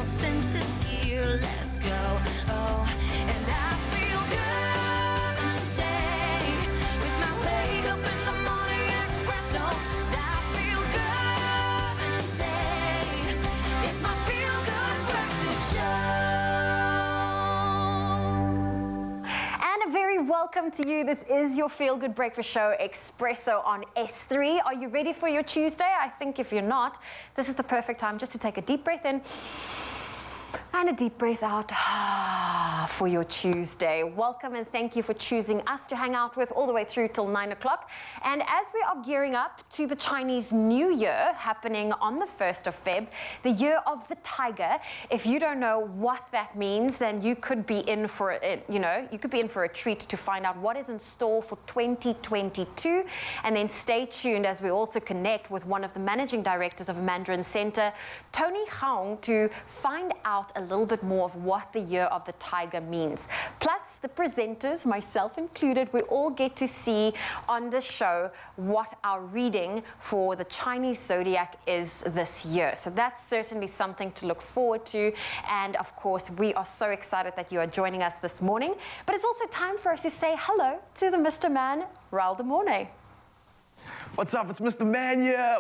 myself into gear. Let's go. Oh, and I feel good today with my wake up in the morning espresso. I feel good today. It's my feel good breakfast show. And a very welcome to you. This is your Feel Good Breakfast Show, Expresso on S3. Are you ready for your Tuesday? I think if you're not, this is the perfect time just to take a deep breath in and a deep breath out for your Tuesday. Welcome and thank you for choosing us to hang out with all the way through till 9 o'clock. And as we are gearing up to the Chinese New Year happening on the 1st of Feb, the year of the tiger, if you don't know what that means, then you could be in for a treat to find out what is in store for 2022. And then stay tuned as we also connect with one of the managing directors of Mandarin Center, Tony Huang, to find out a little bit more of what the year of the tiger means. Plus, the presenters, myself included, we all get to see on the show what our reading for the Chinese Zodiac is this year. So that's certainly something to look forward to. And of course, we are so excited that you are joining us this morning. But it's also time for us to say hello to the Mr. Man, Raul de Mornay. What's up? It's Mr. Man here.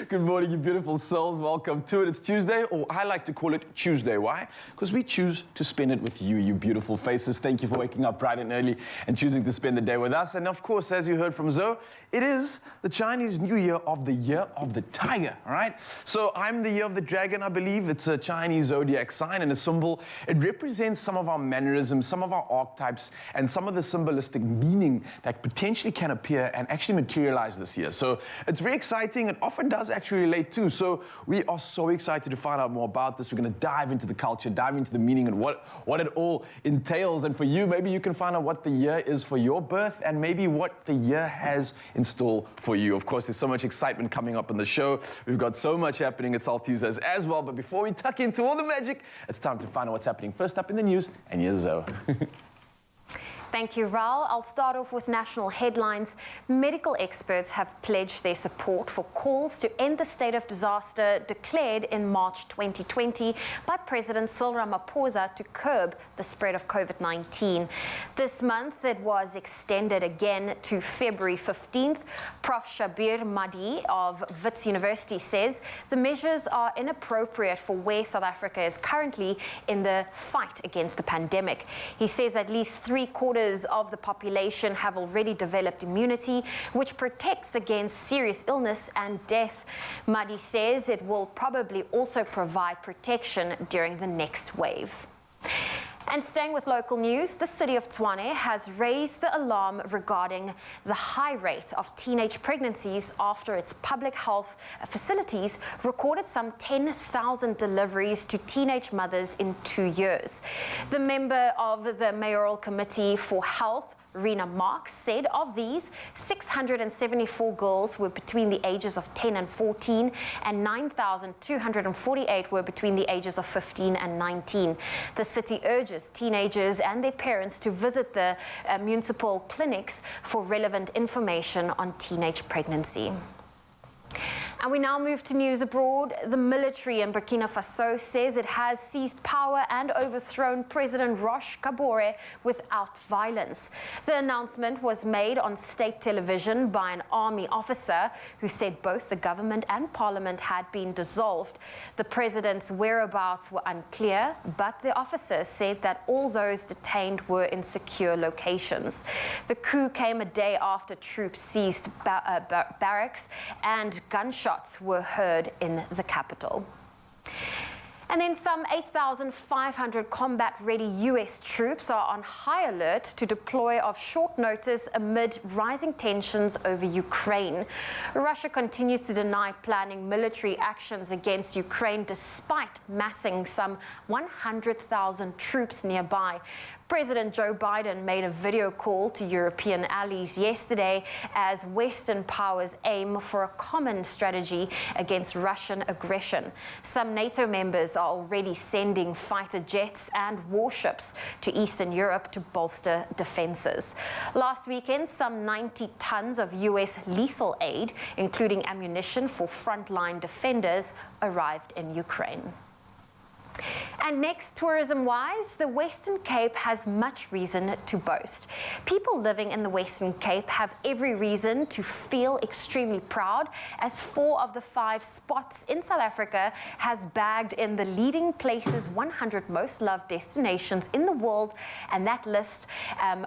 Good morning, you beautiful souls. Welcome to it. It's Tuesday, or I like to call it Tuesday. Why? Because we choose to spend it with you, you beautiful faces. Thank you for waking up bright and early and choosing to spend the day with us. And of course, as you heard from Zoe, it is the Chinese New Year of the Year of the Tiger, all right? So I'm the Year of the Dragon, I believe. It's a Chinese Zodiac sign and a symbol. It represents some of our mannerisms, some of our archetypes, and some of the symbolistic meaning that potentially can appear and actually materialize this year. So it's very exciting. It often does actually relate too. So we are so excited to find out more about this. We're going to dive into the culture, dive into the meaning and what it all entails. And for you, maybe you can find out what the year is for your birth and maybe what the year has in store for you. Of course, there's so much excitement coming up on the show. We've got so much happening at South Tuesdays as well. But before we tuck into all the magic, it's time to find out what's happening first up in the news. And here's Zoe. Thank you, Raul. I'll start off with national headlines. Medical experts have pledged their support for calls to end the state of disaster declared in March 2020 by President Cyril Ramaphosa to curb the spread of COVID-19. This month, it was extended again to February 15th. Prof. Shabir Mahdi of Wits University says the measures are inappropriate for where South Africa is currently in the fight against the pandemic. He says at least 3/4 of the population have already developed immunity, which protects against serious illness and death. Mahdi says it will probably also provide protection during the next wave. And staying with local news, the city of Tshwane has raised the alarm regarding the high rate of teenage pregnancies after its public health facilities recorded some 10,000 deliveries to teenage mothers in 2 years. The member of the Mayoral Committee for Health, Rena Marks, said of these, 674 girls were between the ages of 10 and 14, and 9,248 were between the ages of 15 and 19. The city urges teenagers and their parents to visit the municipal clinics for relevant information on teenage pregnancy. And we now move to news abroad. The military in Burkina Faso says it has seized power and overthrown President Roch Kabore without violence. The announcement was made on state television by an army officer who said both the government and parliament had been dissolved. The president's whereabouts were unclear, but the officer said that all those detained were in secure locations. The coup came a day after troops seized barracks and gunshots were heard in the capital. And then some 8,500 combat-ready U.S. troops are on high alert to deploy of short notice amid rising tensions over Ukraine. Russia continues to deny planning military actions against Ukraine despite massing some 100,000 troops nearby. President Joe Biden made a video call to European allies yesterday as Western powers aim for a common strategy against Russian aggression. Some NATO members are already sending fighter jets and warships to Eastern Europe to bolster defenses. Last weekend, some 90 tons of U.S. lethal aid, including ammunition for frontline defenders, arrived in Ukraine. And next, tourism-wise, the Western Cape has much reason to boast. People living in the Western Cape have every reason to feel extremely proud, as 4 of the 5 spots in South Africa has bagged in the leading places 100 most loved destinations in the world, and that list,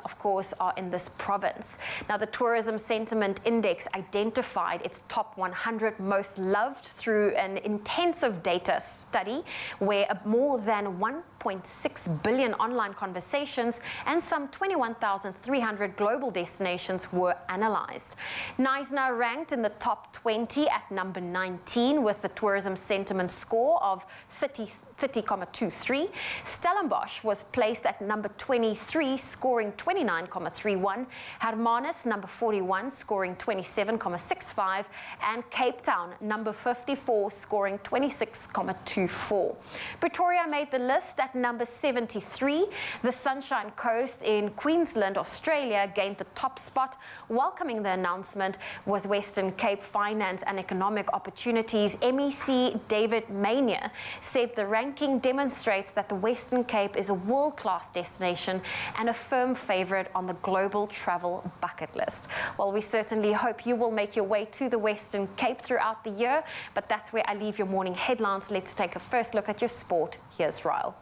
of course, are in this province. Now, the Tourism Sentiment Index identified its top 100 most loved through an intensive data study where more than 1.6 billion online conversations and some 21,300 global destinations were analyzed. Knysna ranked in the top 20 at number 19 with the tourism sentiment score of 30.23. Stellenbosch was placed at number 23, scoring 29.31. Hermanus, number 41, scoring 27.65. And Cape Town, number 54, scoring 26.24. Pretoria made the list at number 73. The Sunshine Coast in Queensland, Australia, gained the top spot. Welcoming the announcement was Western Cape Finance and Economic Opportunities MEC David Mania said the ranking demonstrates that the Western Cape is a world-class destination and a firm favorite on the global travel bucket list. Well, we certainly hope you will make your way to the Western Cape throughout the year, but that's where I leave your morning headlines. Let's take a first look at your sport. Here's Ryle.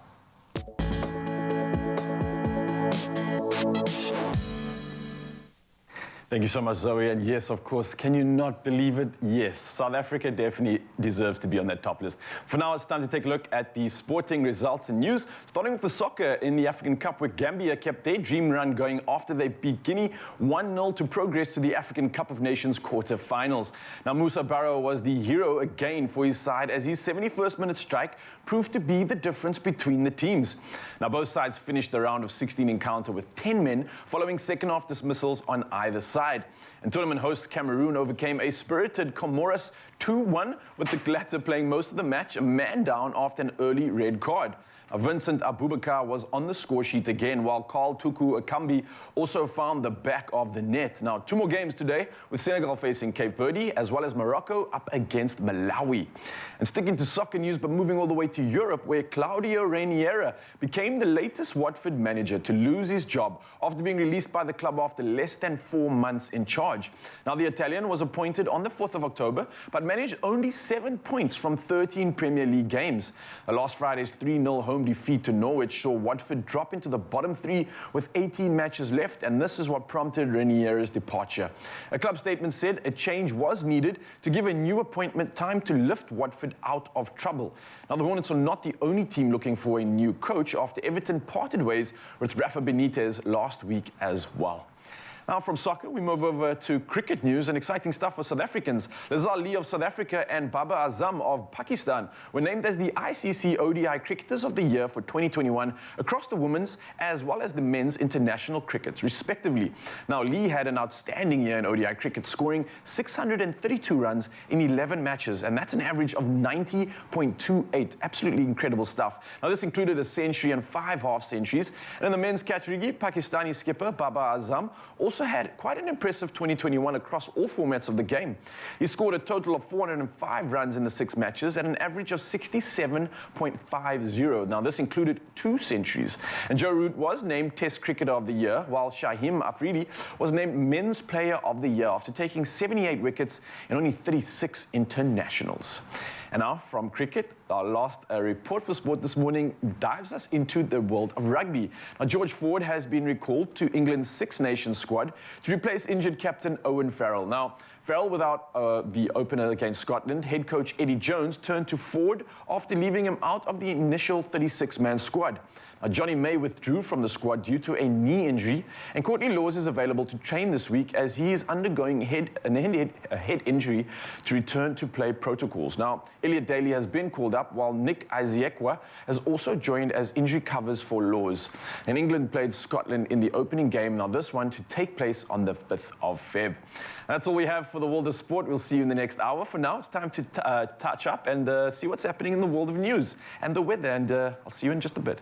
Thank you so much, Zoe. And yes, of course, can you not believe it? Yes, South Africa definitely deserves to be on that top list. For now, it's time to take a look at the sporting results and news, starting with the soccer in the African Cup, where Gambia kept their dream run going after they beat Guinea 1-0 to progress to the African Cup of Nations quarter-finals. Now, Musa Barrow was the hero again for his side, as his 71st minute strike proved to be the difference between the teams. Now, both sides finished the round of 16 encounter with 10 men, following second-half dismissals on either side. And tournament host Cameroon overcame a spirited Comoros 2-1, with the latter playing most of the match, a man down after an early red card. Now, Vincent Abubakar was on the score sheet again, while Carl Tuku Akambi also found the back of the net. Now, 2 more games today, with Senegal facing Cape Verde, as well as Morocco up against Malawi. And sticking to soccer news, but moving all the way to Europe, where Claudio Ranieri became the latest Watford manager to lose his job after being released by the club after less than 4 months in charge. Now, the Italian was appointed on the 4th of October, but managed only 7 points from 13 Premier League games. Last Friday's 3-0 home defeat to Norwich saw Watford drop into the bottom 3 with 18 matches left, and this is what prompted Ranieri's departure. A club statement said a change was needed to give a new appointment time to lift Watford out of trouble. Now, the Hornets are not the only team looking for a new coach after Everton parted ways with Rafa Benitez last week as well. Now, from soccer, we move over to cricket news and exciting stuff for South Africans. Lazar Lee of South Africa and Baba Azam of Pakistan were named as the ICC ODI Cricketers of the Year for 2021 across the women's as well as the men's international crickets, respectively. Now, Lee had an outstanding year in ODI cricket, scoring 632 runs in 11 matches, and that's an average of 90.28. Absolutely incredible stuff. Now, this included a century and 5 half-centuries. And in the men's category, Pakistani skipper Baba Azam also had quite an impressive 2021 across all formats of the game. He scored a total of 405 runs in the 6 matches at an average of 67.50. Now, this included 2 centuries. And Joe Root was named Test Cricketer of the Year, while Shahim Afridi was named Men's Player of the Year after taking 78 wickets in only 36 internationals. And now, from cricket, our last report for sport this morning dives us into the world of rugby. Now, George Ford has been recalled to England's Six Nations squad to replace injured captain Owen Farrell. Now, Farrell without the opener against Scotland, head coach Eddie Jones turned to Ford after leaving him out of the initial 36-man squad. Now, Johnny May withdrew from the squad due to a knee injury, and Courtney Laws is available to train this week as he is undergoing a head injury to return to play protocols. Now, Elliot Daly has been called up, while Nick Isiekwa has also joined as injury covers for Laws. And England played Scotland in the opening game, now this one to take place on the 5th of Feb. That's all we have for the world of sport. We'll see you in the next hour. For now, it's time to touch up and see what's happening in the world of news and the weather, and I'll see you in just a bit.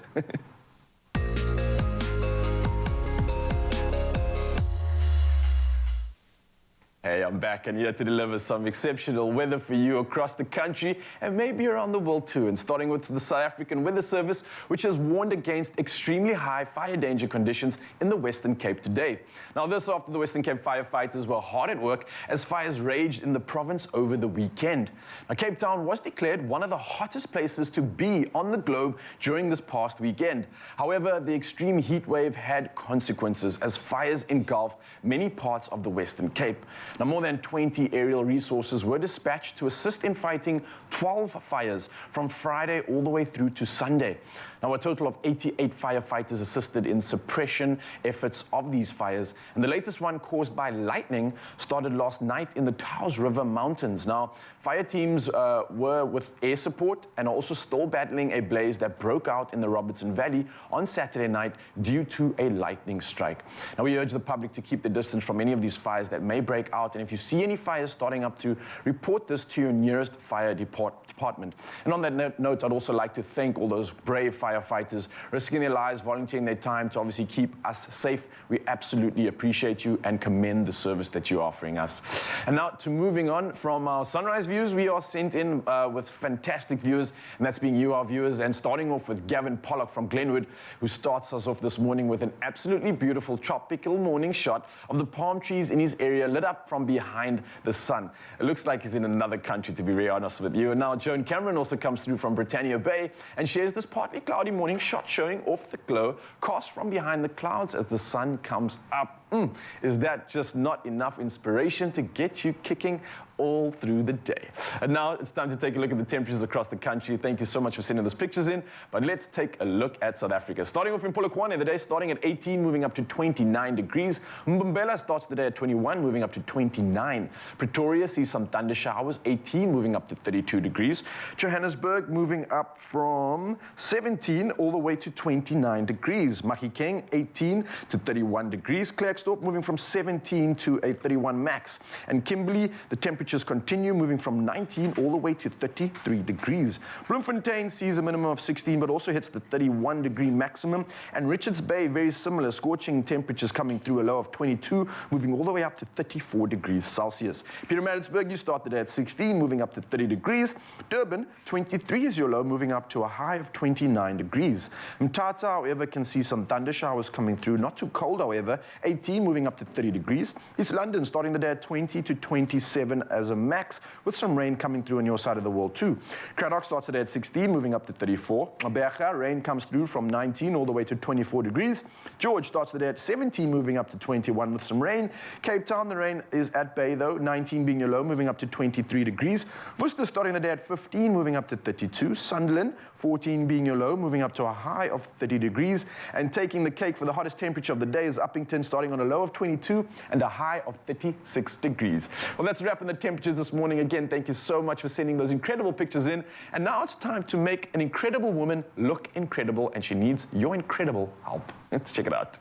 Hey, I'm back and here to deliver some exceptional weather for you across the country and maybe around the world too. And starting with the South African Weather Service, which has warned against extremely high fire danger conditions in the Western Cape today. Now, this after the Western Cape firefighters were hard at work as fires raged in the province over the weekend. Now, Cape Town was declared one of the hottest places to be on the globe during this past weekend. However, the extreme heat wave had consequences as fires engulfed many parts of the Western Cape. Now, more than 20 aerial resources were dispatched to assist in fighting 12 fires from Friday all the way through to Sunday. Now, a total of 88 firefighters assisted in suppression efforts of these fires. And the latest one, caused by lightning, started last night in the Taos River Mountains. Now, fire teams were with air support and are also still battling a blaze that broke out in the Robertson Valley on Saturday night due to a lightning strike. Now, we urge the public to keep the distance from any of these fires that may break out. And if you see any fires starting up, to report this to your nearest fire department. And on that note, I'd also like to thank all those brave firefighters risking their lives, volunteering their time to obviously keep us safe. We absolutely appreciate you and commend the service that you're offering us. And now to moving on from our sunrise views, we are sent in with fantastic views, and that's being you, our viewers. And starting off with Gavin Pollock from Glenwood, who starts us off this morning with an absolutely beautiful tropical morning shot of the palm trees in his area lit up from behind the sun. It looks like he's in another country, to be very honest with you. And now Joan Cameron also comes through from Britannia Bay and shares this partly cloudy morning shot showing off the glow cast from behind the clouds as the sun comes up. Is that just not enough inspiration to get you kicking all through the day? And now it's time to take a look at the temperatures across the country. Thank you so much for sending those pictures in. But let's take a look at South Africa. Starting off in Polokwane, the day starting at 18, moving up to 29 degrees. Mbombela starts the day at 21, moving up to 29. Pretoria sees some thunder showers, 18, moving up to 32 degrees. Johannesburg moving up from 17 all the way to 29 degrees. Mahikeng, 18 to 31 degrees. Klerksdorp moving from 17 to a 31 max. And Kimberley, the temperatures continue moving from 19 all the way to 33 degrees. Bloemfontein sees a minimum of 16 but also hits the 31 degree maximum. And Richards Bay, very similar, scorching temperatures coming through, a low of 22, moving all the way up to 34 degrees Celsius. Pietermaritzburg, you start the day at 16, moving up to 30 degrees. Durban, 23 is your low, moving up to a high of 29 degrees. Mthatha, however, can see some thunder showers coming through, not too cold, however, 18 moving up to 30 degrees. East London starting the day at 20 to 27 as a max, with some rain coming through on your side of the world too. Cradock starts the day at 16, moving up to 34. Berga, rain comes through from 19 all the way to 24 degrees. George starts the day at 17, moving up to 21 with some rain. Cape Town, the rain is at bay though, 19 being your low, moving up to 23 degrees. Worcester starting the day at 15, moving up to 32. Sunderland, 14 being your low, moving up to a high of 30 degrees. And taking the cake for the hottest temperature of the day is Uppington, starting on a low of 22 and a high of 36 degrees. Well, that's a wrap on the temperatures this morning. Again, thank you so much for sending those incredible pictures in. And now it's time to make an incredible woman look incredible, and she needs your incredible help. Let's check it out.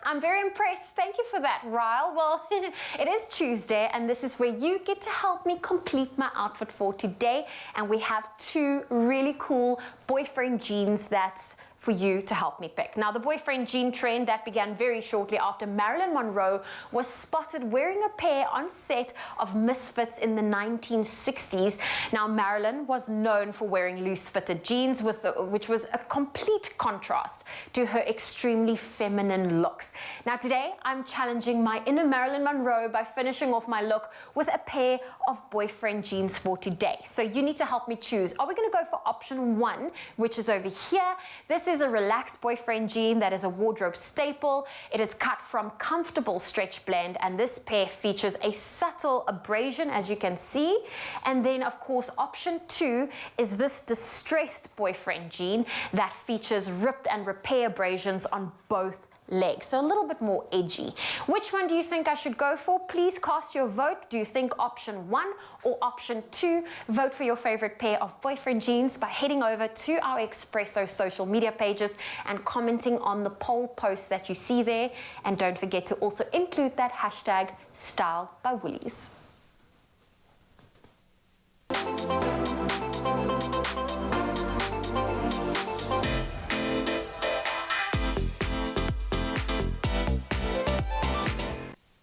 I'm very impressed. Thank you for that, Ryle. Well, it is Tuesday, and this is where you get to help me complete my outfit for today. And we have two really cool boyfriend jeans that's for you to help me pick. Now, the boyfriend jean trend that began very shortly after Marilyn Monroe was spotted wearing a pair on set of Misfits in the 1960s. Now, Marilyn was known for wearing loose-fitted jeans, which was a complete contrast to her extremely feminine looks. Now, today, I'm challenging my inner Marilyn Monroe by finishing off my look with a pair of boyfriend jeans for today. So you need to help me choose. Are we going to go for option 1, which is over here? This is a relaxed boyfriend jean that is a wardrobe staple. It is cut from comfortable stretch blend, and this pair features a subtle abrasion, as you can see. And then, of course, option 2 is this distressed boyfriend jean that features ripped and repair abrasions on both legs, so a little bit more edgy. Which one do you think I should go for? Please cast your vote. Do you think option 1 or option 2? Vote for your favorite pair of boyfriend jeans by heading over to our Expresso social media pages and commenting on the poll post that you see there. And don't forget to also include that hashtag Style by Woolies.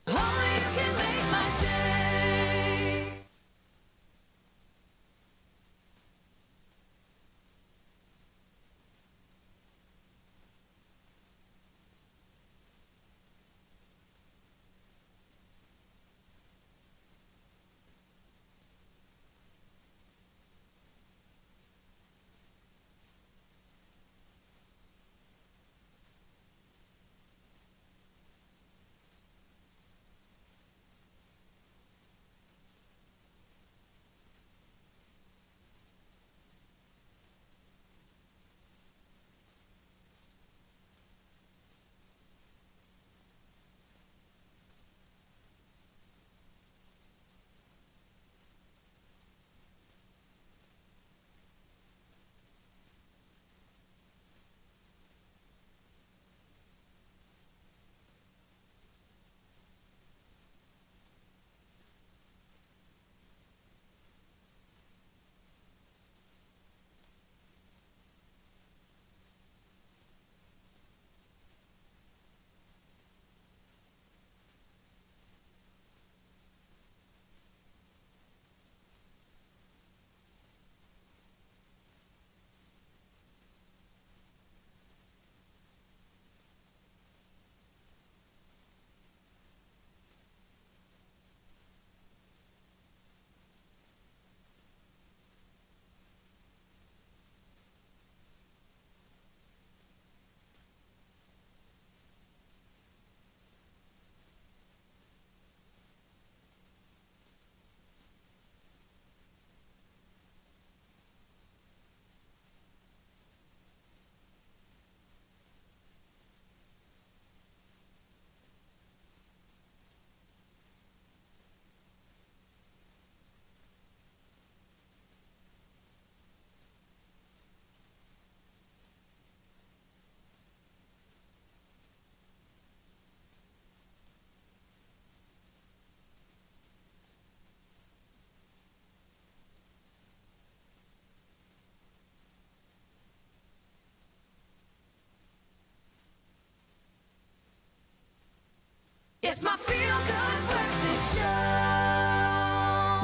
Only you can make my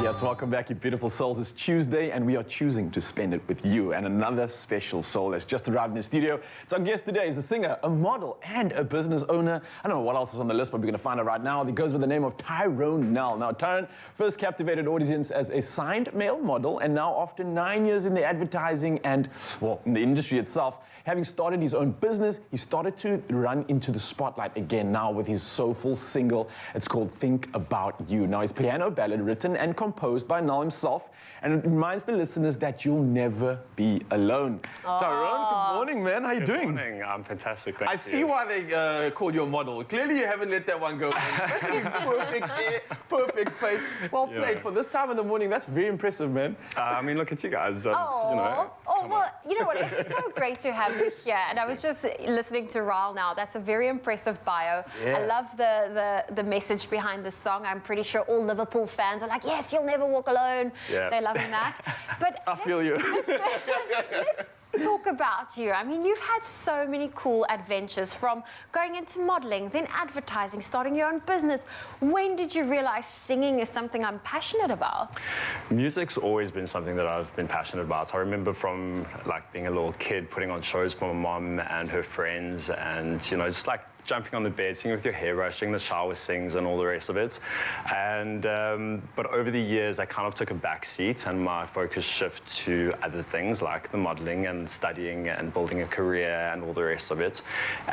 Yes, welcome back, you beautiful souls. It's Tuesday, and we are choosing to spend it with you. And another special soul has just arrived in the studio. It's our guest today. He's a singer, a model, and a business owner. I don't know what else is on the list, but we're going to find out right now. He goes with the name of Tyrone Nell. Now, Tyrone first captivated audience as a signed male model, and now after 9 years in the advertising and, well, in the industry itself, having started his own business, he started to run into the spotlight again now with his soulful single. It's called Think About You. Now, his piano ballad written and composed by Nell himself, and it reminds the listeners that you'll never be alone. Tyrone, good morning, man. How you doing? Good morning. I'm fantastic. Thank I you. see why they called you a model. Clearly, you haven't let that one go. That's perfect hair, perfect face. Well played. For this time in the morning, that's very impressive, man. I mean, look at you guys. You know. Oh, well, you know what? It's so great to have you here. And I was just listening to Raul now. That's a very impressive bio. Yeah. I love the message behind the song. I'm pretty sure all Liverpool fans are like, yes, you'll never walk alone. Yeah. They're loving that. But I feel you. let's talk about you. I mean, you've had so many cool adventures, from going into modeling, then advertising, starting your own business. When did you realize singing is something I'm passionate about? Music's always been something that I've been passionate about. I remember from like being a little kid putting on shows for my mom and her friends, and just like jumping on the bed, singing with your hair brushed, in the shower sings and all the rest of it. And but over the years, I kind of took a back seat and my focus shifted to other things like the modeling and studying and building a career and all the rest of it.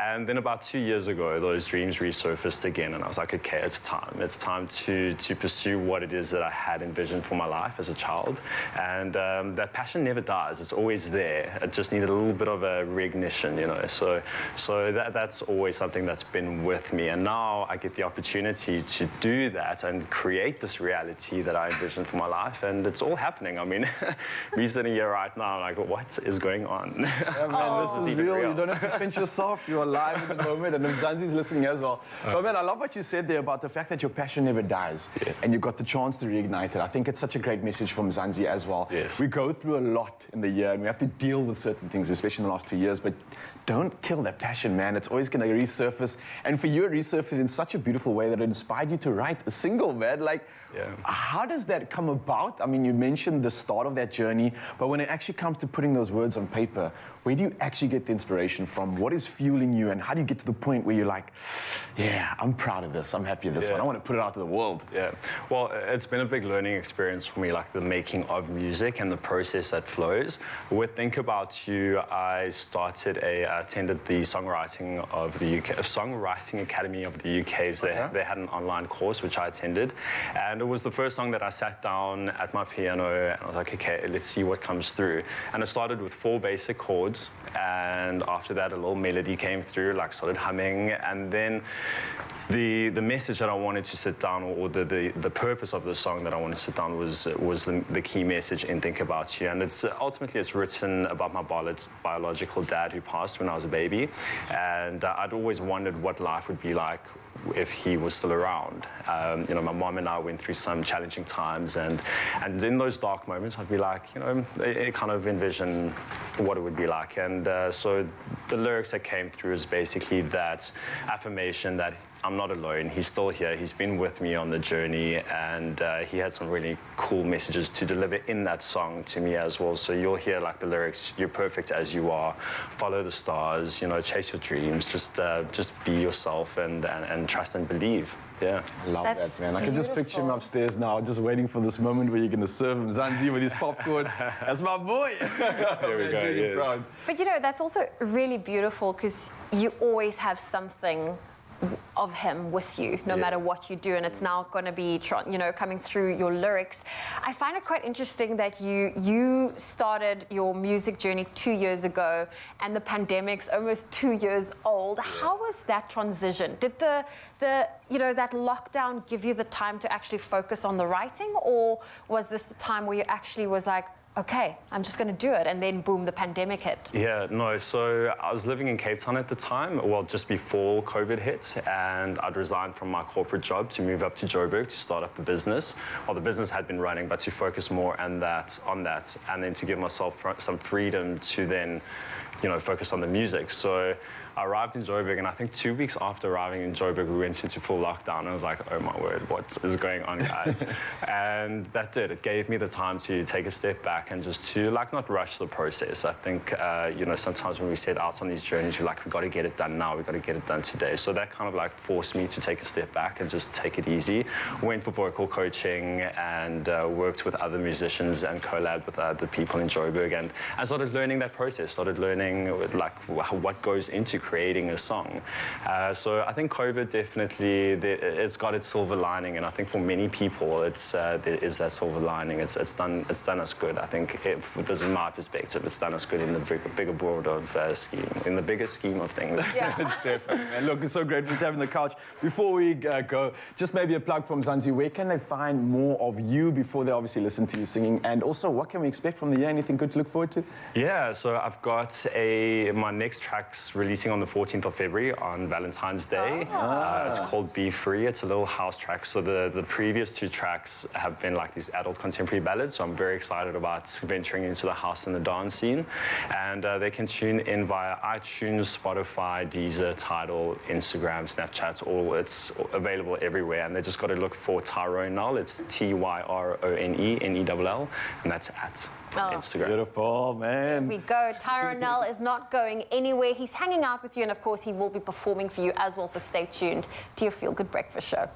And then about 2 years ago, those dreams resurfaced again, and I was like, okay, it's time. It's time to pursue what it is that I had envisioned for my life as a child. And that passion never dies. It's always there. It just needed a little bit of a reignition, So that's always something that's been with me, and now I get the opportunity to do that and create this reality that I envisioned for my life, and it's all happening. I mean, me sitting here right now, I'm like, what is going on? Yeah, man, this is real. You don't have to pinch yourself. You're alive in the moment, and Mzansi's listening as well. But man, I love what you said there about the fact that your passion never dies, and you got the chance to reignite it. I think it's such a great message from Mzansi as well. Yes. We go through a lot in the year, and we have to deal with certain things, especially in the last 2 years, but don't kill that passion, man. It's always going to resurface. And for you, it resurfaced in such a beautiful way that it inspired you to write a single, man. Like, how does that come about? I mean, you mentioned the start of that journey, but when it actually comes to putting those words on paper, where do you actually get the inspiration from? What is fueling you, and how do you get to the point where you're like, yeah, I'm proud of this, I'm happy with this one, I want to put it out to the world? Yeah, well, it's been a big learning experience for me, like the making of music and the process that flows. With Think About You, I attended the Songwriting Academy of the UK's. They had an online course which I attended, and it was the first song that I sat down at my piano and I was like, okay, let's see what comes through. And it started with 4 basic chords, and after that a little melody came through, like started humming, and then the message that I wanted to sit down, or the purpose of the song that I wanted to sit down was the key message in Think About You. And it's ultimately written about my biological dad who passed when I was a baby, and I'd always wondered what life would be like if he was still around. My mom and I went through some challenging times, and in those dark moments I'd be like, kind of envision what it would be like. And so the lyrics that came through is basically that affirmation that I'm not alone, he's still here, he's been with me on the journey, and he had some really cool messages to deliver in that song to me as well. So you'll hear like the lyrics, you're perfect as you are, follow the stars, chase your dreams, just be yourself and trust and believe. Yeah. I love That's that, man. I can just picture him upstairs now, just waiting for this moment where you're going to serve him Zanzi with his popcorn. That's my boy. There we go, yes. But that's also really beautiful, because you always have something of him with you, no matter what you do, and it's now going to be coming through your lyrics. I find it quite interesting that you started your music journey 2 years ago, and the pandemic's almost 2 years old. How was that transition? Did that lockdown give you the time to actually focus on the writing, or was this the time where you actually was like, okay, I'm just going to do it, and then boom, the pandemic hit? Yeah, no, so I was living in Cape Town at the time, well, just before COVID hit, and I'd resigned from my corporate job to move up to Joburg to start up the business. Well, the business had been running, but to focus more on that, and then to give myself some freedom to then focus on the music. So I arrived in Joburg, and I think 2 weeks after arriving in Joburg, we went into full lockdown. And I was like, oh my word, what is going on, guys? And that did. It gave me the time to take a step back and just to not rush the process. I think, sometimes when we set out on these journeys, we've got to get it done now. We've got to get it done today. So that kind of forced me to take a step back and just take it easy. Went for vocal coaching and worked with other musicians and collabed with other people in Joburg, and I started learning that process. Started learning what goes into creating a song. So I think COVID definitely, it's got its silver lining, and I think for many people, there is that silver lining. It's done us good. I think, this is my perspective, it's done us good in the bigger broad of scheme, in the bigger scheme of things. Yeah. Definitely, man. Look, it's so great to have you on the couch. Before we go, just maybe a plug from Zanzi. Where can they find more of you before they obviously listen to you singing? And also, what can we expect from the year? Anything good to look forward to? Yeah, so I've got my next track's releasing on the 14th of February on Valentine's Day. It's called Be Free. It's a little house track. So the previous 2 tracks have been these adult contemporary ballads. So I'm very excited about venturing into the house and the dance scene. And they can tune in via iTunes, Spotify, Deezer, Tidal, Instagram, Snapchat. It's available everywhere. And they just got to look for Tyrone Null. It's TYRONE, and that's at Instagram. Beautiful, man. Here we go. Tyrone Null is not going anywhere. He's hanging out with you, and of course, he will be performing for you as well. So stay tuned to your Feel Good Breakfast show.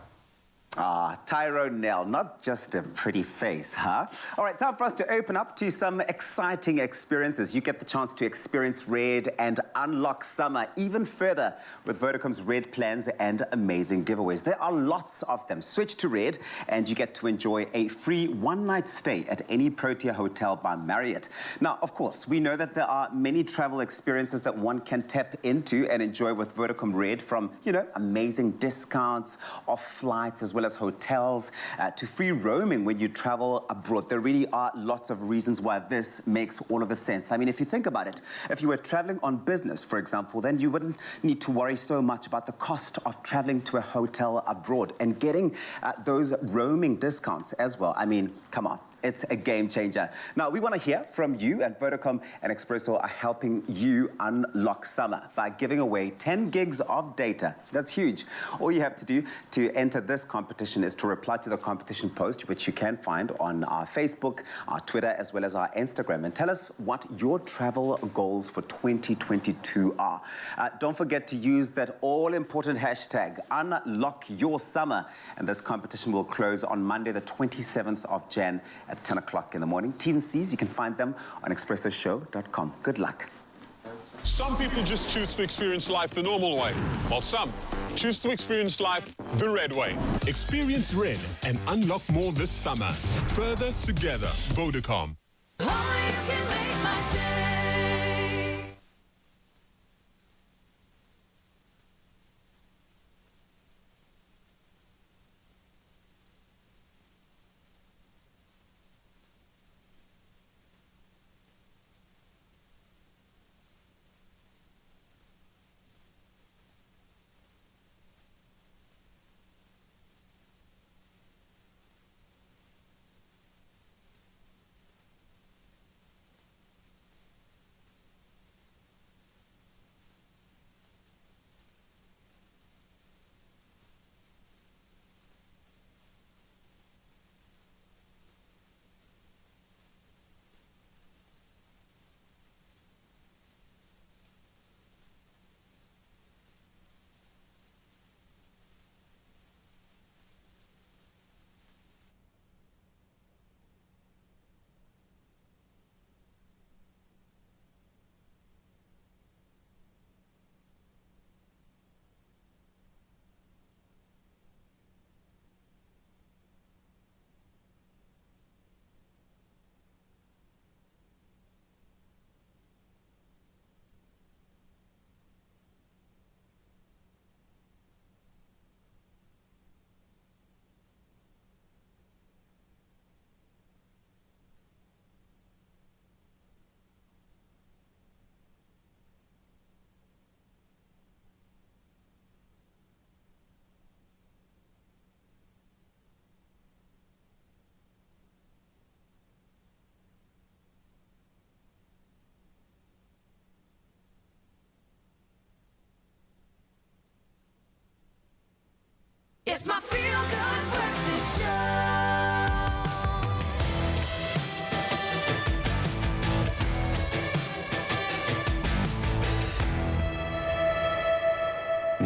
Tyrone Nell, not just a pretty face, huh? All right, time for us to open up to some exciting experiences. You get the chance to experience Red and unlock summer even further with Vodacom's Red plans and amazing giveaways. There are lots of them. Switch to Red and you get to enjoy a free one-night stay at any Protea Hotel by Marriott. Now, of course, we know that there are many travel experiences that one can tap into and enjoy with Vodacom Red, from, amazing discounts, off flights, as well as hotels, to free roaming when you travel abroad. There really are lots of reasons why this makes all of the sense. I mean, if you think about it, if you were traveling on business, for example, then you wouldn't need to worry so much about the cost of traveling to a hotel abroad and getting those roaming discounts as well. I mean, come on. It's a game changer. Now, we want to hear from you, and Vodacom and Expresso are helping you unlock summer by giving away 10 gigs of data. That's huge. All you have to do to enter this competition is to reply to the competition post, which you can find on our Facebook, our Twitter, as well as our Instagram, and tell us what your travel goals for 2022 are. Don't forget to use that all-important hashtag, #UnlockYourSummer, and this competition will close on Monday, the 27th of Jan, at 10 o'clock in the morning. T's and C's, you can find them on expressoshow.com. Good luck. Some people just choose to experience life the normal way, while some choose to experience life the Red way. Experience Red and unlock more this summer. Further together, Vodacom. Only you can make my day.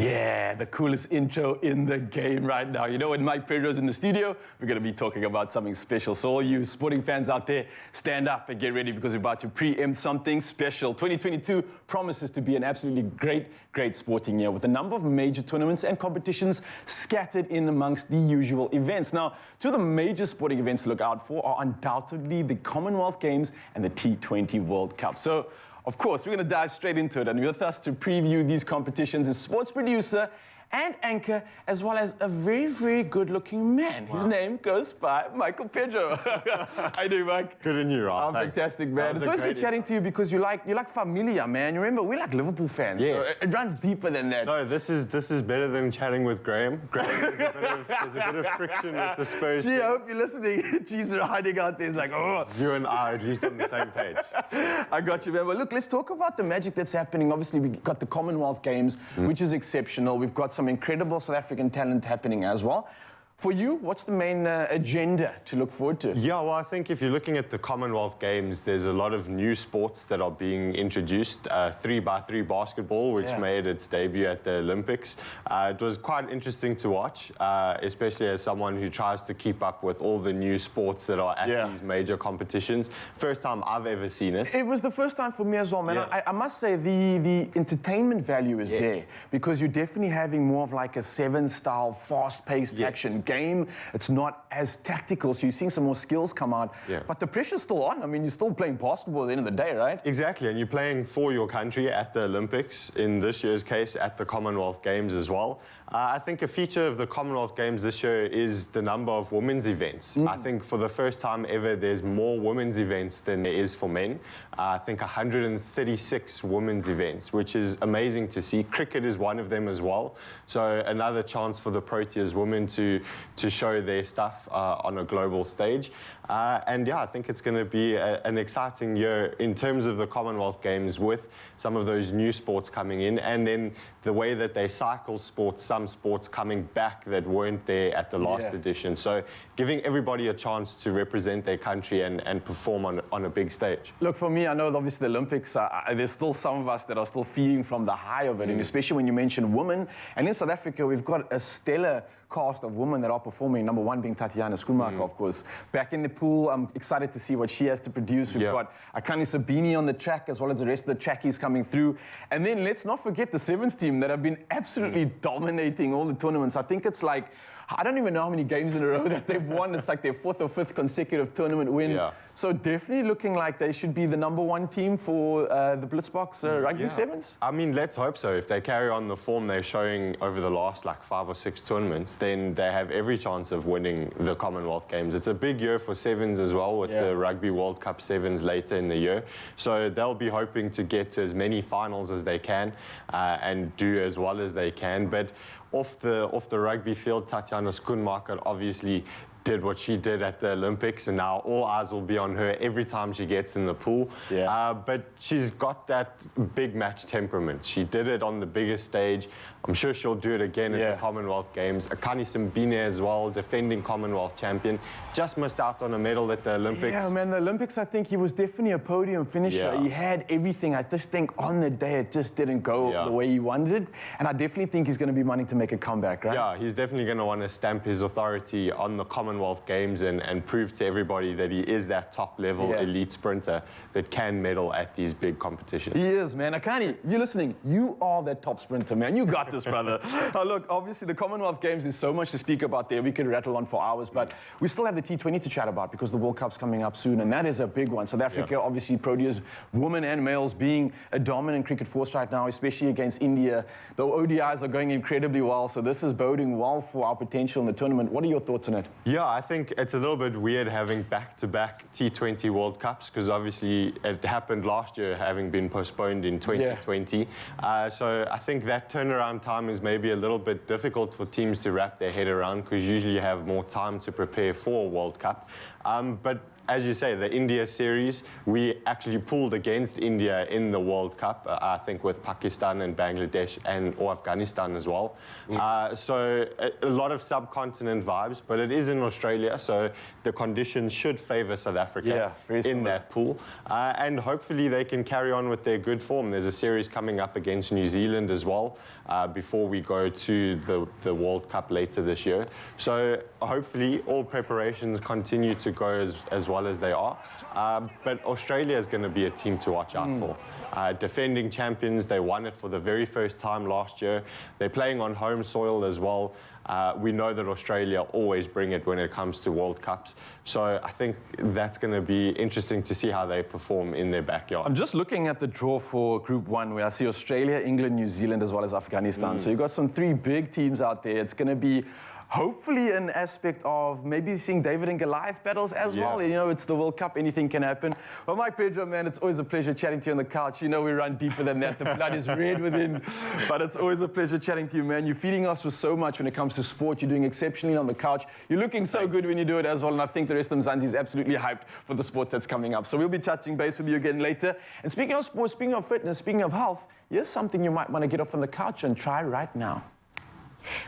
Yeah, the coolest intro in the game right now. You know, when Mike Pedro's in the studio, we're going to be talking about something special. So all you sporting fans out there, stand up and get ready because we're about to preempt something special. 2022 promises to be an absolutely great sporting year with a number of major tournaments and competitions scattered in amongst the usual events. Now, two of the major sporting events to look out for are undoubtedly the Commonwealth Games and the T20 World Cup. So, of course, we're going to dive straight into it, and with us to preview these competitions is sports producer and anchor, as well as a very good-looking man. Wow. His name goes by Michael Pedro. How you doing, Mike? Good in you, Rob. Fantastic, man. It's always good chatting to you because you like familia, man. You remember, we're like Liverpool fans. Yes. So it runs deeper than that. No, this is better than chatting with Graham. There's a bit of friction with the Spurs. Gee, I hope you're listening. Jeez, are hiding out there. It's like, oh. You and I are at least on the same page. I got you, man. But look, let's talk about the magic that's happening. Obviously, we've got the Commonwealth Games, which is exceptional. We've got some incredible South African talent happening as well. For you, what's the main agenda to look forward to? Yeah, well, I think if you're looking at the Commonwealth Games, there's a lot of new sports that are being introduced. 3x3 basketball, which made its debut at the Olympics. It was quite interesting to watch, especially as someone who tries to keep up with all the new sports that are at these major competitions. First time I've ever seen it. It was the first time for me as well, man. I must say the entertainment value is there because you're definitely having more of like a Seven-style, fast-paced action game. It's not as tactical, so you're seeing some more skills come out. But the pressure's still on. I mean, you're still playing basketball at the end of the day, right? Exactly, and you're playing for your country at the Olympics, in this year's case, at the Commonwealth Games as well. I think a feature of the Commonwealth Games this year is the number of women's events. I think for the first time ever, there's more women's events than there is for men. I think 136 women's events, which is amazing to see. Cricket is one of them as well. So another chance for the Proteas women to show their stuff on a global stage. And yeah, I think it's going to be an exciting year in terms of the Commonwealth Games with some of those new sports coming in, and then the way that they cycle sports, some sports coming back that weren't there at the last edition. So giving everybody a chance to represent their country and perform on a big stage. Look, for me, I know that obviously the Olympics, there's still some of us that are still feeding from the high of it, and especially when you mention women. And in South Africa, we've got a stellar cast of women that are performing, number one being Tatiana Schoenmaker, of course. Back in the pool, I'm excited to see what she has to produce. We've got Akani Sabini on the track, as well as the rest of the trackies coming through. And then let's not forget the Sevens team that have been absolutely dominating all the tournaments. I think it's like, I don't even know how many games in a row that they've won. It's like their 4th or 5th consecutive tournament win. So definitely looking like they should be the number one team for the Blitzbox Rugby Sevens. I mean, let's hope so. If they carry on the form they're showing over the last like 5 or 6 tournaments, then they have every chance of winning the Commonwealth Games. It's a big year for Sevens as well, with the Rugby World Cup Sevens later in the year. So they'll be hoping to get to as many finals as they can and do as well as they can. But off the rugby field, Tatiana Schoenmaker obviously did what she did at the Olympics, and now all eyes will be on her every time she gets in the pool. But she's got that big match temperament. She did it on the biggest stage. I'm sure she'll do it again at the Commonwealth Games. Akani Simbine as well, defending Commonwealth champion. Just missed out on a medal at the Olympics. Yeah, man, the Olympics, I think he was definitely a podium finisher. He had everything. I just think on the day it just didn't go the way he wanted it. And I definitely think he's going to be wanting to make a comeback, right? Yeah, he's definitely going to want to stamp his authority on the Commonwealth Games and prove to everybody that he is that top-level elite sprinter that can medal at these big competitions. He is, man. Akani, if you're listening, you are that top sprinter, man. You got this, brother. Look, obviously the Commonwealth Games, there's so much to speak about there. We could rattle on for hours, but we still have the T20 to chat about because the World Cup's coming up soon, and that is a big one. South Africa, obviously, Proteas, women and males, being a dominant cricket force right now, especially against India. The ODIs are going incredibly well, so this is boding well for our potential in the tournament. What are your thoughts on it? Yeah, I think it's a little bit weird having back-to-back T20 World Cups because obviously it happened last year, having been postponed in 2020. So I think that turnaround time is maybe a little bit difficult for teams to wrap their head around because usually you have more time to prepare for a World Cup. But as you say, the India series, we actually pulled against India in the World Cup, I think with Pakistan and Bangladesh or Afghanistan as well. So a lot of subcontinent vibes, but it is in Australia, so the conditions should favour South Africa in that pool. And hopefully they can carry on with their good form. There's a series coming up against New Zealand as well before we go to the World Cup later this year. So hopefully all preparations continue to go as well as they are. But Australia is going to be a team to watch out for. Defending champions, they won it for the very first time last year. They're playing on home soil as well. We know that Australia always bring it when it comes to World Cups. So I think that's going to be interesting to see how they perform in their backyard. I'm just looking at the draw for Group 1, where I see Australia, England, New Zealand, as well as Afghanistan. So you've got some 3 big teams out there. It's going to be hopefully an aspect of maybe seeing David and Goliath battles as well. You know, it's the World Cup, anything can happen. Well, Mike Pedro, man, it's always a pleasure chatting to you on the couch. You know, we run deeper than that. The blood is red within. But it's always a pleasure chatting to you, man. You're feeding us with so much when it comes to sport. You're doing exceptionally on the couch. You're looking so good when you do it as well. And I think the rest of Mzansi is absolutely hyped for the sport that's coming up. So we'll be touching base with you again later. And speaking of sports, speaking of fitness, speaking of health, here's something you might want to get off on the couch and try right now.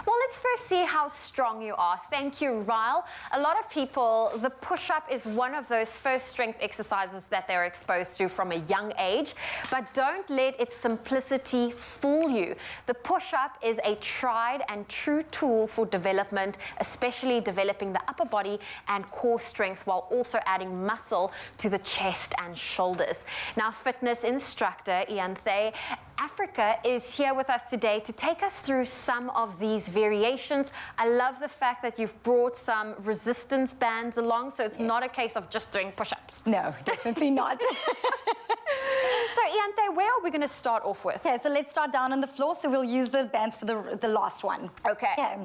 Well, let's first see how strong you are. Thank you, Ryle. A lot of people, the push-up is one of those first strength exercises that they're exposed to from a young age, but don't let its simplicity fool you. The push-up is a tried and true tool for development, especially developing the upper body and core strength while also adding muscle to the chest and shoulders. Now, fitness instructor Ianthe Africa is here with us today to take us through some of these variations. I love the fact that you've brought some resistance bands along, so it's not a case of just doing push-ups. No, definitely not. So Ianthe, where are we going to start off with? Okay, so let's start down on the floor. So we'll use the bands for the last one. Okay. Yeah.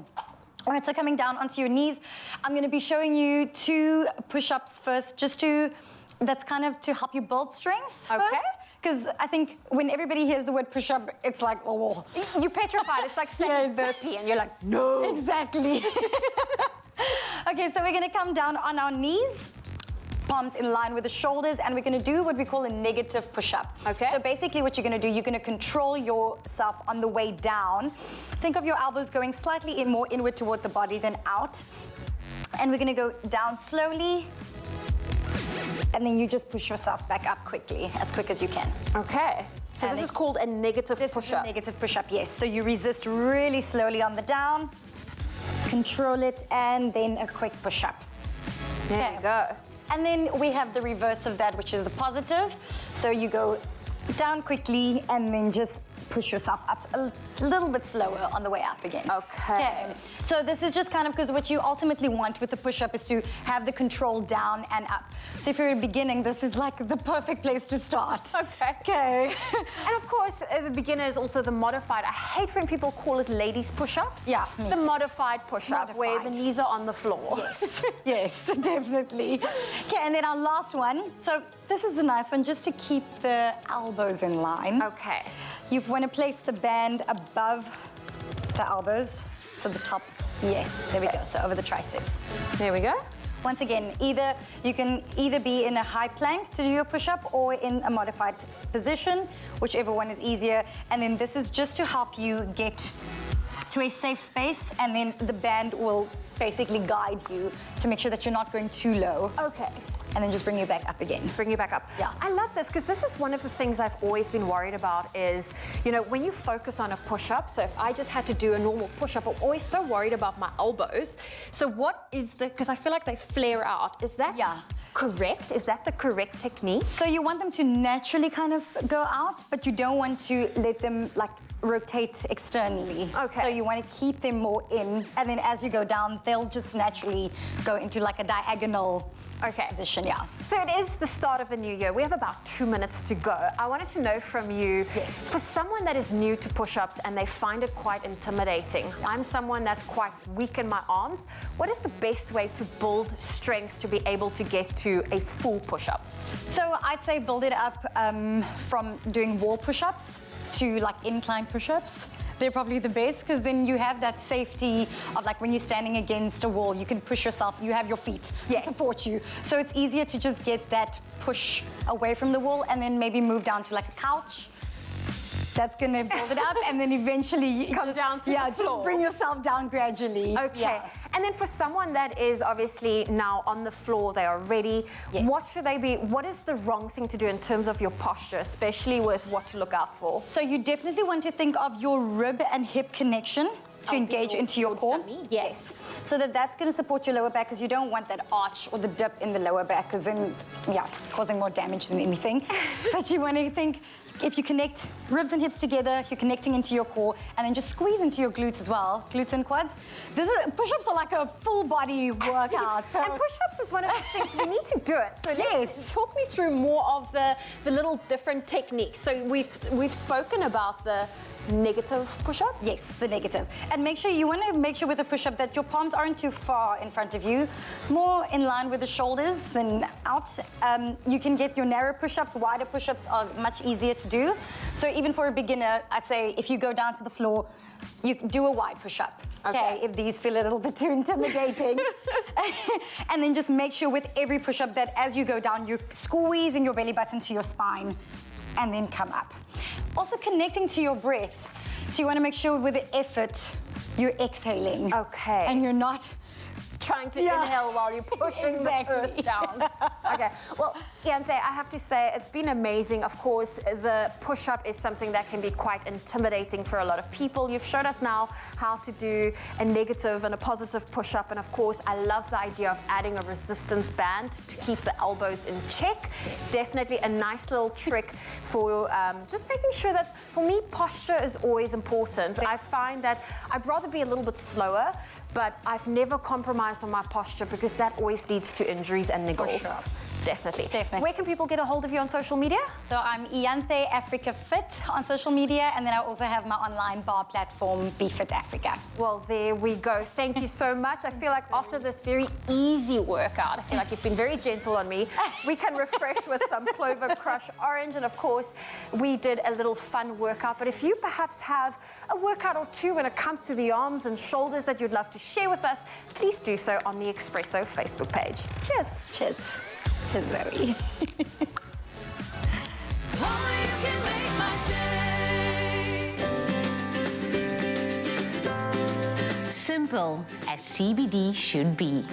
All right, so coming down onto your knees, I'm going to be showing you 2 push-ups first, that's kind of to help you build strength first. Because I think when everybody hears the word push-up, it's like, oh. You're petrified. It's like saying burpee, and you're like, no. Exactly. Okay, so we're going to come down on our knees, palms in line with the shoulders, and we're going to do what we call a negative push-up. Okay. So basically what you're going to do, you're going to control yourself on the way down. Think of your elbows going slightly more inward toward the body than out. And we're going to go down slowly, and then you just push yourself back up quickly, as quick as you can. Okay. So And this is called a negative This is push-up. a negative push-up, yes. So you resist really slowly on the down, control it, and then a quick push-up. There you go. And then we have the reverse of that, which is the positive. So you go down quickly and then just push yourself up a little bit slower on the way up again. Okay. So this is just kind of because what you ultimately want with the push-up is to have the control down and up. So if you're beginning, this is like the perfect place to start. Okay. Okay. And of course, the beginner is also the modified. I hate when people call it ladies push-ups. Yeah, me The too. modified push-up, where the Modified. knees are on the floor. Yes, yes, definitely. Okay, and then our last one. So this is a nice one just to keep the elbows in line. Okay. You want to place the band above the elbows, so the top. Yes, there we go. So over the triceps. There we go. Once again, you can either be in a high plank to do your push-up or in a modified position, whichever one is easier. And then this is just to help you get to a safe space, and then the band will basically guide you to make sure that you're not going too low. Okay. And then just bring you back up again. Bring you back up. Yeah. I love this because this is one of the things I've always been worried about is, you know, when you focus on a push-up, so if I just had to do a normal push-up, I'm always so worried about my elbows. So what is because I feel like they flare out. Is that correct? Is that the correct technique? So you want them to naturally kind of go out, but you don't want to let them like rotate externally. Okay. So you want to keep them more in, and then as you go down, they'll just naturally go into like a diagonal position, yeah. So it is the start of a new year. We have about 2 minutes to go. I wanted to know from you, for someone that is new to push-ups and they find it quite intimidating, I'm someone that's quite weak in my arms, what is the best way to build strength to be able to get to a full push-up? So I'd say build it up from doing wall push-ups to like incline push-ups. they're probably the best because then you have that safety of like when you're standing against a wall, you can push yourself, you have your feet to support you. So it's easier to just get that push away from the wall and then maybe move down to like a couch. That's going to build it up, and then eventually Come down to the floor. just bring yourself down gradually. Okay. Yeah. And then for someone that is obviously now on the floor, they are ready, what should they be, what is the wrong thing to do in terms of your posture, especially with what to look out for? So you definitely want to think of your rib and hip connection to engage into your core. dummy? Yes. So that's going to support your lower back because you don't want that arch or the dip in the lower back because then, causing more damage than anything. But you want to think, if you connect ribs and hips together, you're connecting into your core, and then just squeeze into your glutes as well, glutes and quads. Push-ups are like a full body workout. So. And push-ups is one of the things we need to do it. So let's talk me through more of the little different techniques. So we've spoken about the negative push-up? Yes, the negative. And you want to make sure with the push-up that your palms aren't too far in front of you, more in line with the shoulders than out. You can get your narrow push-ups, wider push-ups are much easier to do. So even for a beginner, I'd say if you go down to the floor, you do a wide push-up. Okay, if these feel a little bit too intimidating. And then just make sure with every push-up that as you go down, you're squeezing your belly button to your spine and then come up. Also connecting to your breath. So you want to make sure with the effort, you're exhaling. Okay. And you're not trying to inhale while you're pushing the earth down. Okay, well, Iante, I have to say it's been amazing. Of course, the push-up is something that can be quite intimidating for a lot of people. You've showed us now how to do a negative and a positive push-up, and of course, I love the idea of adding a resistance band to keep the elbows in check. Definitely a nice little trick for just making sure that, for me, posture is always important. I find that I'd rather be a little bit slower, but I've never compromised on my posture because that always leads to injuries and niggles. For sure. Definitely. Definitely. Where can people get a hold of you on social media? So I'm Iante Africa Fit on social media, and then I also have my online bar platform, Be Fit Africa. Well, there we go. Thank you so much. I feel like after this very easy workout, I feel like you've been very gentle on me. We can refresh with some Clover Crush Orange, and of course, we did a little fun workout. But if you perhaps have a workout or two when it comes to the arms and shoulders that you'd love to share with us, please do so on the Expresso Facebook page. Cheers. Cheers. Cheers, Zoe. Oh, you can make my day. Simple as CBD should be.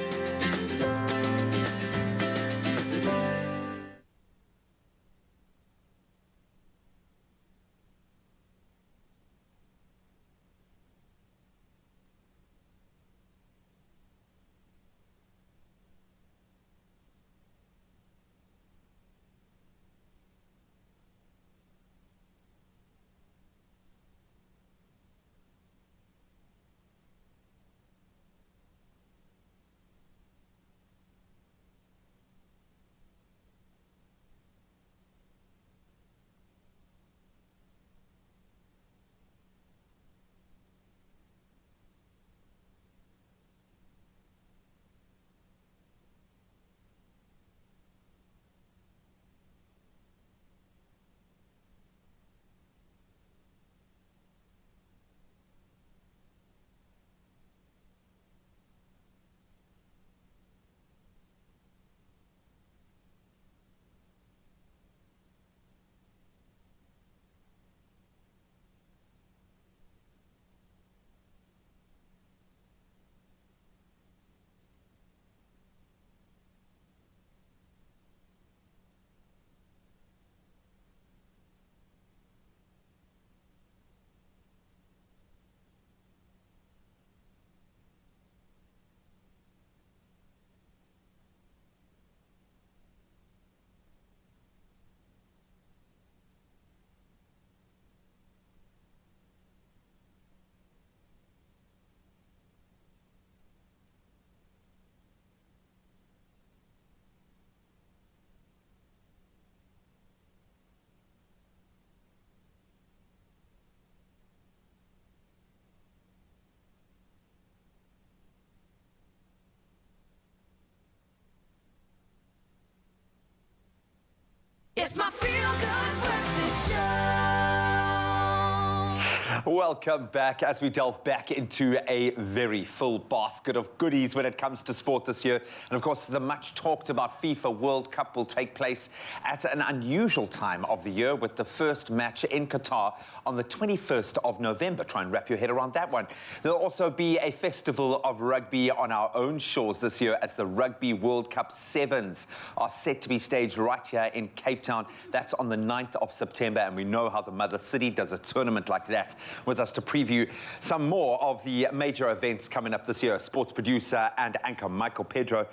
Welcome back as we delve back into a very full basket of goodies when it comes to sport this year. And of course, the much talked about FIFA World Cup will take place at an unusual time of the year with the first match in Qatar on the 21st of November. Try and wrap your head around that one. There'll also be a festival of rugby on our own shores this year as the Rugby World Cup Sevens are set to be staged right here in Cape Town. That's on the 9th of September, and we know how the Mother City does a tournament like that. With us to preview some more of the major events coming up this year, sports producer and anchor Michael Pedro.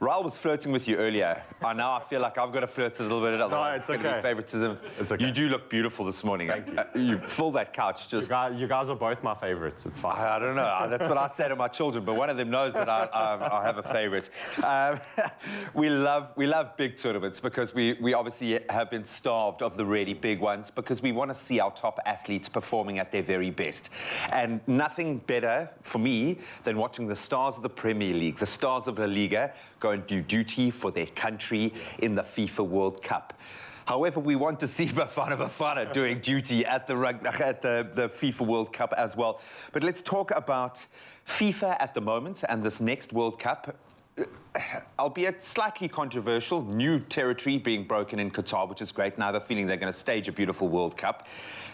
Raul was flirting with you earlier. Now I feel like I've got to flirt a little bit. No, it's okay. Favoritism. It's okay. You do look beautiful this morning. Thank you. You fill that couch. Just You guys are both my favorites. It's fine. I don't know. That's what I say to my children, but one of them knows that I have a favorite. We love big tournaments because we obviously have been starved of the really big ones because we want to see our top athletes performing at their very best. And nothing better for me than watching the stars of the Premier League, the stars of La Liga, go and do duty for their country in the FIFA World Cup. However, we want to see Bafana doing duty at the FIFA World Cup as well. But let's talk about FIFA at the moment and this next World Cup. Albeit slightly controversial, new territory being broken in Qatar, which is great. Now I have a feeling they're going to stage a beautiful World Cup.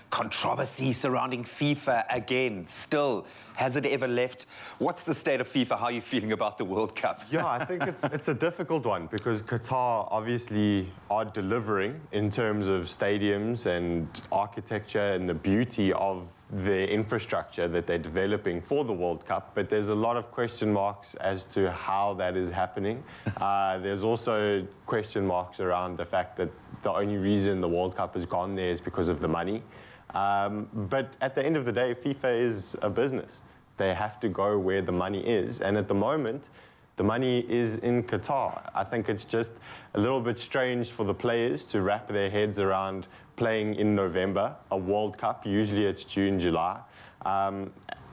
Controversy surrounding FIFA again, still. Has it ever left? What's the state of FIFA? How are you feeling about the World Cup? Yeah, I think it's a difficult one because Qatar obviously are delivering in terms of stadiums and architecture and the beauty of the infrastructure that they're developing for the World Cup, but there's a lot of question marks as to how that is happening. There's also question marks around the fact that the only reason the World Cup has gone there is because of the money. But at the end of the day, FIFA is a business. They have to go where the money is, and at the moment, the money is in Qatar. I think it's just a little bit strange for the players to wrap their heads around playing in November, a World Cup. Usually it's June, July,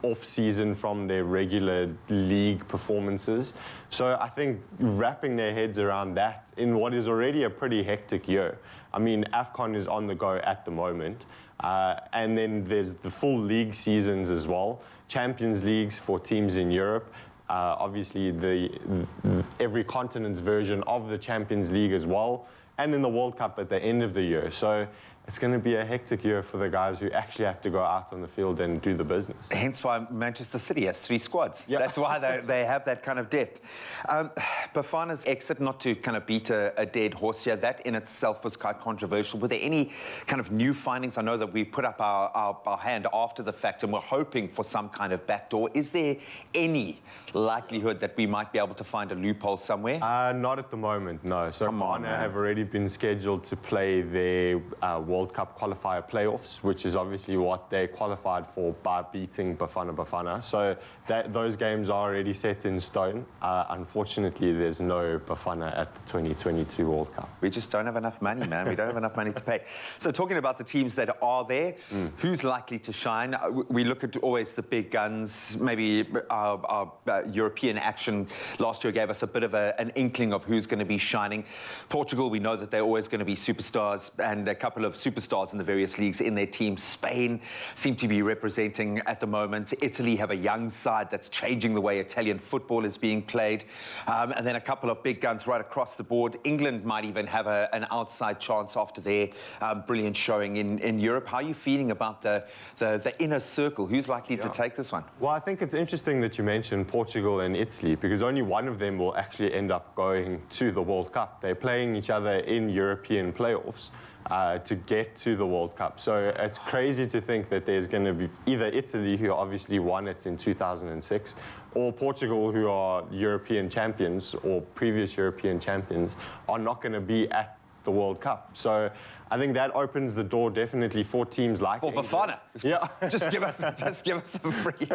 off-season from their regular league performances. So I think wrapping their heads around that in what is already a pretty hectic year. I mean, AFCON is on the go at the moment. And then there's the full league seasons as well. Champions Leagues for teams in Europe. Obviously, every continent's version of the Champions League as well. And then the World Cup at the end of the year. So it's going to be a hectic year for the guys who actually have to go out on the field and do the business. Hence why Manchester City has 3 squads. Yep. That's why they have that kind of depth. Bafana's exit, not to kind of beat a dead horse here, that in itself was quite controversial. Were there any kind of new findings? I know that we put up our hand after the fact and we're hoping for some kind of backdoor. Is there any likelihood that we might be able to find a loophole somewhere? Not at the moment, no. So Ghana have already been scheduled to play their World Cup qualifier playoffs, which is obviously what they qualified for by beating Bafana. So those games are already set in stone. Unfortunately, there's no Bafana at the 2022 World Cup. We just don't have enough money, man. We don't have enough money to pay. So talking about the teams that are there, who's likely to shine? We look at always the big guns. Maybe our European action last year gave us a bit of an inkling of who's going to be shining. Portugal, we know that they're always going to be superstars, and a couple of superstars in the various leagues in their team. Spain seem to be representing at the moment. Italy have a young side that's changing the way Italian football is being played. And then a couple of big guns right across the board. England might even have an outside chance after their brilliant showing in Europe. How are you feeling about the inner circle? Who's likely to take this one? Well, I think it's interesting that you mentioned Portugal and Italy because only one of them will actually end up going to the World Cup. They're playing each other in European playoffs. To get to the World Cup. So it's crazy to think that there's going to be either Italy, who obviously won it in 2006, or Portugal, who are European champions or previous European champions, are not going to be at the World Cup. So I think that opens the door definitely for teams like England. Bafana. Yeah. just give us some free.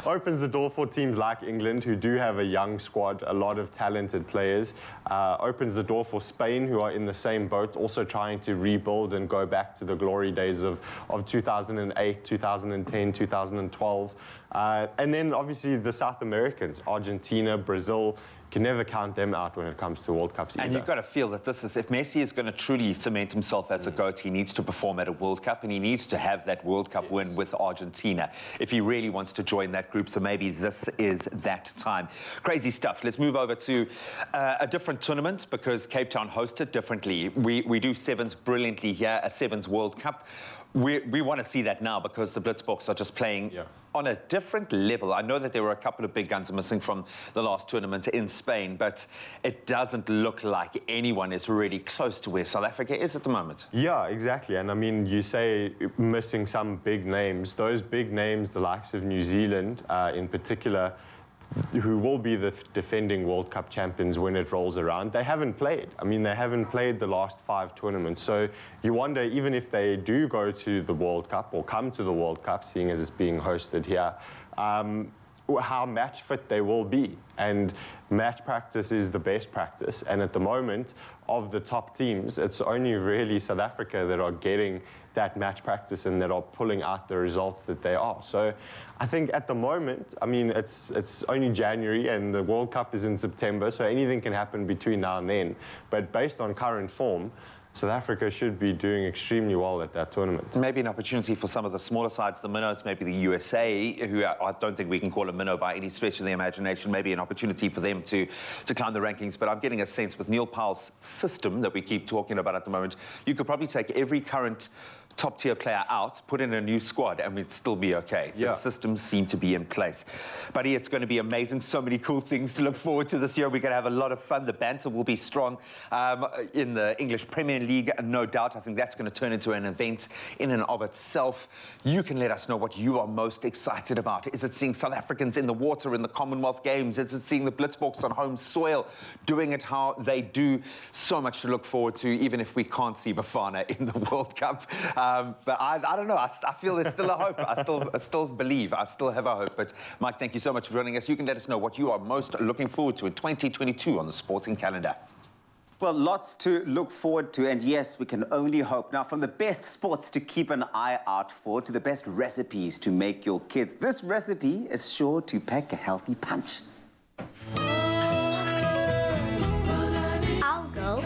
Opens the door for teams like England, who do have a young squad, a lot of talented players. Opens the door for Spain, who are in the same boat, also trying to rebuild and go back to the glory days of 2008, 2010, 2012. And then obviously the South Americans, Argentina, Brazil, can never count them out when it comes to World Cups either. And you've got to feel that this is, if Messi is going to truly cement himself as a GOAT, he needs to perform at a World Cup, and he needs to have that World Cup win with Argentina if he really wants to join that group. So maybe this is that time. Crazy stuff. Let's move over to a different tournament, because Cape Town hosts it differently. We do sevens brilliantly here, a sevens World Cup. We want to see that now, because the Blitzboks are just playing on a different level. I know that there were a couple of big guns missing from the last tournament in Spain, but it doesn't look like anyone is really close to where South Africa is at the moment. Yeah, exactly. And I mean, you say missing some big names. Those big names, the likes of New Zealand in particular, who will be the defending World Cup champions when it rolls around, they haven't played. I mean, they haven't played the last 5 tournaments. So you wonder, even if they do go to the World Cup or come to the World Cup, seeing as it's being hosted here, how match fit they will be. And match practice is the best practice. And at the moment, of the top teams, it's only really South Africa that are getting that match practice and that are pulling out the results that they are. So I think at the moment, I mean, it's only January and the World Cup is in September, so anything can happen between now and then. But based on current form, South Africa should be doing extremely well at that tournament. Maybe an opportunity for some of the smaller sides, the minnows, maybe the USA, who I don't think we can call a minnow by any stretch of the imagination, maybe an opportunity for them to climb the rankings. But I'm getting a sense with Neil Powell's system that we keep talking about at the moment, you could probably take every current top-tier player out, put in a new squad, and we'd still be okay. Yeah. The systems seem to be in place. Buddy, it's going to be amazing. So many cool things to look forward to this year. We're going to have a lot of fun. The banter will be strong in the English Premier League, no doubt. I think that's going to turn into an event in and of itself. You can let us know what you are most excited about. Is it seeing South Africans in the water in the Commonwealth Games? Is it seeing the Blitzboks on home soil doing it how they do? So much to look forward to, even if we can't see Bafana in the World Cup. But I don't know. I feel there's still a hope. I still believe. I still have a hope. But Mike, thank you so much for joining us. You can let us know what you are most looking forward to in 2022 on the sporting calendar. Well, lots to look forward to, and yes, we can only hope. Now, from the best sports to keep an eye out for to the best recipes to make your kids, this recipe is sure to pack a healthy punch. I'll go.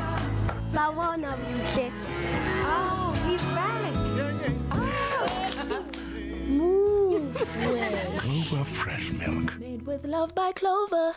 But one of you said, oh, he's back. Move way. Clover fresh milk. Made with love by Clover.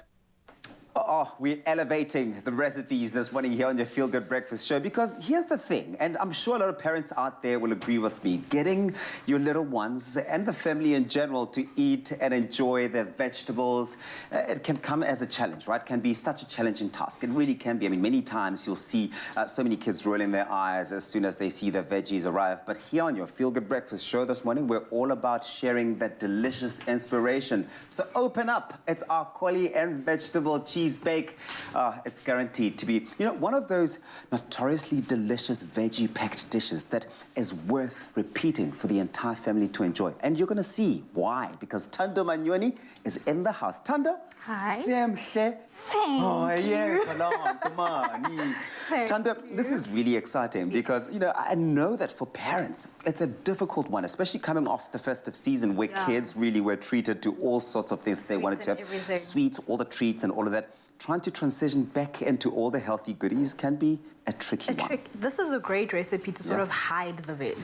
Oh, we're elevating the recipes this morning here on your Feel Good Breakfast Show, because here's the thing, and I'm sure a lot of parents out there will agree with me, getting your little ones and the family in general to eat and enjoy their vegetables, it can come as a challenge, right? It can be such a challenging task. It really can be. I mean, many times you'll see so many kids rolling their eyes as soon as they see the veggies arrive. But here on your Feel Good Breakfast Show this morning, we're all about sharing that delicious inspiration. So open up. It's our collie and vegetable cheese bake. It's guaranteed to be, you know, one of those notoriously delicious veggie-packed dishes that is worth repeating for the entire family to enjoy. And you're going to see why, because Thando Manyoni is in the house. Thando? Hi. Thank you. Come on. Thando, this is really exciting because, you know, I know that for parents, it's a difficult one, especially coming off the festive season where kids really were treated to all sorts of things. They wanted to have sweets, all the treats and all of that. Trying to transition back into all the healthy goodies can be a tricky one. This is a great recipe to sort of hide the veg.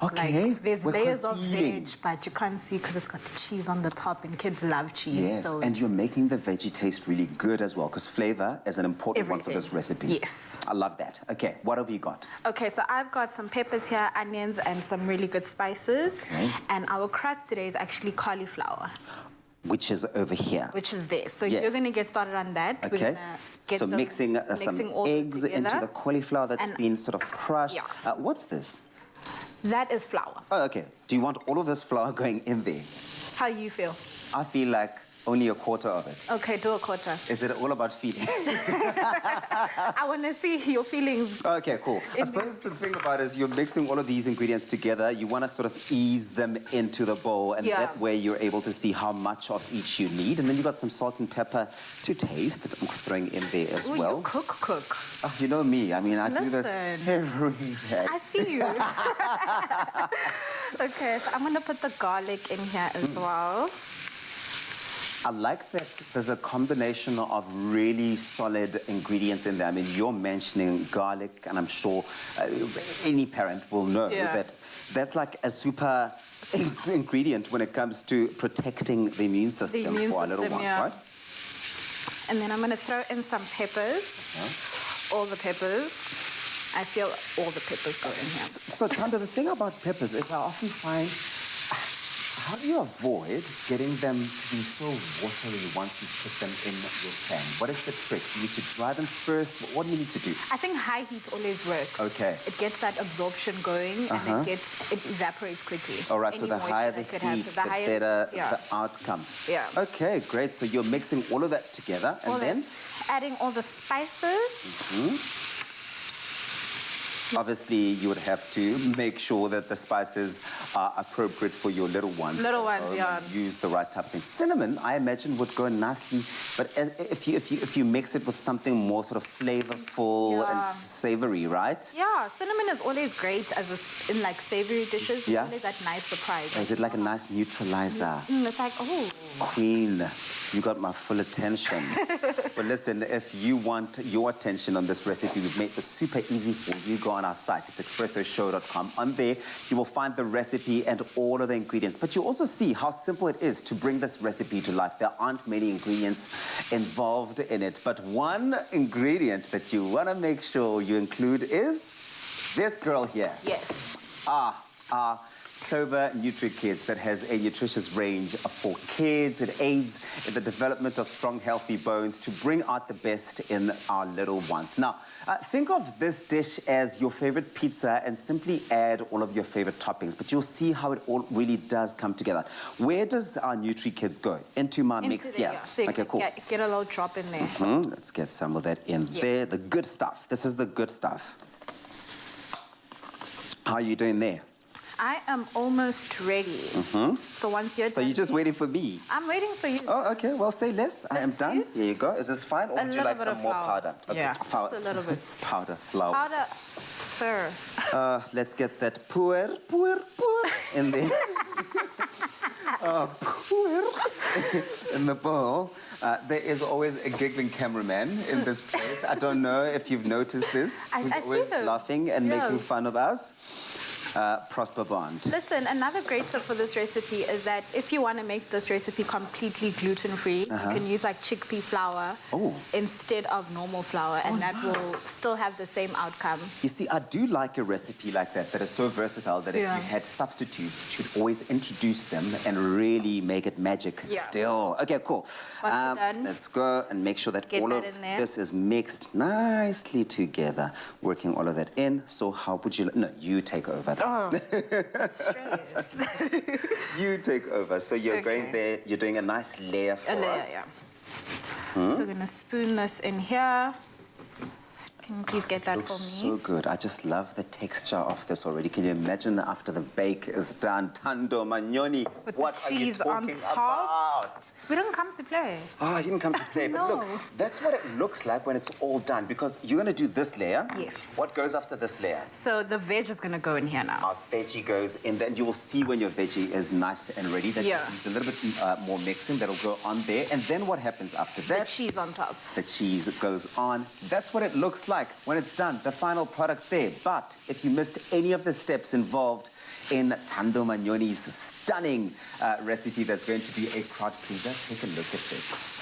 Okay. Like, there's layers of veg, but you can't see because it's got the cheese on the top, and kids love cheese. Yes, so and you're making the veggie taste really good as well, because flavor is an important one for this recipe. Yes. I love that. Okay, what have you got? Okay, so I've got some peppers here, onions, and some really good spices. Okay. And our crust today is actually cauliflower. Which is over here. Which is there. So you're going to get started on that. Okay. We're going to get so mixing some eggs into the cauliflower that's been sort of crushed. Yeah. What's this? That is flour. Oh, okay. Do you want all of this flour going in there? How do you feel? I feel like only a quarter of it. Okay, do a quarter. Is it all about feeding? I want to see your feelings. Okay, cool. I suppose the thing about it is you're mixing all of these ingredients together. You want to sort of ease them into the bowl, and that way you're able to see how much of each you need. And then you've got some salt and pepper to taste that I'm throwing in there as well. You cook. Oh, you know me. I mean, I do this every day. I see you. Okay, so I'm going to put the garlic in here as well. I like that there's a combination of really solid ingredients in there. I mean, you're mentioning garlic, and I'm sure any parent will know that that's like a super ingredient when it comes to protecting the immune system for our little ones, right? And then I'm going to throw in some peppers, all the peppers. I feel all the peppers go in here. So, Tanda, the thing about peppers is I often find, how do you avoid getting them to be so watery once you put them in your pan? What is the trick? You need to dry them first? What do you need to do? I think high heat always works. Okay. It gets that absorption going and it evaporates quickly. All right, so Any the higher the moisture heat, that could happen, the better yeah. the outcome. Yeah. Okay, great. So you're mixing all of that together, and then? Adding all the spices. Obviously, you would have to make sure that the spices are appropriate for your little ones. Little ones, yeah. Use the right type of thing. Cinnamon, I imagine, would go nicely, but if you mix it with something more sort of flavorful and savory, right? Yeah, cinnamon is always great in like savory dishes. Yeah. It's always that nice surprise. Or is it like a nice neutralizer? It's like, oh. Queen, you got my full attention. But listen, if you want your attention on this recipe, we've made this super easy for you. Go on our site. It's expressoshow.com. On there, you will find the recipe and all of the ingredients. But you also see how simple it is to bring this recipe to life. There aren't many ingredients involved in it. But one ingredient that you want to make sure you include is this girl here. Yes. Clover NutriKids that has a nutritious range for kids. It aids in the development of strong, healthy bones to bring out the best in our little ones. Now, think of this dish as your favorite pizza and simply add all of your favorite toppings, but you'll see how it all really does come together. Where does our NutriKids go? Into my mix here. Yeah. So okay, cool. Get a little drop in there. Let's get some of that in there. The good stuff. This is the good stuff. How are you doing there? I am almost ready. So once you're So done, you're just waiting for me? I'm waiting for you. Oh, okay. Well, say less. I am done. Here you go. Is this fine, or would you like some more powder? Okay. Yeah, just a little bit. Powder, flour. Powder, sir. Let's get that pour in there. Pour in the bowl. There is always a giggling cameraman in this place. I don't know if you've noticed this. He's always laughing and making fun of us. Prosper Bond. Listen, another great tip for this recipe is that if you want to make this recipe completely gluten-free, you can use like chickpea flour instead of normal flour, and that will still have the same outcome. You see, I do like a recipe like that is so versatile that if you had substitutes, you should always introduce them and really make it magic still. Okay, cool. Let's go and make sure that all of this is mixed nicely together, working all of that in. So how would you... No, you take over. Oh, stress. You take over. So you're going there, you're doing a nice layer for us. Yeah. So we're going to spoon this in here. Can you please get that Looks for me? so good. I just love the texture of this already. Can you imagine after the bake is done? Tando Magnoni. With what the cheese are you talking about? We don't come to play. Oh, I didn't come to play. But look, that's what it looks like when it's all done, because you're going to do this layer. Yes. What goes after this layer? So the veg is going to go in here now. Our veggie goes in, then you will see when your veggie is nice and ready that needs a little bit more mixing. That'll go on there. And then what happens after that? The cheese on top. The cheese goes on. That's what it looks like when it's done, the final product there. But if you missed any of the steps involved in Tando Magnoni's stunning recipe that's going to be a crowd pleaser, take a look at this.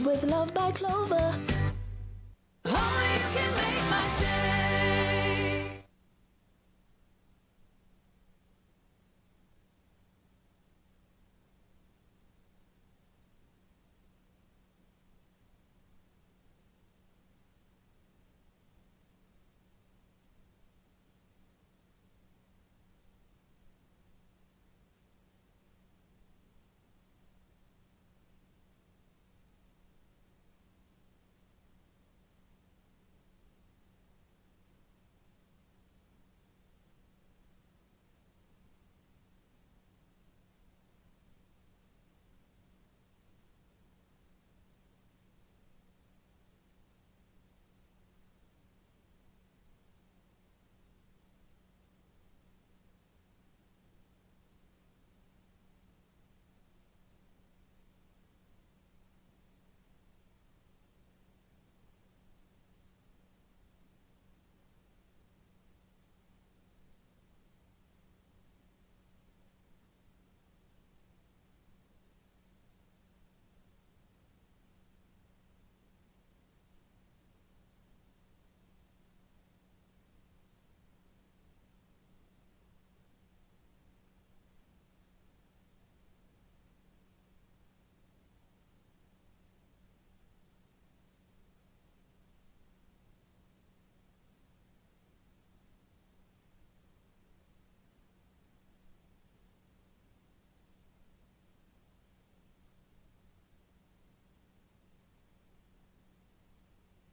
with love by Clover. Only you can make my day.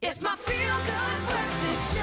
It's my feel-good breakfast show.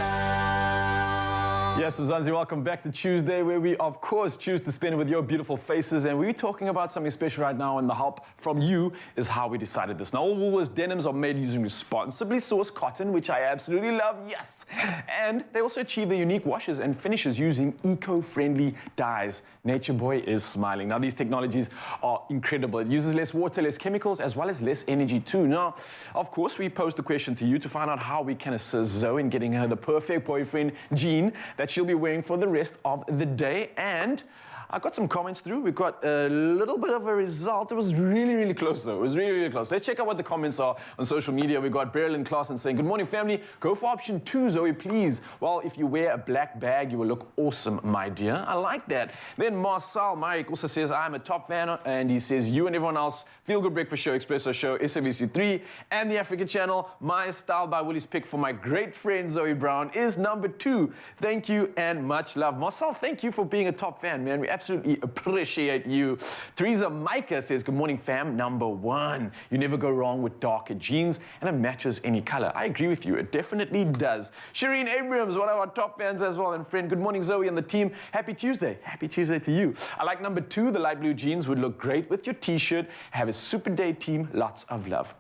Yes, Mzansi, welcome back to Tuesday, where we, of course, choose to spend it with your beautiful faces. And we're talking about something special right now, and the help from you is how we decided this. Now, all Woolworths denims are made using responsibly sourced cotton, which I absolutely love, yes. And they also achieve the unique washes and finishes using eco-friendly dyes. Nature Boy is smiling. Now, these technologies are incredible. It uses less water, less chemicals, as well as less energy, too. Now, of course, we posed the question to you to find out how we can assist Zoe in getting her the perfect boyfriend jean that she'll be wearing for the rest of the day. And I got some comments through. We got a little bit of a result. It was really, really close, though. It was really, really close. Let's check out what the comments are on social media. We got Beryl and Klassen saying, "Good morning, family. Go for option 2, Zoe, please. Well, if you wear a black bag, you will look awesome, my dear." I like that. Then Marcel Marek also says, "I'm a top fan," and he says, "You and everyone else, Feel Good Breakfast Show, Expresso Show, SABC3, and the Africa Channel. My Style by Willie's pick for my great friend Zoe Brown is number 2. Thank you and much love." Marcel, thank you for being a top fan, man. We absolutely appreciate you. Teresa Micah says, "Good morning, fam. Number 1. You never go wrong with darker jeans, and it matches any color." I agree with you. It definitely does. Shireen Abrams, one of our top fans as well, and friend. "Good morning, Zoe and the team. Happy Tuesday." Happy Tuesday to you. I like number 2. The light blue jeans would look great with your t-shirt. Have a super day, team. Lots of love.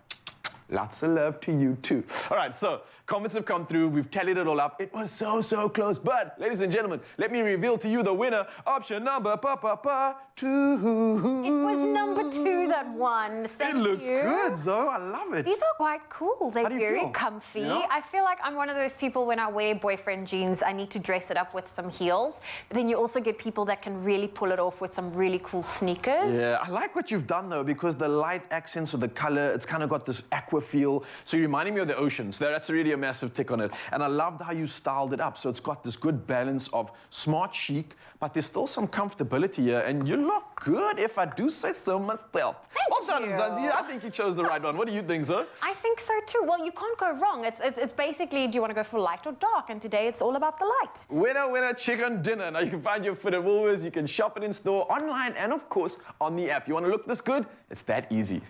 Lots of love to you, too. All right, so comments have come through. We've tallied it all up. It was so, so close. But, ladies and gentlemen, let me reveal to you the winner. Option number 2. It was number 2 that won. Thank you. It looks good, Zoe. I love it. These are quite cool. They're very feel? comfy. You know? I feel like I'm one of those people when I wear boyfriend jeans, I need to dress it up with some heels. But then you also get people that can really pull it off with some really cool sneakers. Yeah, I like what you've done, though, because the light accents of the color, it's kind of got this aqua feel. So you're reminding me of the ocean. So that's really a massive tick on it. And I loved how you styled it up. So it's got this good balance of smart chic, but there's still some comfortability here. And you look good, if I do say so myself. Well done, Mzansi. I think you chose the right one. What do you think, Zoe? I think so too. Well, you can't go wrong. It's basically, do you want to go for light or dark? And today it's all about the light. Winner, winner, chicken dinner. Now you can find your fit at Woolworths. You can shop it in store, online, and of course on the app. You want to look this good? It's that easy.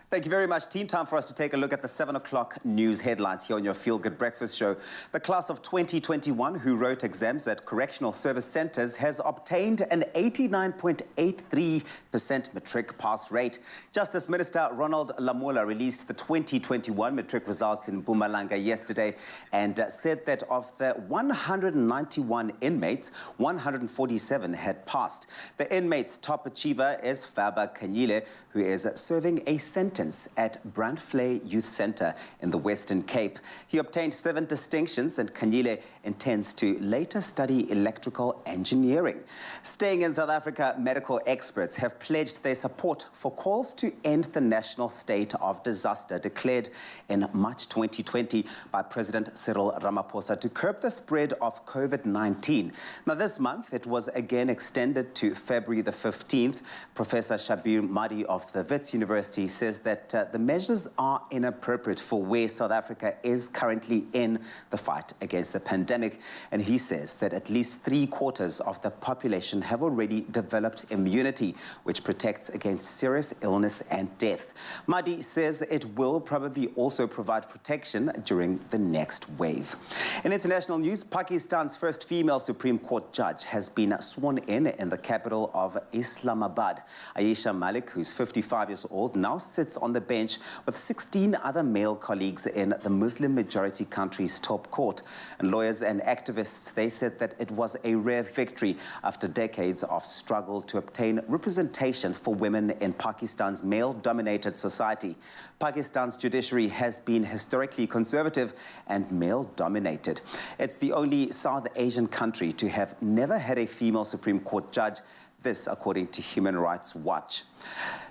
Thank you very much, team. Time for us to take a look at the 7 o'clock news headlines here on your Feel Good Breakfast Show. The class of 2021 who wrote exams at correctional service centres has obtained an 89.83% matric pass rate. Justice Minister Ronald Lamola released the 2021 matric results in Mpumalanga yesterday and said that of the 191 inmates, 147 had passed. The inmate's top achiever is Faba Kanyile, who is serving a sentence competence at Brandflay Youth Centre in the Western Cape. He obtained 7 distinctions, and Kanyile intends to later study electrical engineering. Staying in South Africa, medical experts have pledged their support for calls to end the national state of disaster declared in March 2020 by President Cyril Ramaphosa to curb the spread of COVID-19. Now, this month, it was again extended to February the 15th. Professor Shabir Mahdi of the Wits University says that the measures are inappropriate for where South Africa is currently in the fight against the pandemic. And he says that at least 3/4 of the population have already developed immunity, which protects against serious illness and death. Mahdi says it will probably also provide protection during the next wave. In international news, Pakistan's first female Supreme Court judge has been sworn in the capital of Islamabad. Ayesha Malik, who's 55 years old, now sits on the bench with 16 other male colleagues in the Muslim-majority country's top court. And lawyers and activists, they said that it was a rare victory after decades of struggle to obtain representation for women in Pakistan's male-dominated society. Pakistan's judiciary has been historically conservative and male-dominated. It's the only South Asian country to have never had a female Supreme Court judge, this according to Human Rights Watch.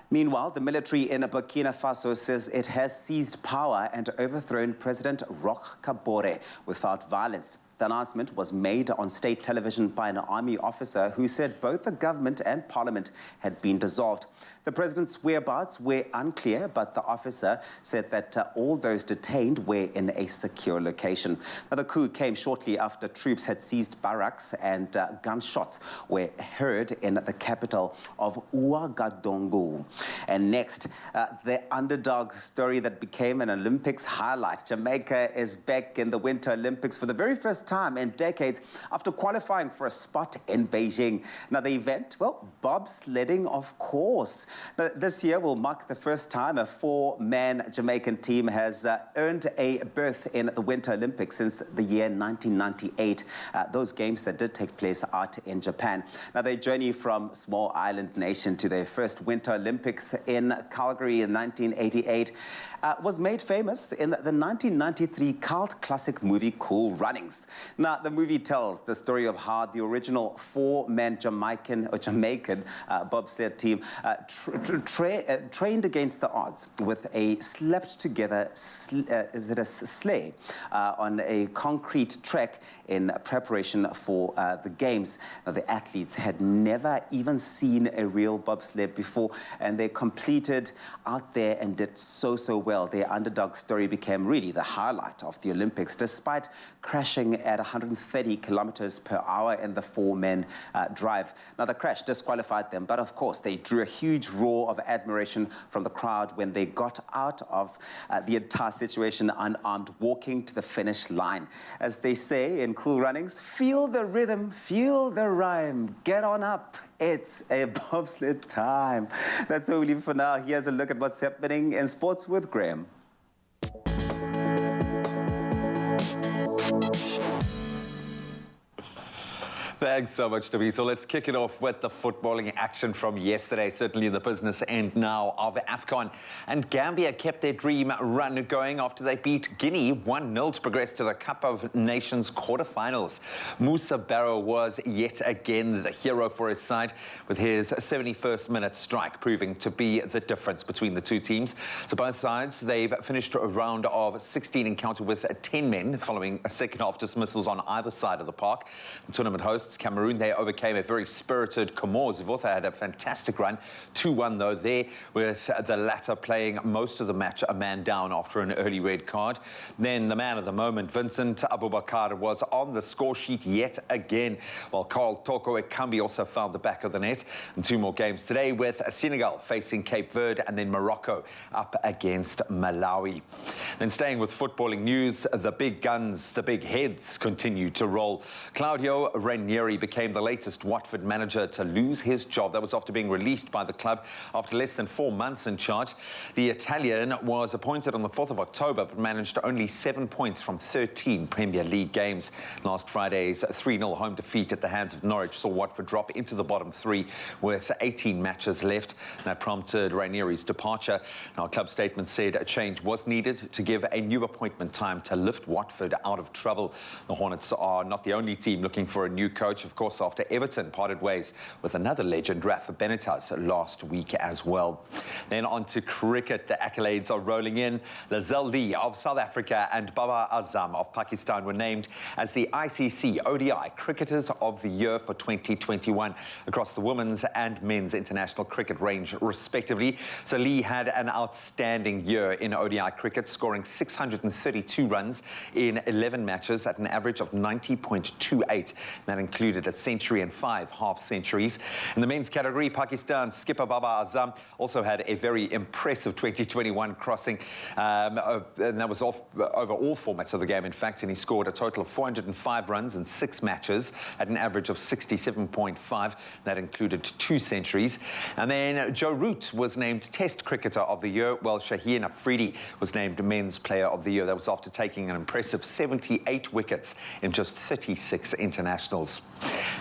Meanwhile, the military in Burkina Faso says it has seized power and overthrown President Roch Kabore without violence. The announcement was made on state television by an army officer who said both the government and parliament had been dissolved. The president's whereabouts were unclear, but the officer said that all those detained were in a secure location. Now, the coup came shortly after troops had seized barracks and gunshots were heard in the capital of Ouagadougou. And next, the underdog story that became an Olympics highlight. Jamaica is back in the Winter Olympics for the very first time in decades after qualifying for a spot in Beijing. Now, the event, well, bobsledding, of course. Now, this year will mark the first time a 4-man Jamaican team has earned a berth in the Winter Olympics since the year 1998. Those games that did take place out in Japan. Now, their journey from small island nation to their first Winter Olympics in Calgary in 1988 was made famous in the 1993 cult classic movie Cool Runnings. Now, the movie tells the story of how the original 4-man Jamaican bobsled team trained against the odds with a slapped-together sleigh on a concrete track in preparation for the games. Now, the athletes had never even seen a real bobsled before, and they completed out there and did so well. Their underdog story became really the highlight of the Olympics, despite crashing at 130 kilometers per hour in the 4-man drive. Now, the crash disqualified them, but of course, they drew a huge roar of admiration from the crowd when they got out of the entire situation unarmed, walking to the finish line. As they say in Cool Runnings, feel the rhythm, feel the rhyme, get on up. It's a bobsled time. That's all we leave for now. Here's a look at what's happening in sports with Graham. Thanks so much, Toby. So let's kick it off with the footballing action from yesterday, certainly the business end now of AFCON. And Gambia kept their dream run going after they beat Guinea 1-0 to progress to the Cup of Nations quarterfinals. Musa Barrow was yet again the hero for his side, with his 71st minute strike proving to be the difference between the two teams. So both sides, they've finished a round of 16 encounter with 10 men following a second half dismissals on either side of the park. The tournament hosts Cameroon, they overcame a very spirited Comores, who've also had a fantastic run. 2-1 though there, with the latter playing most of the match a man down after an early red card. Then the man of the moment, Vincent Abubakar, was on the score sheet yet again, while Carl Toko Ekambi also found the back of the net. And 2 more games today, with Senegal facing Cape Verde and then Morocco up against Malawi. Then staying with footballing news, the big guns, the big heads continue to roll. Claudio Ranieri Ranieri became the latest Watford manager to lose his job. That was after being released by the club after less than 4 months in charge. The Italian was appointed on the 4th of October, but managed only 7 points from 13 Premier League games. Last Friday's 3-0 home defeat at the hands of Norwich saw Watford drop into the bottom 3 with 18 matches left. That prompted Ranieri's departure. Now, club statement said a change was needed to give a new appointment time to lift Watford out of trouble. The Hornets are not the only team looking for a new coach, of course, after Everton parted ways with another legend, Rafa Benitez, last week as well. Then on to cricket. The accolades are rolling in. Lazelle Lee of South Africa and Babar Azam of Pakistan were named as the ICC ODI Cricketers of the Year for 2021 across the women's and men's international cricket range, respectively. So Lee had an outstanding year in ODI cricket, scoring 632 runs in 11 matches at an average of 90.28. That included a century and 5 half-centuries. In the men's category, Pakistan's skipper Babar Azam also had a very impressive 2021, crossing, and that was over all formats of the game, in fact, and he scored a total of 405 runs in 6 matches at an average of 67.5. That included 2 centuries. And then Joe Root was named Test Cricketer of the Year, while Shaheen Afridi was named Men's Player of the Year. That was after taking an impressive 78 wickets in just 36 internationals.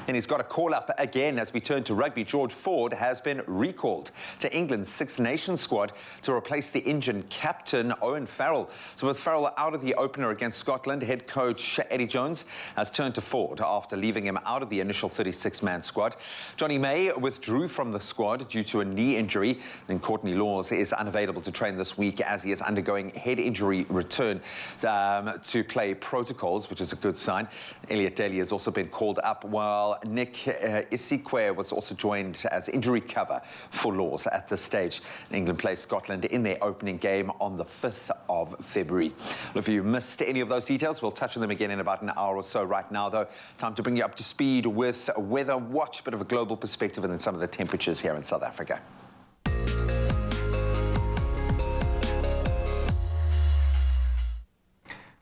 And he's got a call-up again as we turn to rugby. George Ford has been recalled to England's Six Nations squad to replace the injured captain Owen Farrell. So with Farrell out of the opener against Scotland, head coach Eddie Jones has turned to Ford after leaving him out of the initial 36-man squad. Johnny May withdrew from the squad due to a knee injury. Then Courtney Laws is unavailable to train this week as he is undergoing head injury return to play protocols, which is a good sign. Elliot Daly has also been called up, while Nick Isikwe was also joined as injury cover for Laws at this stage. England plays Scotland in their opening game on the 5th of February. If you missed any of those details, we'll touch on them again in about an hour or so. Right now, though, time to bring you up to speed with Weather Watch, bit of a global perspective, and then some of the temperatures here in South Africa.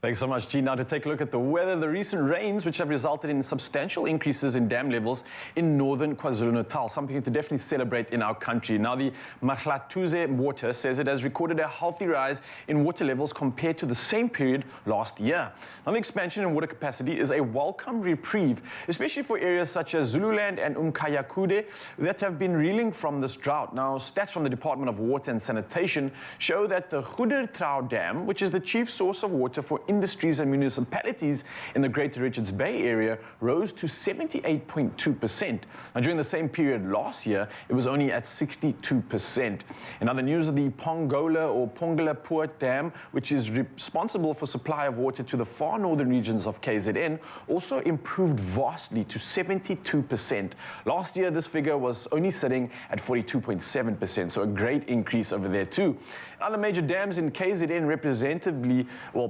Thanks so much, Gene. Now to take a look at the weather, the recent rains, which have resulted in substantial increases in dam levels in northern KwaZulu-Natal, something to definitely celebrate in our country. Now, the Mahlatuze water says it has recorded a healthy rise in water levels compared to the same period last year. Now, the expansion in water capacity is a welcome reprieve, especially for areas such as Zululand and Umkhayakude that have been reeling from this drought. Now, stats from the Department of Water and Sanitation show that the Goedertrouw Dam, which is the chief source of water for industries and municipalities in the Greater Richards Bay area, rose to 78.2%. Now, during the same period last year, it was only at 62%. In other news, the Pongola or Pongola Poort Dam, which is responsible for supply of water to the far northern regions of KZN, also improved vastly to 72%. Last year, this figure was only sitting at 42.7%, so a great increase over there too. Other major dams in KZN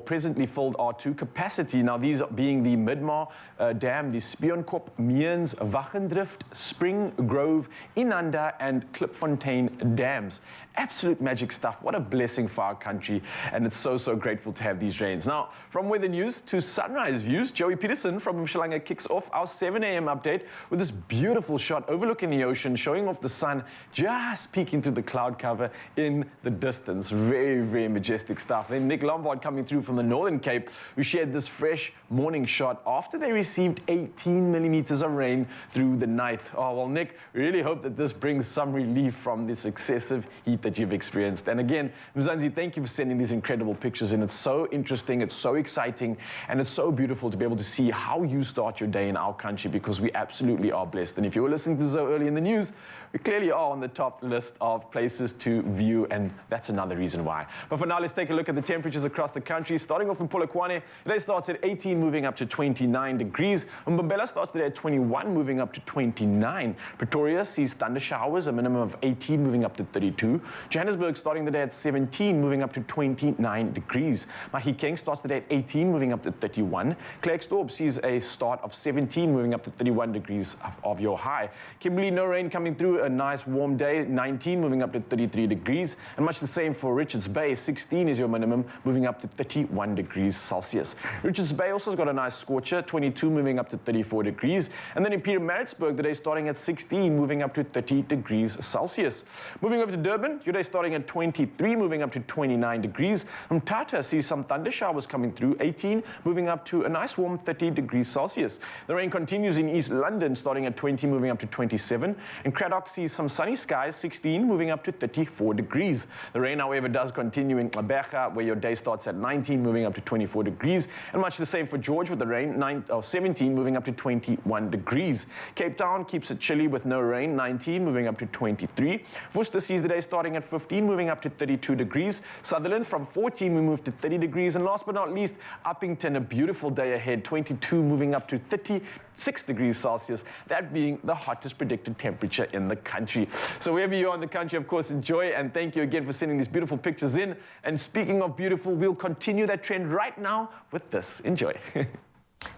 presently filled are to capacity. Now, these being the Midmar Dam, the Spionkop, Meerns, Wachendrift, Spring Grove, Inanda, and Klipfontein dams. Absolute magic stuff. What a blessing for our country, and it's so grateful to have these rains. Now, from weather news to sunrise views, Joey Peterson from Mshalanga kicks off our 7 a.m. update with this beautiful shot overlooking the ocean, showing off the sun just peeking through the cloud cover in the distance. Very majestic stuff. Then Nick Lombard coming through from the Northern Cape, who shared this fresh morning shot after they received 18 millimeters of rain through the night. Oh, well, Nick, really hope that this brings some relief from this excessive heat that you've experienced. And again, Mzansi, thank you for sending these incredible pictures in. It's so interesting, it's so exciting, and it's so beautiful to be able to see how you start your day in our country, because we absolutely are blessed. And if you were listening to so early in the news, we clearly are on the top list of places to view, and that's another reason why. But for now, let's take a look at the temperatures across the country. Starting off in Polokwane, today starts at 18, moving up to 29 degrees. Mbombela starts today at 21, moving up to 29. Pretoria sees thunder showers, a minimum of 18, moving up to 32. Johannesburg starting the day at 17, moving up to 29 degrees. Mahikeng starts the day at 18, moving up to 31. Klerksdorp sees a start of 17, moving up to 31 degrees of your high. Kimberley, no rain coming through, a nice warm day, 19, moving up to 33 degrees. And much the same for Richards Bay, 16 is your minimum, moving up to 31 degrees. degrees Celsius. Richards Bay also has got a nice scorcher, 22 moving up to 34 degrees. And then in Pietermaritzburg, the day starting at 16, moving up to 30 degrees Celsius. Moving over to Durban, your day starting at 23, moving up to 29 degrees. Mthatha sees some thunder showers coming through, 18, moving up to a nice warm 30 degrees Celsius. The rain continues in East London, starting at 20, moving up to 27. And Cradock sees some sunny skies, 16, moving up to 34 degrees. The rain, however, does continue in Gqeberha, where your day starts at 19, moving up to 24 degrees. And much the same for George with the rain, 17, moving up to 21 degrees. Cape Town keeps it chilly with no rain, 19, moving up to 23. Worcester sees the day starting at 15, moving up to 32 degrees. Sutherland from 14, we move to 30 degrees. And last but not least, Uppington, a beautiful day ahead, 22, moving up to 36 degrees Celsius, that being the hottest predicted temperature in the country. So wherever you are in the country, of course, enjoy, and thank you again for sending these beautiful pictures in. And speaking of beautiful, we'll continue that trend right now with this. Enjoy.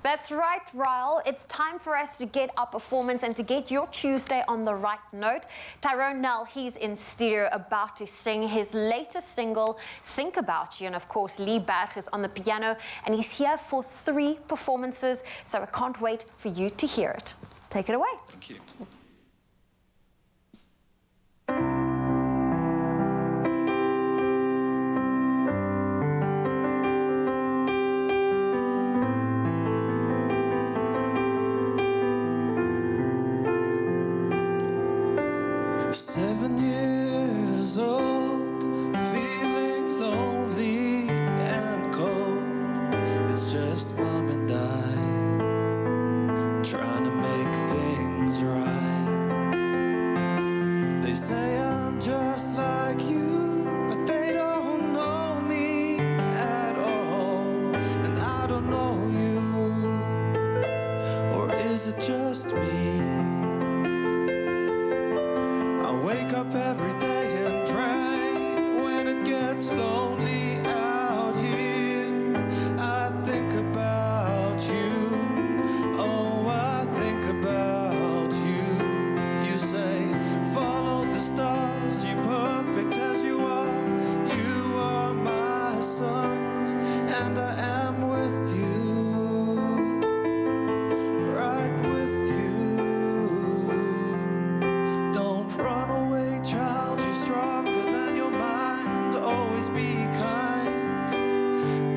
That's right, Ryle. It's time for us to get our performance and to get your Tuesday on the right note. Tyrone Nell, he's in studio about to sing his latest single, Think About You. And of course, Lee Berg is on the piano, and he's here for 3 performances. So I can't wait for you to hear it. Take it away. Thank you. Seven years old, feeling lonely and cold. It's just mom and I, trying to make things right. They say I'm just like you, but they don't know me at all. And I don't know you, or is it just me? Wake up every day and pray when it gets lonely out here. I think about you, oh, I think about you. You say, follow the stars, you're perfect as you are my sun, and I am with you. Be kind,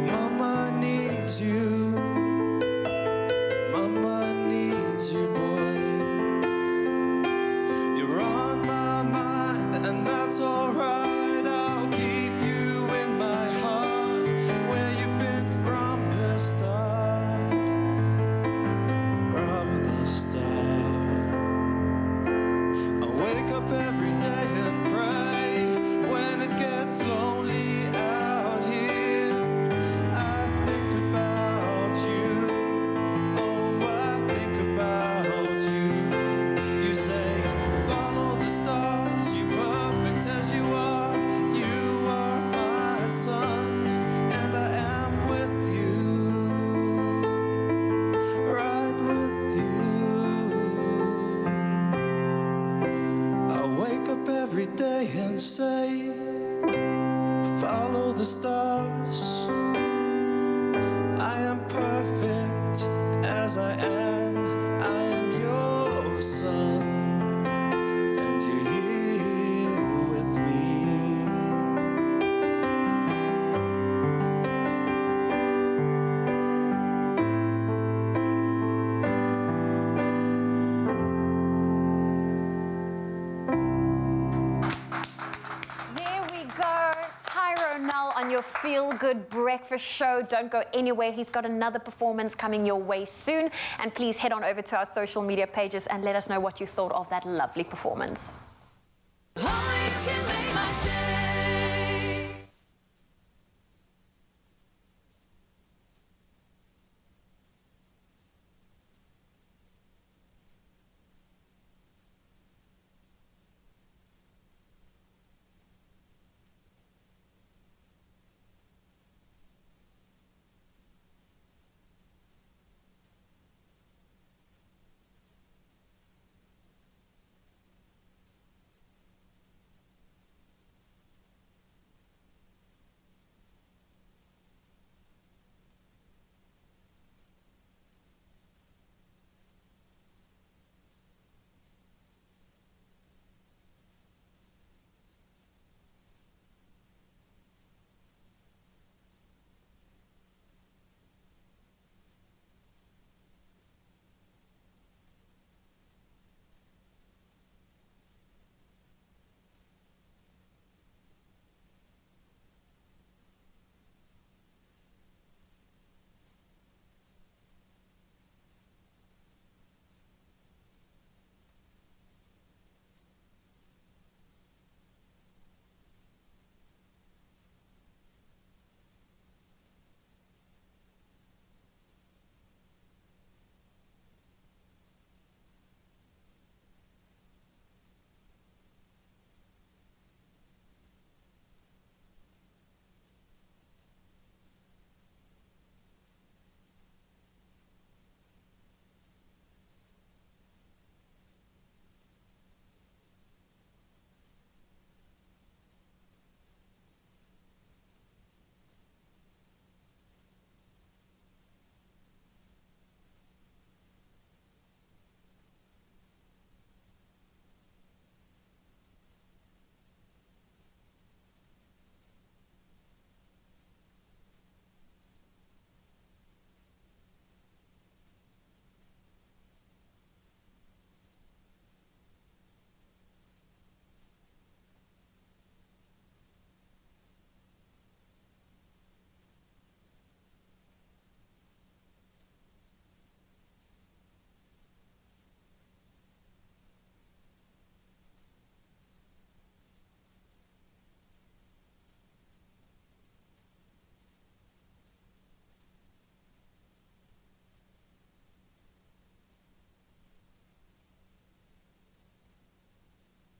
Mama needs you. Mama needs you, boy. You're on my mind, and that's alright. I'll keep you in my heart, where you've been from the start. From the start. I wake up every day and pray when it gets lonely. Every day and say, follow the stars. I am perfect as I am. I am your son, and you're here with me. On your feel-good breakfast show. Don't go anywhere. He's got another performance coming your way soon. And please head on over to our social media pages and let us know what you thought of that lovely performance.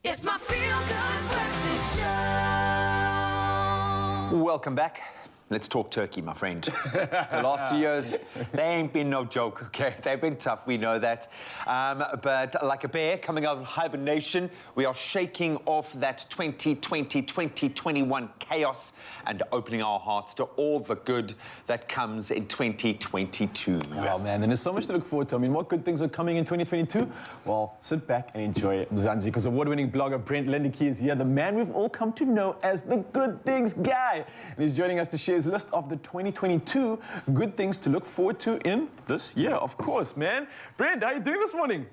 It's my feel-good breakfast show. Welcome back. Let's talk turkey, my friend. The last 2 years, they ain't been no joke, okay? They've been tough, we know that. But like a bear coming out of hibernation, we are shaking off that 2020-2021 chaos and opening our hearts to all the good that comes in 2022. Well, man, and there's so much to look forward to. I mean, what good things are coming in 2022? Well, sit back and enjoy it, Mzansi, because award-winning blogger Brent Lindeke is here, the man we've all come to know as the Good Things Guy. And he's joining us to share his list of the 2022 good things to look forward to in this year, of course, man. Brent, how are you doing this morning?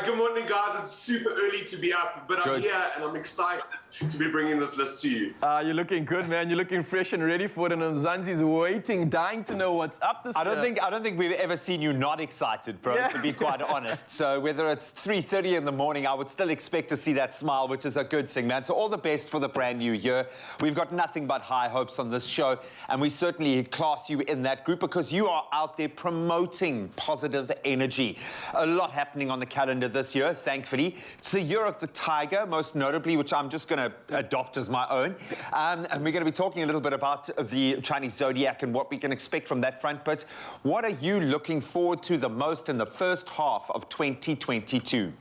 Good morning, guys. It's super early to be up, but I'm here and I'm excited to be bringing this list to you. You're looking good, man. You're looking fresh and ready for it, and Mzansi's waiting, dying to know what's up this year. I don't think we've ever seen you not excited, bro, to be quite honest. So whether it's 3:30 in the morning, I would still expect to see that smile, which is a good thing, man. So all the best for the brand new year. We've got nothing but high hopes on this show, and we certainly class you in that group because you are out there promoting positive energy. A lot happening on the calendar this year, thankfully. It's the year of the tiger, most notably, which I'm just going to adopt as my own. And we're going to be talking a little bit about the Chinese Zodiac and what we can expect from that front. But what are you looking forward to the most in the first half of 2022?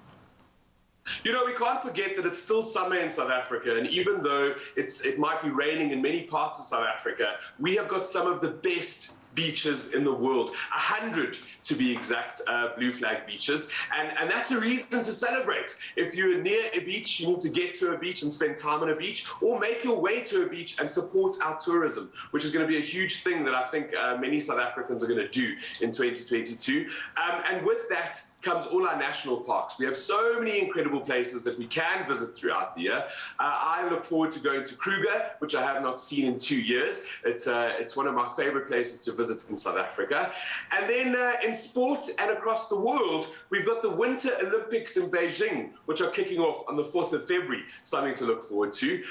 You know, we can't forget that it's still summer in South Africa, and even though it might be raining in many parts of South Africa, we have got some of the best beaches in the world, 100 to be exact, blue flag beaches, and that's a reason to celebrate. If you're near a beach, you need to get to a beach and spend time on a beach, or make your way to a beach and support our tourism, which is going to be a huge thing that I think many South Africans are going to do in 2022. And with that comes all our national parks. We have so many incredible places that we can visit throughout the year. I look forward to going to Kruger, which I have not seen in 2 years. It's one of my favorite places to visit in South Africa. And then in sport and across the world, we've got the Winter Olympics in Beijing, which are kicking off on the 4th of February, something to look forward to.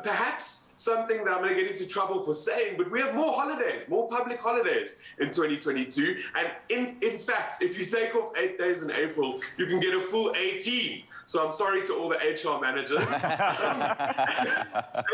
Perhaps something that I'm going to get into trouble for saying, but we have more holidays, more public holidays in 2022. And in fact, if you take off 8 days in April, you can get a full 18. So I'm sorry to all the HR managers.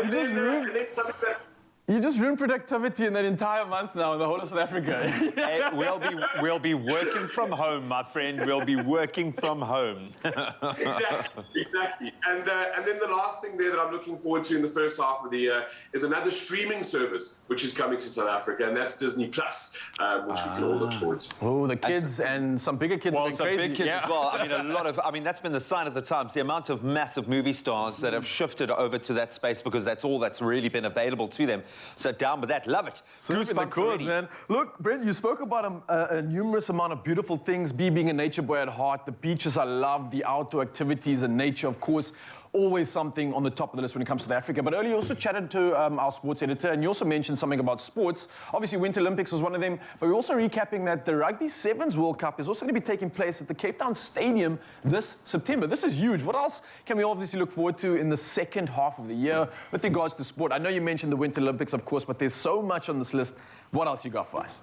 and then something that... You just ruined productivity in that entire month now in the whole of South Africa. Hey, we'll be working from home, my friend. We'll be working from home. Exactly. And then the last thing there that I'm looking forward to in the first half of the year is another streaming service which is coming to South Africa, and that's Disney Plus, which we can all look forward to. Oh, the kids and some bigger kids. Well, some big kids as well. I mean, that's been the sign of the times. The amount of massive movie stars that have shifted over to that space because that's all that's really been available to them. So down with that, love it. Goosebumps, course, man. Look, Brent, you spoke about a numerous amount of beautiful things. Being a nature boy at heart, the beaches I love, the outdoor activities and nature, of course, always something on the top of the list when it comes to South Africa. But earlier you also chatted to our sports editor, and you also mentioned something about sports. Obviously, Winter Olympics was one of them, but we're also recapping that the Rugby Sevens World Cup is also going to be taking place at the Cape Town Stadium this September. This is huge. What else can we obviously look forward to in the second half of the year with regards to sport? I know you mentioned the Winter Olympics, of course, but there's so much on this list. What else you got for us?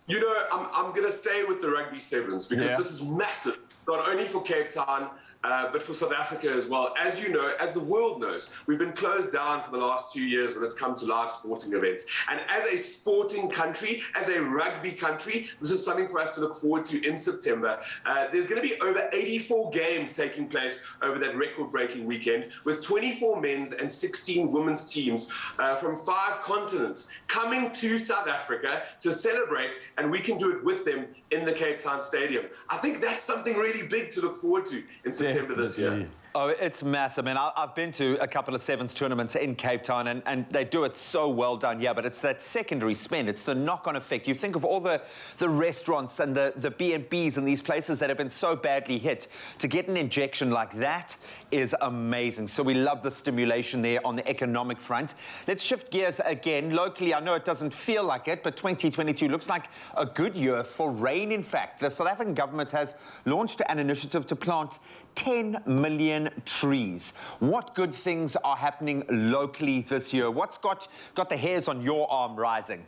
You know, I'm going to stay with the Rugby Sevens because this is massive, not only for Cape Town, but for South Africa as well. As you know, as the world knows, we've been closed down for the last 2 years when it's come to large sporting events. And as a sporting country, as a rugby country, this is something for us to look forward to in September. There's going to be over 84 games taking place over that record-breaking weekend, with 24 men's and 16 women's teams from 5 continents coming to South Africa to celebrate, and we can do it with them in the Cape Town Stadium. I think that's something really big to look forward to in September this year. Oh, it's massive. I mean, I've been to a couple of Sevens tournaments in Cape Town, and they do it so well down here, but it's that secondary spend. It's the knock-on effect. You think of all the restaurants and the B&Bs and these places that have been so badly hit. To get an injection like that is amazing. So we love the stimulation there on the economic front. Let's shift gears again. Locally, I know it doesn't feel like it, but 2022 looks like a good year for rain, in fact. The South African government has launched an initiative to plant 10 million trees. What good things are happening locally this year? What's got the hairs on your arm rising?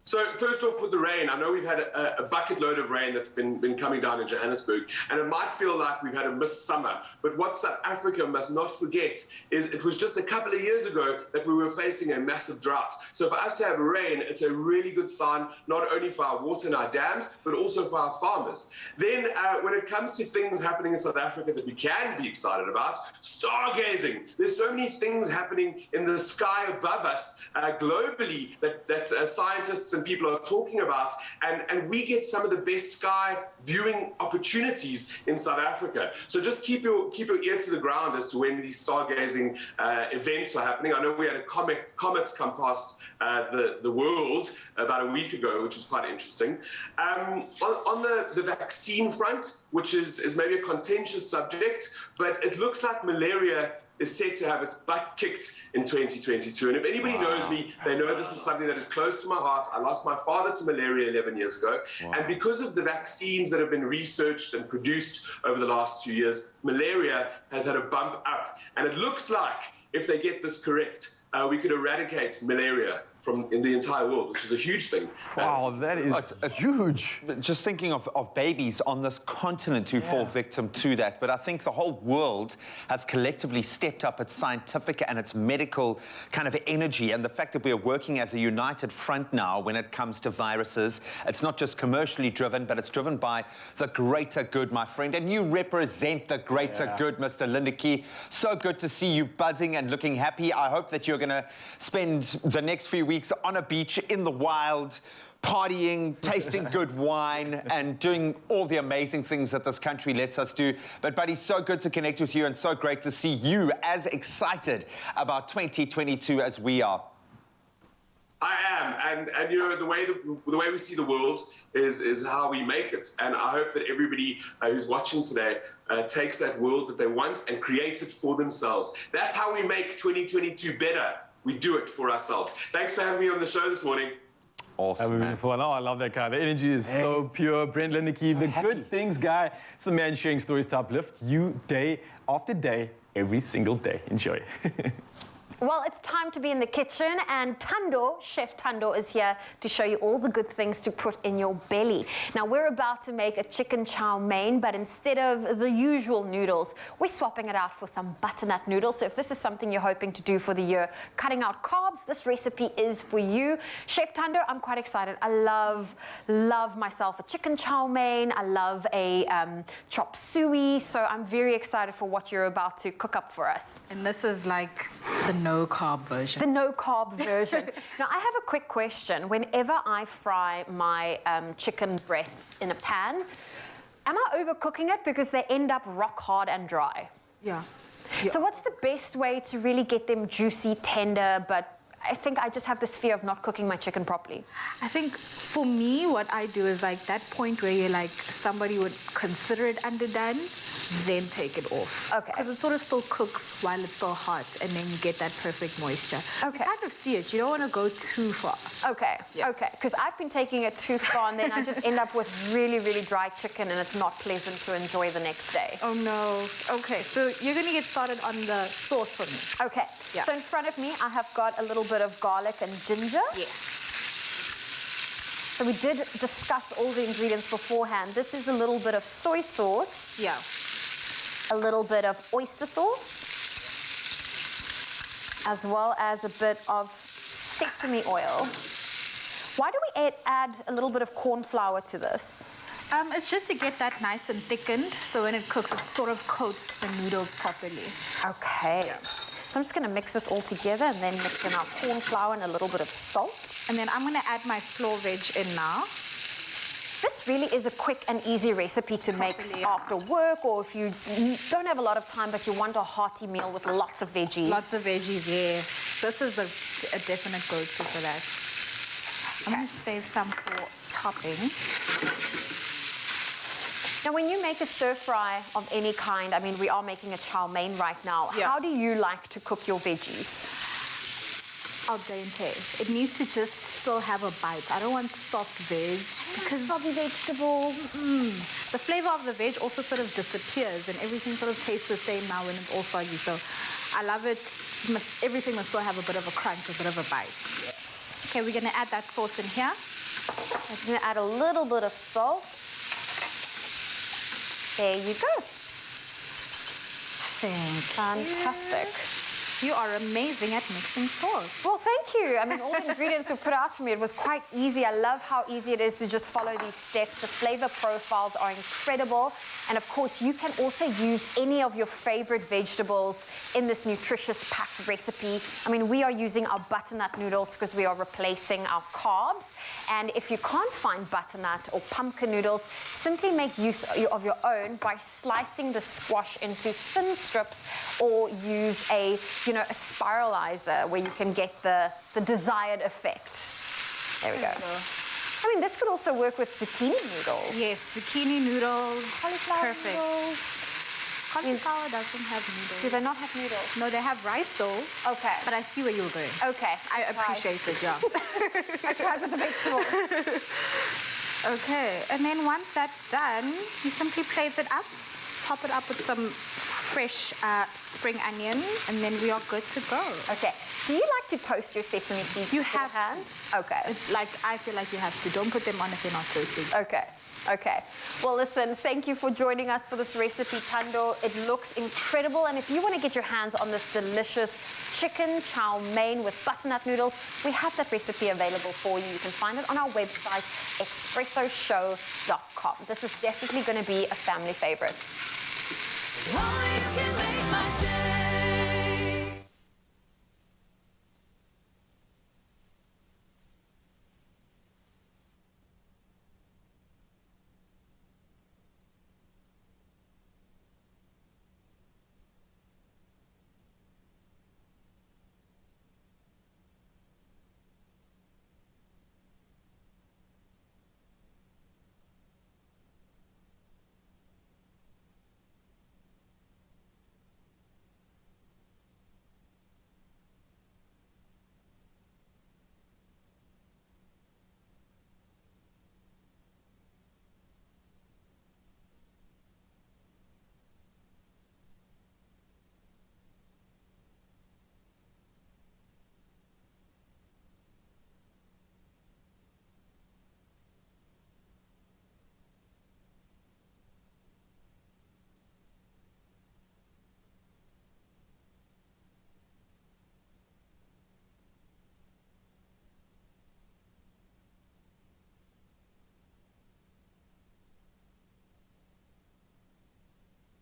So first off, with the rain, I know we've had a bucket load of rain that's been coming down in Johannesburg, and it might feel like we've had a missed summer. But what South Africa must not forget is it was just a couple of years ago that we were facing a massive drought. So for us to have rain, it's a really good sign, not only for our water in our dams, but also for our farmers. Then when it comes to things happening in South Africa that we can be excited about, stargazing. There's so many things happening in the sky above us globally that scientists and people are talking about, and we get some of the best sky viewing opportunities in South Africa. So just keep your ear to the ground as to when these stargazing events are happening. I know we had a comet come past the world about a week ago, which was quite interesting. On the vaccine front, which is maybe a contentious subject, but it looks like malaria is set to have its butt kicked in 2022. And if anybody knows me, they know this is something that is close to my heart. I lost my father to malaria 11 years ago. And because of the vaccines that have been researched and produced over the last 2 years, malaria has had a bump up. And it looks like, if they get this correct, we could eradicate malaria in the entire world, which is a huge thing. Wow, that is huge. Just thinking of babies on this continent who fall victim to that. But I think the whole world has collectively stepped up its scientific and its medical kind of energy. And the fact that we are working as a united front now when it comes to viruses, it's not just commercially driven, but it's driven by the greater good, my friend. And you represent the greater good, Mr. Lindeke. So good to see you buzzing and looking happy. I hope that you're going to spend the next few weeks on a beach in the wild, partying, tasting good wine, and doing all the amazing things that this country lets us do. But, buddy, so good to connect with you and so great to see you as excited about 2022 as we are. I am, and you know, the way we see the world is how we make it. And I hope that everybody who's watching today takes that world that they want and creates it for themselves. That's how we make 2022 better. We do it for ourselves. Thanks for having me on the show this morning. Awesome, man. Oh, I love that guy. The energy is so pure. Brent Lindeke, the good things guy. It's the man sharing stories to uplift you day after day, every single day. Enjoy. Well, it's time to be in the kitchen, and Thando, Chef Thando, is here to show you all the good things to put in your belly. Now, we're about to make a chicken chow mein, but instead of the usual noodles, we're swapping it out for some butternut noodles. So if this is something you're hoping to do for the year, cutting out carbs, this recipe is for you. Chef Thando, I'm quite excited. I love myself a chicken chow mein. I love a chop suey. So I'm very excited for what you're about to cook up for us. And this is like the no-carb version. The no-carb version. Now, I have a quick question. Whenever I fry my chicken breasts in a pan, am I overcooking it because they end up rock hard and dry? Yeah. So what's the best way to really get them juicy, tender, but I think I just have this fear of not cooking my chicken properly? I think for me, what I do is like that point where you're like, somebody would consider it underdone, then take it off. Okay. Because it sort of still cooks while it's still hot, and then you get that perfect moisture. Okay. You kind of see it. You don't want to go too far. Okay, okay. Because I've been taking it too far, and then I just end up with really, really dry chicken, and it's not pleasant to enjoy the next day. Oh, no. Okay, so you're going to get started on the sauce for me. Okay. Yeah. So in front of me, I have got a little bit of garlic and ginger. Yes. So we did discuss all the ingredients beforehand. This is a little bit of soy sauce. Yeah. A little bit of oyster sauce, as well as a bit of sesame oil. Why do we add a little bit of corn flour to this? It's just to get that nice and thickened, so when it cooks, it sort of coats the noodles properly. Okay. Yeah. So I'm just going to mix this all together and then mix in our corn flour and a little bit of salt. And then I'm going to add my slaw veg in now. This really is a quick and easy recipe to make after work, or if you don't have a lot of time but you want a hearty meal with lots of veggies. Lots of veggies, yes. This is a definite go-to for that. I'm going to save some for topping. Now, when you make a stir fry of any kind, I mean, we are making a chow mein right now. Yeah. How do you like to cook your veggies? Al dente. It needs to just still have a bite. I don't want soft veg because soggy vegetables. The flavor of the veg also sort of disappears and everything sort of tastes the same now when it's all soggy. So I love it. Everything must still have a bit of a crunch, a bit of a bite. Yes. Okay, we're gonna add that sauce in here. I'm gonna add a little bit of salt. There you go. Fantastic. You are amazing at mixing sauce. Well, thank you. I mean, all the ingredients were put out for me. It was quite easy. I love how easy it is to just follow these steps. The flavor profiles are incredible. And of course, you can also use any of your favorite vegetables in this nutritious packed recipe. I mean, we are using our butternut noodles because we are replacing our carbs. And if you can't find butternut or pumpkin noodles, simply make use of your own by slicing the squash into thin strips, or use a spiralizer where you can get the desired effect. There we go. I mean, this could also work with zucchini noodles. Yes, zucchini noodles. Cauliflower Perfect. noodles. Cauliflower doesn't have noodles. Do they not have noodles? No, they have rice though. Okay. But I see where you're going. Okay. I appreciate it, yeah. I tried with the vegetables. Okay, and then once that's done, you simply plate it up, top it up with some fresh spring onion, and then we are good to go. Okay. Do you like to toast your sesame seeds? You have hand? Okay. I feel like you have to. Don't put them on if they're not toasted. Okay. Okay. Well, listen, thank you for joining us for this recipe, Tando. It looks incredible. And if you want to get your hands on this delicious chicken chow mein with butternut noodles, we have that recipe available for you. You can find it on our website, expressoshow.com. This is definitely going to be a family favorite.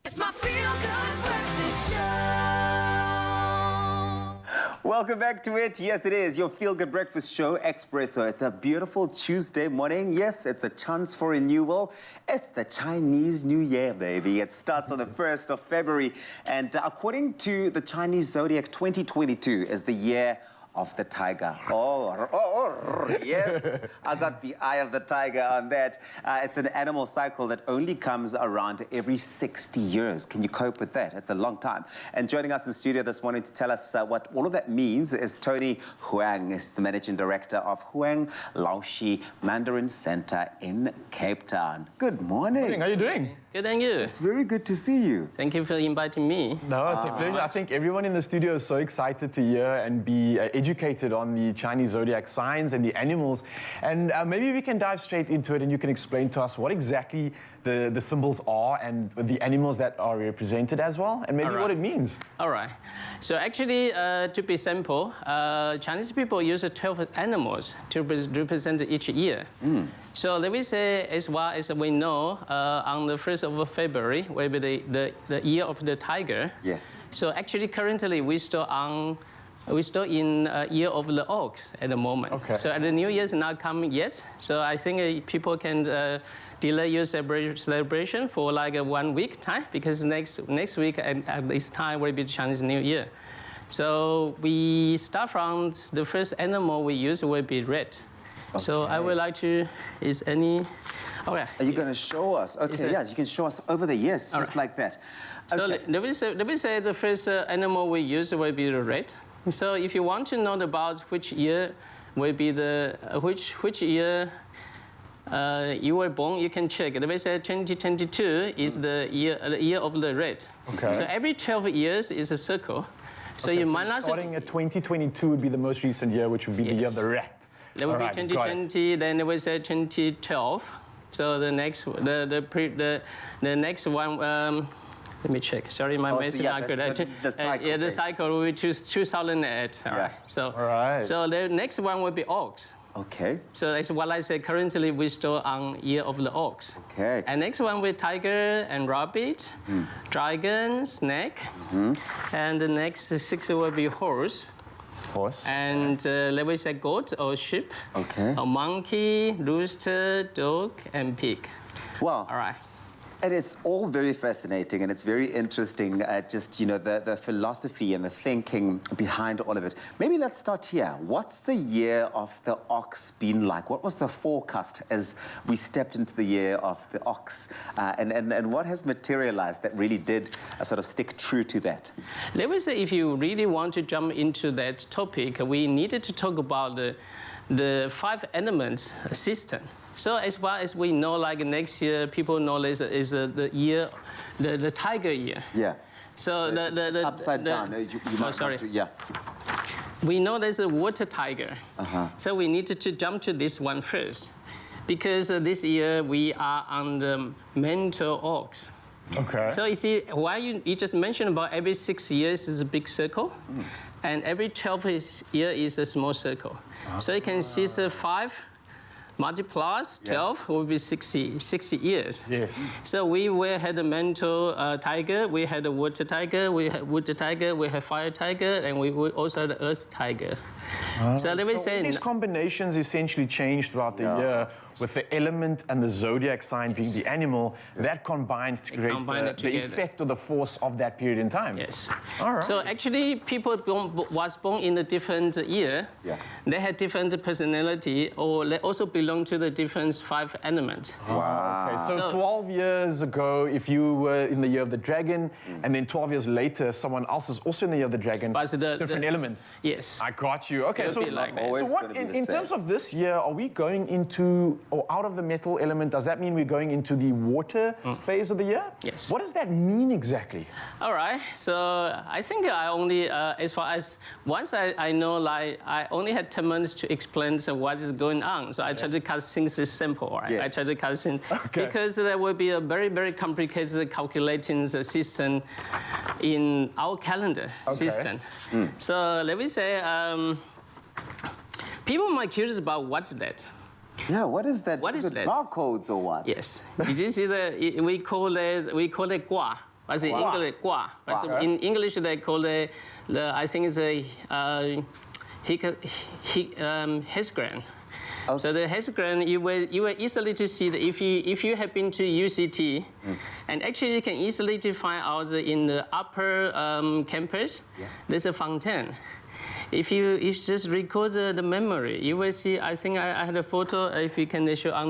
It's my feel-good breakfast show. Welcome back to it. Yes, it is your feel-good breakfast show, Expresso. It's a beautiful Tuesday morning. Yes, it's a chance for renewal. It's the Chinese New Year, baby. It starts on the 1st of February. And according to the Chinese Zodiac, 2022 is the year of the tiger. Yes, I got the eye of the tiger on that. It's an animal cycle that only comes around every 60 years. Can you cope with that? It's a long time. And joining us in studio this morning to tell us what all of that means is Tony Huang, is the managing director of Huang Laoshi Mandarin Center in Cape Town. Good morning. Morning. How are you doing? Good, and you? It's very good to see you. Thank you for inviting me. No, it's a pleasure. I think everyone in the studio is so excited to hear and be educated on the Chinese Zodiac signs and the animals. And maybe we can dive straight into it and you can explain to us what exactly the symbols are and the animals that are represented as well, and maybe what it means. All right. So actually, to be simple, Chinese people use 12 animals to represent each year. So let me say, as well as we know, on the 1st of February will be the year of the tiger. Yeah. So actually, currently, we're still in year of the ox at the moment. Okay. So the New Year's not coming yet. So I think people can delay your celebration for like 1 week time, because next week at this time will be Chinese New Year. So we start from the first animal we use will be red. Okay. So I would like to, is any, okay. Are you going to show us? Okay, yeah, you can show us over the years, just like that. So let me say the first animal we use will be the red. So if you want to know about which year will be the, which year you were born, you can check. Let me say 2022 is the year of the red. Okay. So every 12 years is a circle. So okay, you so might not... starting at 2022 would be the most recent year, which would be the year of the rat. There will be 2020, then there was 2012. So the next, the next one, let me check. Sorry, my math is not good. The cycle. The cycle will be 2008. All right. So the next one will be ox. Okay. So that's what I said. Currently, we're still on year of the ox. Okay. And next one with tiger and rabbit, dragon, snake, and the next 6 will be horse. And let me say goat or sheep. Okay. A monkey, rooster, dog, and pig. Wow. All right. And it's all very fascinating, and it's very interesting, just, you know, the philosophy and the thinking behind all of it. Maybe let's start here. What's the year of the ox been like? What was the forecast as we stepped into the year of the ox? And what has materialized that really did sort of stick true to that? Let me say, if you really want to jump into that topic, we needed to talk about the 5 elements system. So as far as we know, like next year, people know is the year, the tiger year. Yeah. So the upside down. You might sorry. have to, yeah. We know there's a water tiger. So we needed to jump to this one first, because this year we are on the mental ox. Okay. So you see, why you just mentioned about every 6 years is a big circle, and every 12 year is a small circle. So you can see the 5 multiplies 12 will be 60 years. Yes. So we had a mental tiger, we had a water tiger, we had wood tiger, we had fire tiger, and we also had the earth tiger. So let me say all these combinations essentially changed throughout the year, with the element and the zodiac sign being the animal, that combines to create the effect or the force of that period in time. Yes. All right. So actually, people was born in a different year. They had different personality, or they also belong to the different 5 elements. Wow. Okay, so 12 years ago, if you were in the year of the dragon, and then 12 years later, someone else is also in the year of the dragon, but different elements. Yes. I got you. Okay, so, like so what, in terms of this year, are we going into, or out of the metal element, does that mean we're going into the water phase of the year? Yes. What does that mean exactly? All right, so I think I only, as far as, once I know, like, I only had 10 minutes to explain what is going on, so I try to cut things simple, right? I try to cut things, because there will be a very, very complicated calculating system in our calendar system. So let me say, people might curious about what's that. Yeah, what is that? What is that? Barcodes or what? Yes. Did you see we call it gua. But in English, gua. But in English they call it I think it's a hexagram. So the hexagram, you will easily to see that if you have been to UCT, and actually you can easily to find out in the upper campus, there's a fountain. If you just record the memory, you will see. I think I had a photo. If you can show on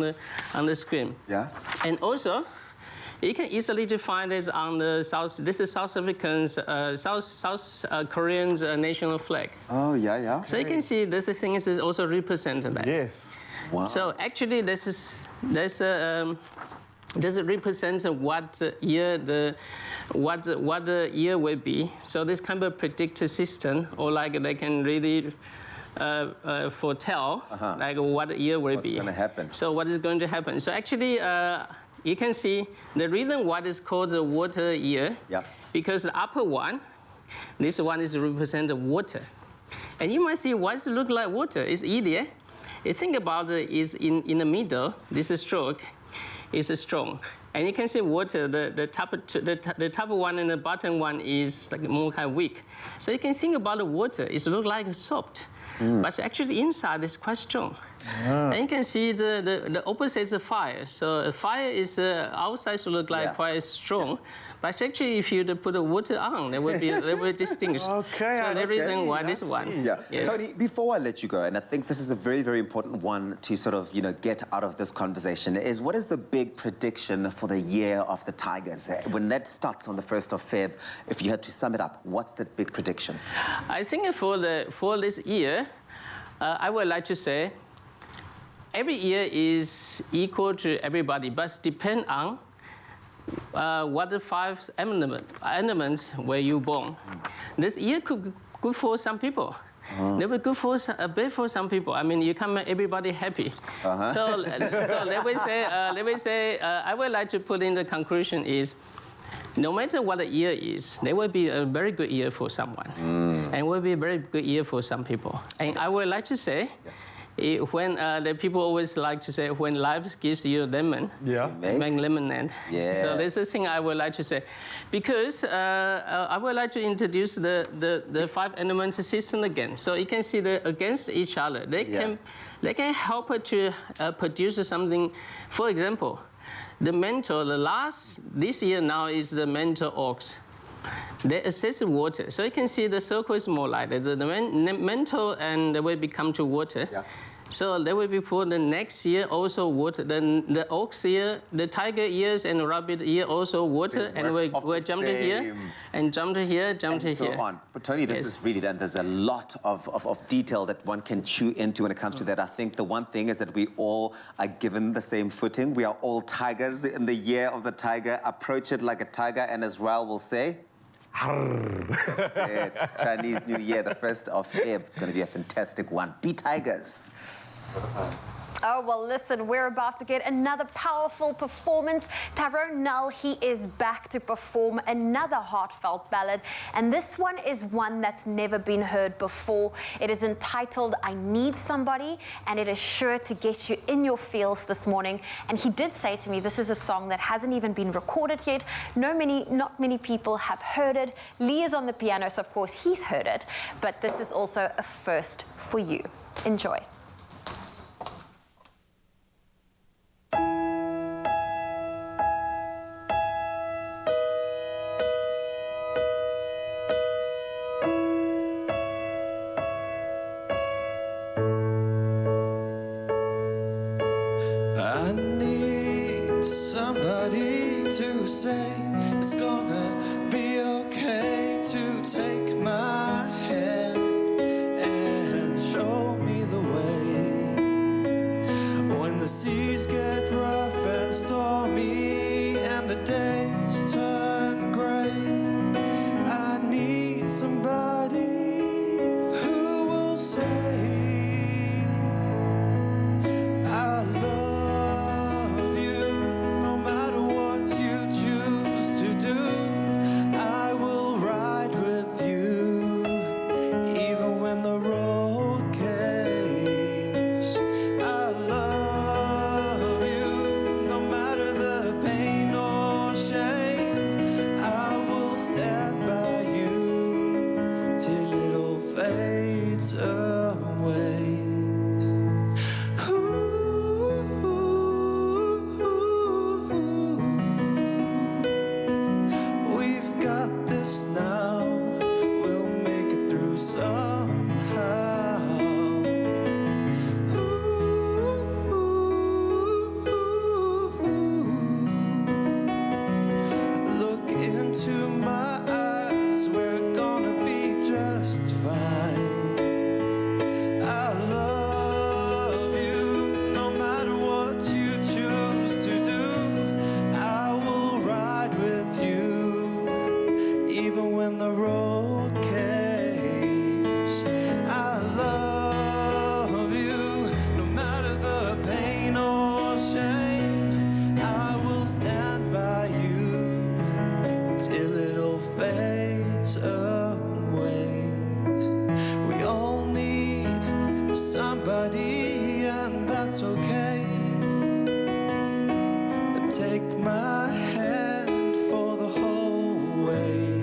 the screen. Yeah. And also, you can easily find this on the South. This is South African's, South Korean's national flag. Oh yeah. So you can see this thing is also represented that. Yes. Wow. So actually, this represents what year what the year will be. So this kind of predictive system, or like they can really foretell like what the year will be. What's going to happen? So what is going to happen? So actually, you can see the reason why it's called the water year. Yeah. Because the upper one, this one is represent the water, and you might see why does it look like water? It's easier. You think about it, is in the middle. This stroke is strong. And you can see water, the top one and the bottom one is like more kind of weak. So you can think about the water, it looks like soft, but actually inside is quite strong. And you can see the opposite is the fire. So fire is outside to look like quite strong, but actually if you put the water on, they will distinguish. Okay. So the reason why this one. Yeah. Yes. Tony, before I let you go, and I think this is a very, very important one to sort of, get out of this conversation, is what is the big prediction for the year of the Tigers? When that starts on the 1st of Feb, if you had to sum it up, what's the big prediction? I think for this year, I would like to say, every year is equal to everybody, but depend on what the 5 elements where you born. This year could be good for some people. They were good for bad for some people. I mean, you can make everybody happy. So let me say, I would like to put in the conclusion is, no matter what the year is, there will be a very good year for someone, and will be a very good year for some people. And I would like to say, when the people always like to say, when life gives you lemon, make lemonade. So this is the thing I would like to say, because I would like to introduce the 5 elements system again. So you can see that against each other, they can help to produce something. For example, the mental, this year now is the mental ox. They assess water. So you can see the circle is more like the mental, and they will become to water. So there will be for the next year also water. Then the ox year, the tiger years, and rabbit year also water, and we'll jump to here, and jump to here, jump to here. So on. But Tony, this is really, then there's a lot of detail that one can chew into when it comes to that. I think the one thing is that we all are given the same footing. We are all tigers in the year of the tiger. Approach it like a tiger, and as Raul will say, that's it. Chinese New Year, the 1st of Feb. It's going to be a fantastic one. Be tigers. Oh, well, listen, we're about to get another powerful performance. Tyrone Null, he is back to perform another heartfelt ballad. And this one is one that's never been heard before. It is entitled, I Need Somebody, and it is sure to get you in your feels this morning. And he did say to me, this is a song that hasn't even been recorded yet. Not many people have heard it. Lee is on the piano, so of course he's heard it. But this is also a first for you. Enjoy. I need somebody to say it's gonna be okay, to take my hand and show me the way. When the seas get rough and stormy and the days turn gray, I need somebody who will say, I love you, no matter what you choose to do. I will ride with you, even when the road caves. I love you, no matter the pain or shame. I will stand by you till it all fades away. We've got this now, we'll make it through somehow. Look into my eyes, we're gonna be just fine. I love you, no matter what you choose to do. I will ride with you, even when the road caves. I love you, no matter the pain or shame. I will stand by you till it all fades away. We all need somebody, and that's okay. Take my hand for the whole way.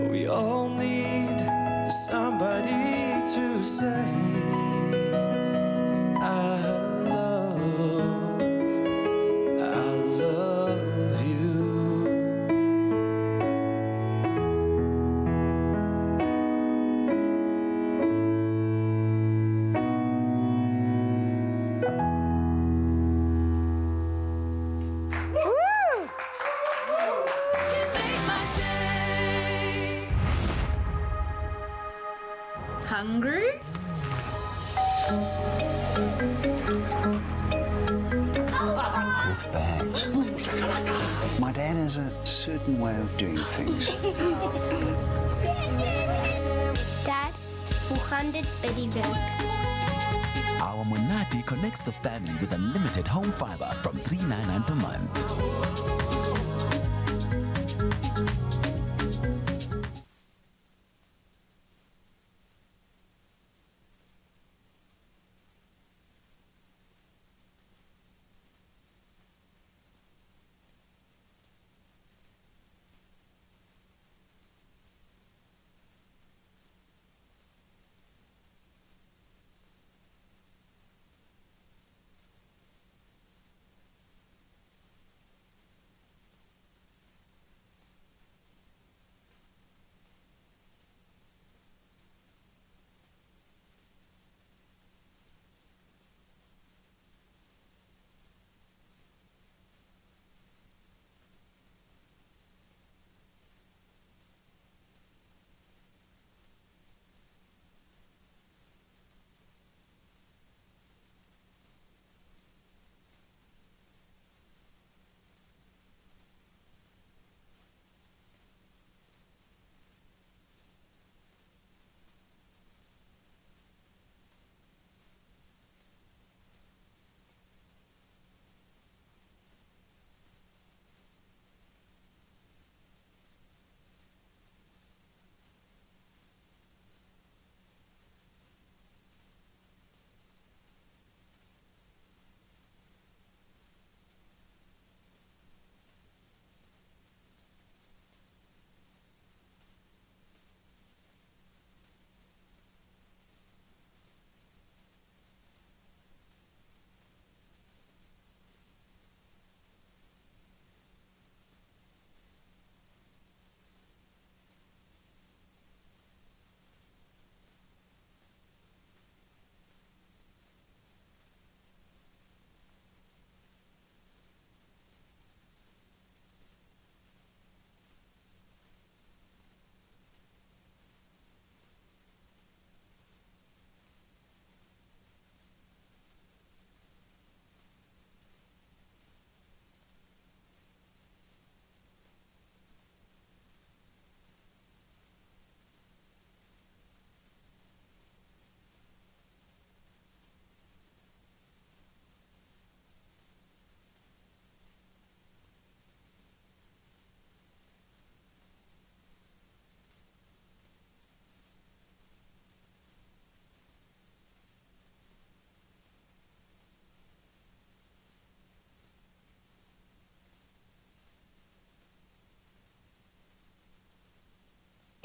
We all need somebody to say, I love you. Hungry? Wolf bags. My dad has a certain way of doing things. Dad, 400 Bettywerk. Our Monati connects the family with unlimited home fiber from $3.99 per month.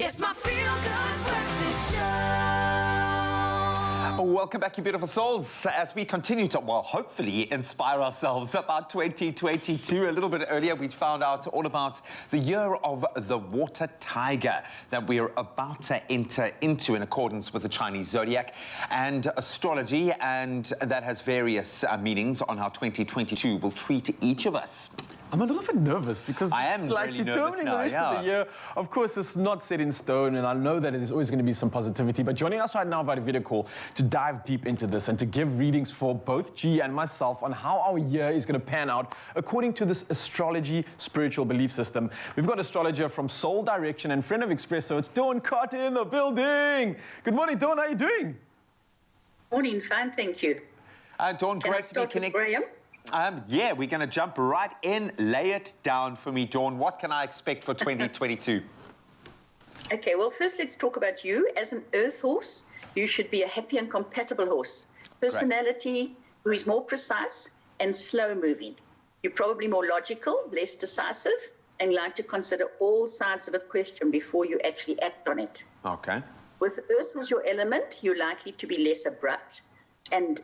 It's my feel-good breakfast show. Welcome back, you beautiful souls, as we continue to, well, hopefully inspire ourselves about 2022. A little bit earlier, we found out all about the year of the water tiger that we're about to enter into in accordance with the Chinese Zodiac and astrology, and that has various meanings on how 2022 will treat each of us. I'm a little bit nervous because I am it's like really determining nervous now, the rest of the year. Of course, it's not set in stone, and I know that there's always going to be some positivity. But joining us right now via video call to dive deep into this and to give readings for both G and myself on how our year is going to pan out according to this astrology spiritual belief system. We've got astrologer from Soul Direction and friend of Expresso. It's Dawn Carter in the building. Good morning, Dawn. How are you doing? Morning, fine, thank you. Dawn, great to be connected. Yeah, we're going to jump right in. Lay it down for me, Dawn. What can I expect for 2022? Okay, well, first let's talk about you. As an earth horse, you should be a happy and compatible horse. Personality, who is more precise and slow moving. You're probably more logical, less decisive, and like to consider all sides of a question before you actually act on it. Okay. With earth as your element, you're likely to be less abrupt, and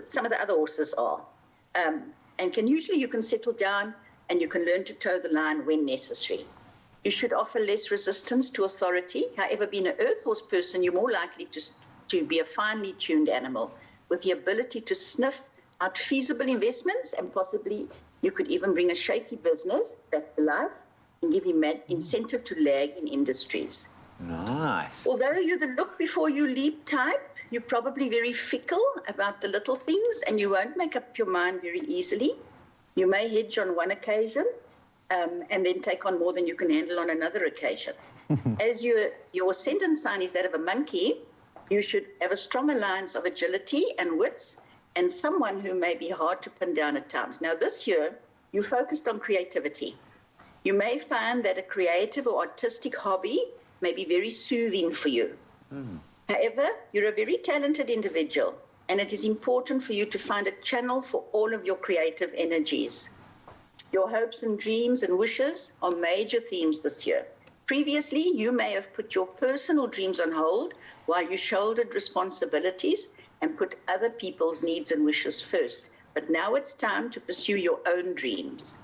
some of the other horses are. And you can settle down and you can learn to toe the line when necessary. You should offer less resistance to authority. However, being an earth horse person, you're more likely to be a finely tuned animal with the ability to sniff out feasible investments, and possibly you could even bring a shaky business back to life and give him incentive to lag in industries. Nice. Although you're the look before you leap type, you're probably very fickle about the little things, and you won't make up your mind very easily. You may hedge on one occasion, and then take on more than you can handle on another occasion. As your ascendant sign is that of a monkey, you should have a strong alliance of agility and wits and someone who may be hard to pin down at times. Now, this year, you focused on creativity. You may find that a creative or artistic hobby may be very soothing for you. However, you're a very talented individual, and it is important for you to find a channel for all of your creative energies. Your hopes and dreams and wishes are major themes this year. Previously, you may have put your personal dreams on hold while you shouldered responsibilities and put other people's needs and wishes first. But now it's time to pursue your own dreams.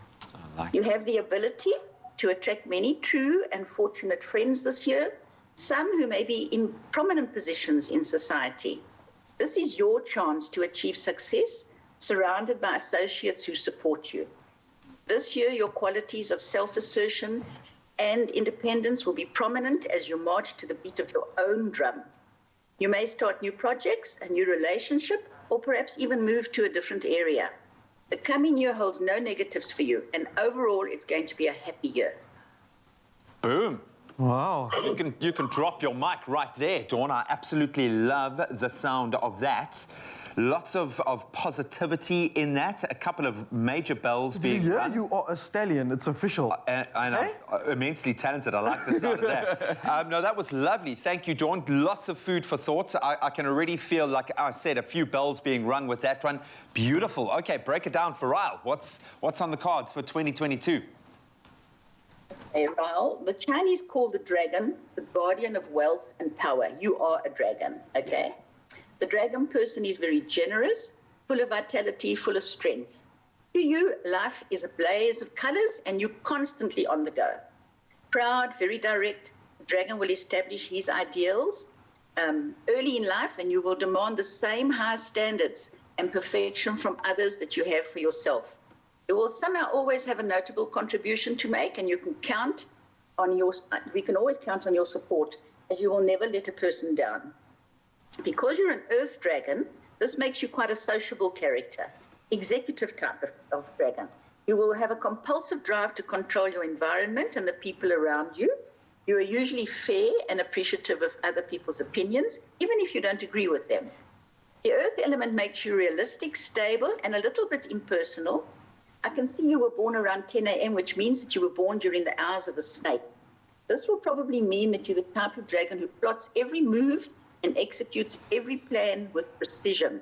You have the ability to attract many true and fortunate friends this year, some who may be in prominent positions in society. This is your chance to achieve success, surrounded by associates who support you. This year, your qualities of self-assertion and independence will be prominent as you march to the beat of your own drum. You may start new projects, a new relationship, or perhaps even move to a different area. The coming year holds no negatives for you, and overall, it's going to be a happy year. Boom. Wow. You can drop your mic right there, Dawn. I absolutely love the sound of that. Lots of positivity in that. A couple of major bells being rung. You are a stallion. It's official. I know. Immensely talented. I like the sound of that. No, that was lovely. Thank you, Dawn. Lots of food for thought. I can already feel, like I said, a few bells being rung with that one. Beautiful. Okay, break it down for Ryle. What's on the cards for 2022? Hey, Raul, the Chinese call the dragon the guardian of wealth and power. You are a dragon, okay? The dragon person is very generous, full of vitality, full of strength. To you, life is a blaze of colors and you're constantly on the go. Proud, very direct, the dragon will establish his ideals early in life, and you will demand the same high standards and perfection from others that you have for yourself. You will somehow always have a notable contribution to make, and you can count on we can always count on your support, as you will never let a person down. Because you're an earth dragon, this makes you quite a sociable character, executive type of dragon. You will have a compulsive drive to control your environment and the people around you. You are usually fair and appreciative of other people's opinions, even if you don't agree with them. The earth element makes you realistic, stable, and a little bit impersonal. I can see you were born around 10 a.m., which means that you were born during the hours of a snake. This will probably mean that you're the type of dragon who plots every move and executes every plan with precision.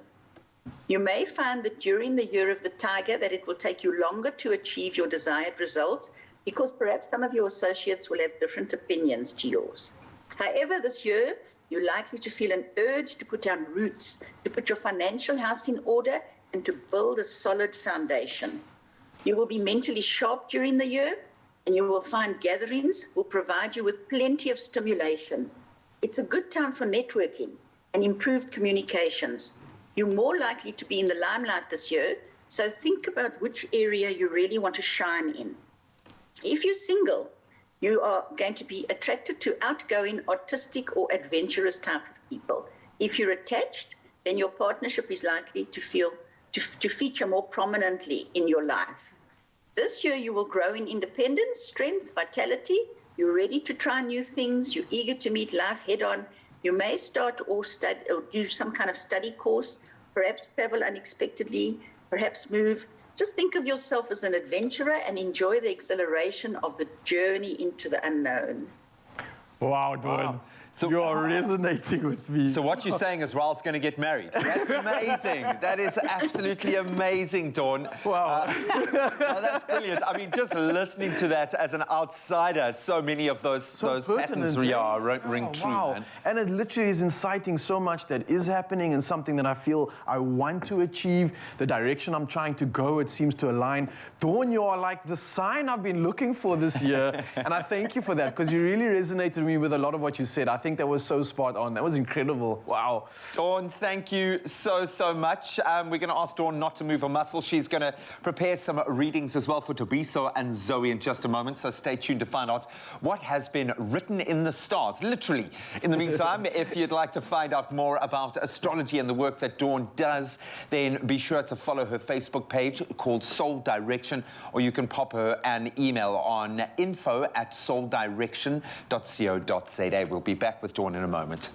You may find that during the year of the tiger that it will take you longer to achieve your desired results because perhaps some of your associates will have different opinions to yours. However, this year, you're likely to feel an urge to put down roots, to put your financial house in order, and to build a solid foundation. You will be mentally sharp during the year, and you will find gatherings will provide you with plenty of stimulation. It's a good time for networking and improved communications. You're more likely to be in the limelight this year, so think about which area you really want to shine in. If you're single, you are going to be attracted to outgoing, artistic, or adventurous type of people. If you're attached, then your partnership is likely to feature more prominently in your life. This year, you will grow in independence, strength, vitality. You're ready to try new things. You're eager to meet life head on. You may start or do some kind of study course, perhaps travel unexpectedly, perhaps move. Just think of yourself as an adventurer and enjoy the exhilaration of the journey into the unknown. Wow, Dawn. So you are resonating with me. So what you're saying is Raul's going to get married. That's amazing. That is absolutely amazing, Dawn. Wow. That's brilliant. I mean, just listening to that as an outsider, so many of those patterns ring true. Wow. Man. And it literally is inciting so much that is happening and something that I feel I want to achieve. The direction I'm trying to go, it seems to align. Dawn, you are like the sign I've been looking for this year. And I thank you for that, because you really resonated with me with a lot of what you said. I think that was so spot on. That was incredible. Wow. Dawn, thank you so much. We're going to ask Dawn not to move her muscles. She's going to prepare some readings as well for Tobiso and Zoe in just a moment, so stay tuned to find out what has been written in the stars, literally. In the meantime, if you'd like to find out more about astrology and the work that Dawn does, then be sure to follow her Facebook page called Soul Direction, or you can pop her an email on info@souldirection.co.za. We'll be back with Dawn in a moment.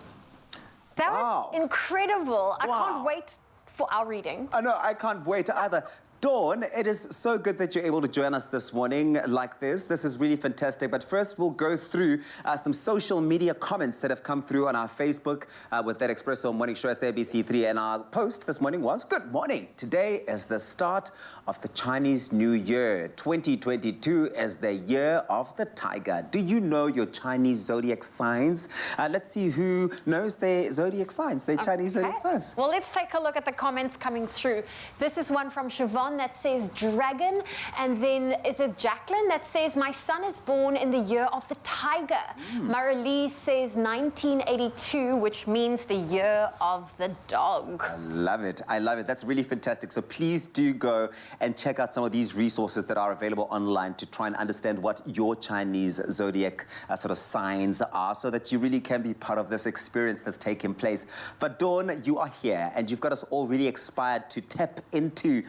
That was incredible. I can't wait for our reading. I know, I can't wait either. Dawn, it is so good that you're able to join us this morning like this. This is really fantastic. But first, we'll go through some social media comments that have come through on our Facebook with that Expresso Morning Show SABC3. And our post this morning was, good morning. Today is the start of the Chinese New Year. 2022 is the year of the tiger. Do you know your Chinese zodiac signs? Let's see who knows their zodiac signs, their Chinese zodiac signs. Well, let's take a look at the comments coming through. This is one from Siobhan that says dragon, and then is it Jacqueline that says my son is born in the year of the tiger. Marilee says 1982, which means the year of the dog. I love it. I love it. That's really fantastic. So please do go and check out some of these resources that are available online to try and understand what your Chinese zodiac sort of signs are, so that you really can be part of this experience that's taking place. But Dawn, you are here and you've got us all really inspired to tap into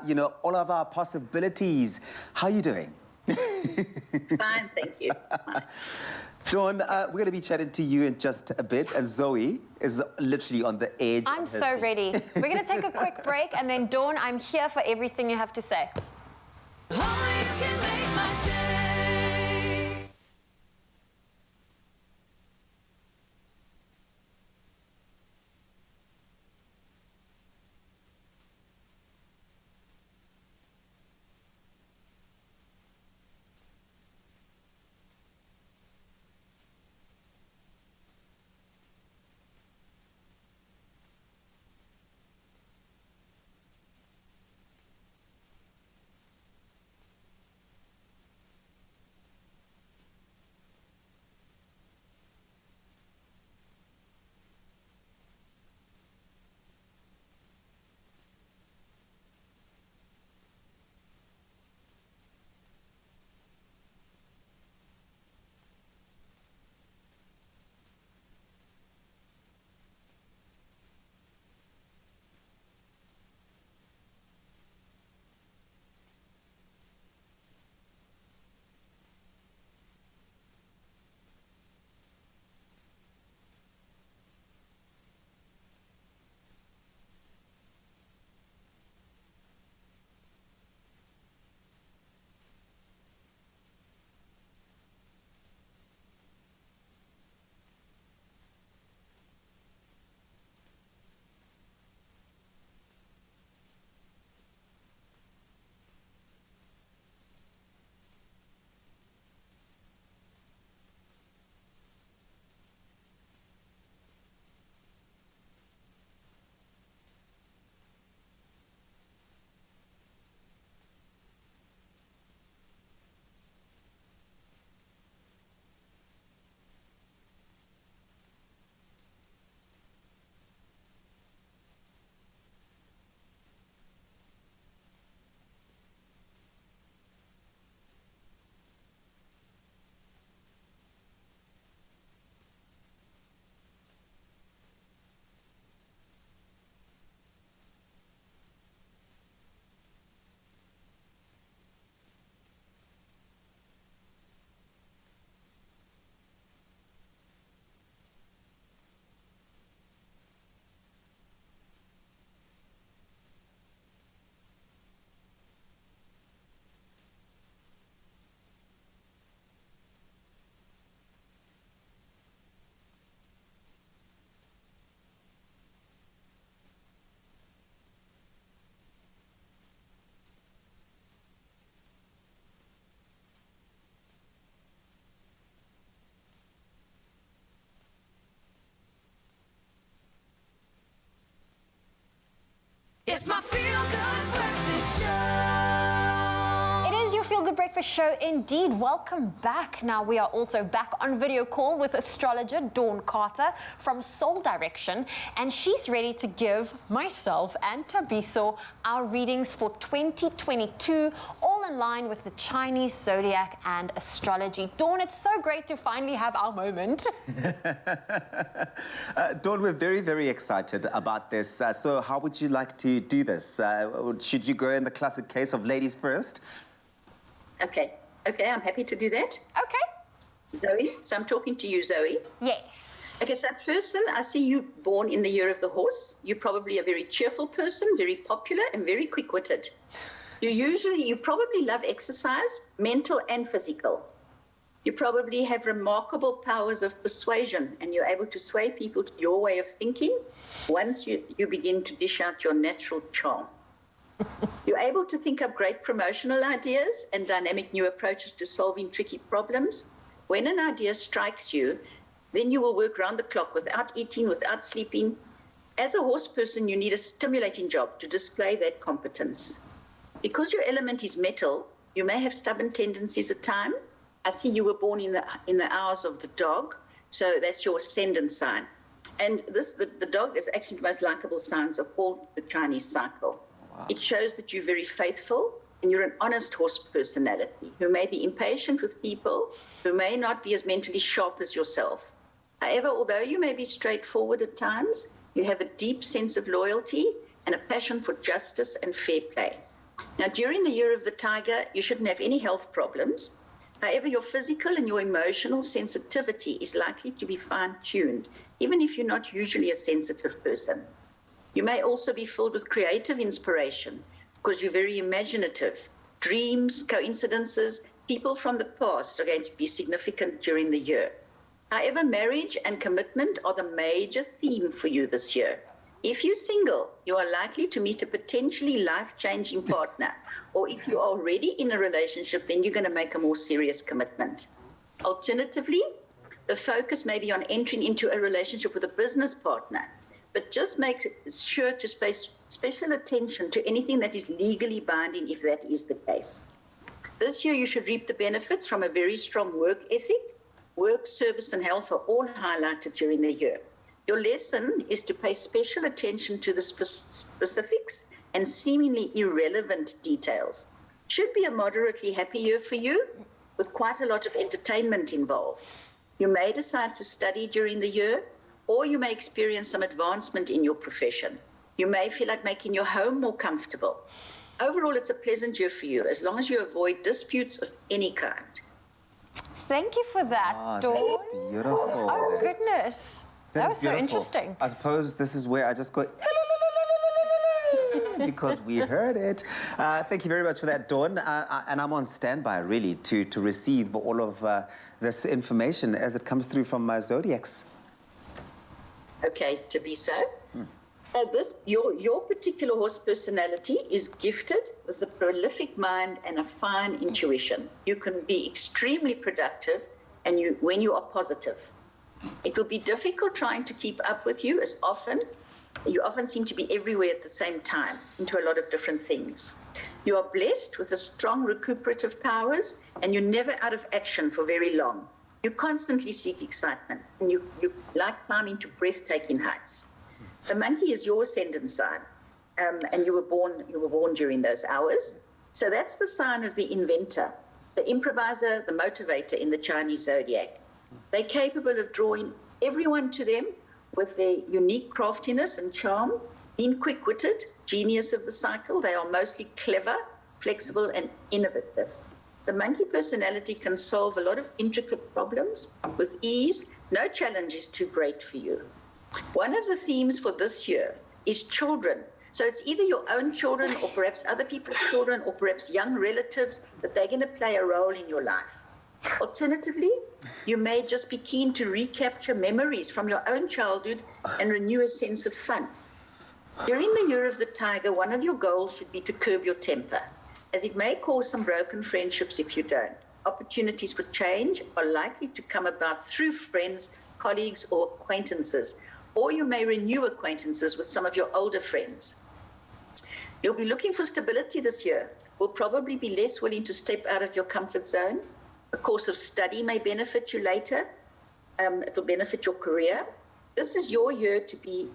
you know, all of our possibilities. How are you doing? Fine, thank you. Dawn, we're going to be chatting to you in just a bit, and Zoe is literally on the edge I'm of her so seat. ready. We're going to take a quick break, and then Dawn, I'm here for everything you have to say. Good Breakfast Show indeed. Welcome back. Now we are also back on video call with astrologer Dawn Carter from Soul Direction, and she's ready to give myself and Tabiso our readings for 2022, all in line with the Chinese Zodiac and astrology. Dawn, it's so great to finally have our moment. Dawn, we're very, very excited about this. So how would you like to do this? Should you go in the classic case of ladies first? Okay, I'm happy to do that. Okay. Zoe, so I'm talking to you, Zoe. Yes. Okay, so person, I see you born in the year of the horse. You're probably a very cheerful person, very popular and very quick-witted. You probably love exercise, mental and physical. You probably have remarkable powers of persuasion, and you're able to sway people to your way of thinking once you begin to dish out your natural charm. You're able to think up great promotional ideas and dynamic new approaches to solving tricky problems. When an idea strikes you, then you will work round the clock without eating, without sleeping. As a horse person, you need a stimulating job to display that competence. Because your element is metal, you may have stubborn tendencies at times. I see you were born in the hours of the dog, so that's your ascendant sign. And the dog is actually the most likable signs of all the Chinese cycle. Wow. It shows that you're very faithful and you're an honest horse personality who may be impatient with people, who may not be as mentally sharp as yourself. However, although you may be straightforward at times, you have a deep sense of loyalty and a passion for justice and fair play. Now, during the year of the tiger, you shouldn't have any health problems. However, your physical and your emotional sensitivity is likely to be fine-tuned, even if you're not usually a sensitive person. You may also be filled with creative inspiration because you're very imaginative. Dreams, coincidences, people from the past are going to be significant during the year. However, marriage and commitment are the major theme for you this year. If you're single, you are likely to meet a potentially life-changing partner, or if you are already in a relationship, then you're going to make a more serious commitment. Alternatively, the focus may be on entering into a relationship with a business partner, but just make sure to pay special attention to anything that is legally binding if that is the case. This year, you should reap the benefits from a very strong work ethic. Work, service, and health are all highlighted during the year. Your lesson is to pay special attention to the specifics and seemingly irrelevant details. Should be a moderately happy year for you, with quite a lot of entertainment involved. You may decide to study during the year, or you may experience some advancement in your profession. You may feel like making your home more comfortable. Overall, it's a pleasant year for you, as long as you avoid disputes of any kind. Thank you for that, Dawn. That is beautiful. Oh, goodness. That was beautiful. so interesting. I suppose this is where I just go because we heard it. Thank you very much for that, Dawn. And I'm on standby, really, to receive all of this information as it comes through from my Zodiacs. Okay, to be so. Your particular horse personality is gifted with a prolific mind and a fine intuition. You can be extremely productive when you are positive. It will be difficult trying to keep up with you you often seem to be everywhere at the same time into a lot of different things. You are blessed with a strong recuperative powers and you're never out of action for very long. You constantly seek excitement and you like climbing to breathtaking heights. The monkey is your ascendant sign, and you were born during those hours. So that's the sign of the inventor, the improviser, the motivator in the Chinese Zodiac. They're capable of drawing everyone to them with their unique craftiness and charm, being quick-witted, genius of the cycle. They are mostly clever, flexible, and innovative. The monkey personality can solve a lot of intricate problems with ease. No challenge is too great for you. One of the themes for this year is children. So it's either your own children or perhaps other people's children or perhaps young relatives that they're going to play a role in your life. Alternatively, you may just be keen to recapture memories from your own childhood and renew a sense of fun. During the year of the tiger, one of your goals should be to curb your temper, as it may cause some broken friendships if you don't. Opportunities for change are likely to come about through friends, colleagues, or acquaintances, or you may renew acquaintances with some of your older friends. You'll be looking for stability this year, will probably be less willing to step out of your comfort zone. A course of study may benefit you later. It will benefit your career. This is your year to be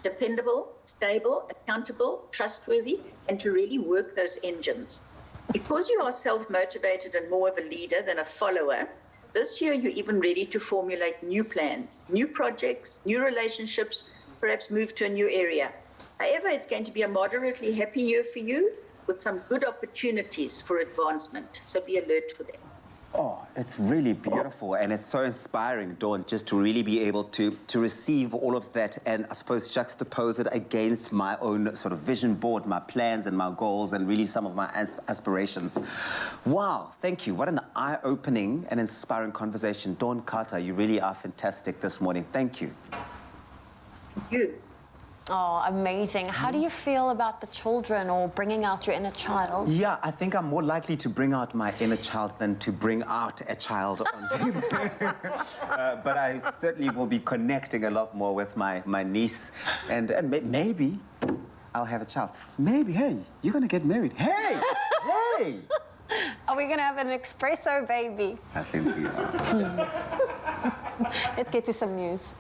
dependable, stable, accountable, trustworthy, and to really work those engines. Because you are self-motivated and more of a leader than a follower, this year you're even ready to formulate new plans, new projects, new relationships, perhaps move to a new area. However, it's going to be a moderately happy year for you with some good opportunities for advancement. So be alert for them. Oh, it's really beautiful, and it's so inspiring, Dawn, just to really be able to receive all of that and, I suppose, juxtapose it against my own sort of vision board, my plans and my goals, and really some of my aspirations. Wow, thank you. What an eye-opening and inspiring conversation. Dawn Carter, you really are fantastic this morning. Thank you. Thank you. Oh, amazing. How do you feel about the children or bringing out your inner child? Yeah, I think I'm more likely to bring out my inner child than to bring out a child onto but I certainly will be connecting a lot more with my niece, and maybe I'll have a child. Maybe, hey, you're going to get married. Hey, hey! Are we going to have an Expresso baby? I think we are. Let's get to some news.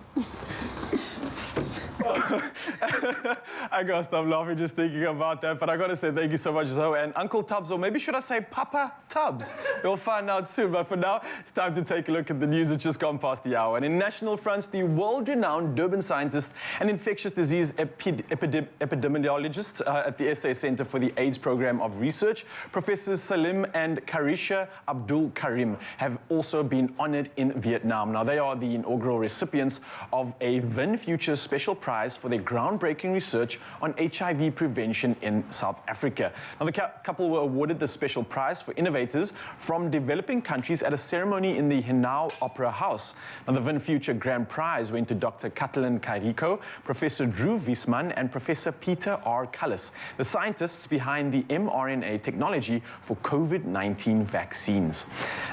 I gotta stop laughing just thinking about that, but I gotta say thank you so much, Zoe, and Uncle Tubbs, or maybe should I say Papa Tubbs? We'll find out soon, but for now, it's time to take a look at the news that's just gone past the hour. And in national fronts, the world-renowned Durban scientist and infectious disease epidemiologist at the SA Center for the AIDS Program of Research, Professors Salim and Karisha Abdul Karim, have also been honored in Vietnam. Now, they are the inaugural recipients of a VIN Future Special Prize for their groundbreaking research on HIV prevention in South Africa. Now, the couple were awarded the special prize for innovators from developing countries at a ceremony in the Hanau Opera House. Now, the VIN Future Grand Prize went to Dr. Katalin Kairiko, Professor Drew Wiesman, and Professor Peter R. Cullis, the scientists behind the mRNA technology for COVID-19 vaccines.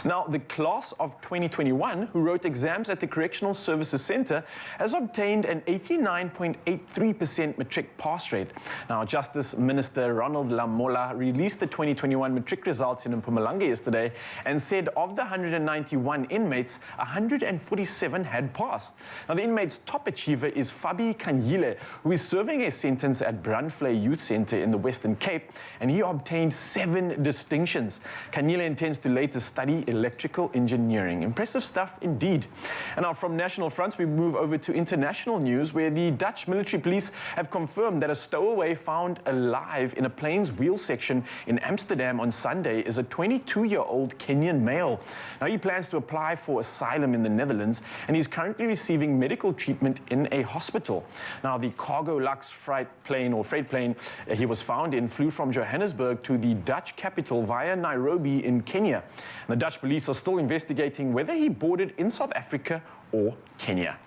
Now, the class of 2021, who wrote exams at the Correctional Services Center, has obtained an 89.83% matric pass rate. Now, Justice Minister Ronald Lamola released the 2021 matric results in Mpumalanga yesterday and said of the 191 inmates, 147 had passed. Now, the inmate's top achiever is Fabi Kanyile, who is serving a sentence at Brandvlei Youth Center in the Western Cape, and he obtained 7 distinctions. Kanyile intends to later study electrical engineering. Impressive stuff indeed. And now, from national fronts, we move over to international news, where the Dutch military police have confirmed that a stowaway found alive in a plane's wheel section in Amsterdam on Sunday is a 22-year-old Kenyan male. Now, he plans to apply for asylum in the Netherlands, and he's currently receiving medical treatment in a hospital. Now, the Cargo Lux freight plane he was found in flew from Johannesburg to the Dutch capital via Nairobi in Kenya. And the Dutch police are still investigating whether he boarded in South Africa or Kenya.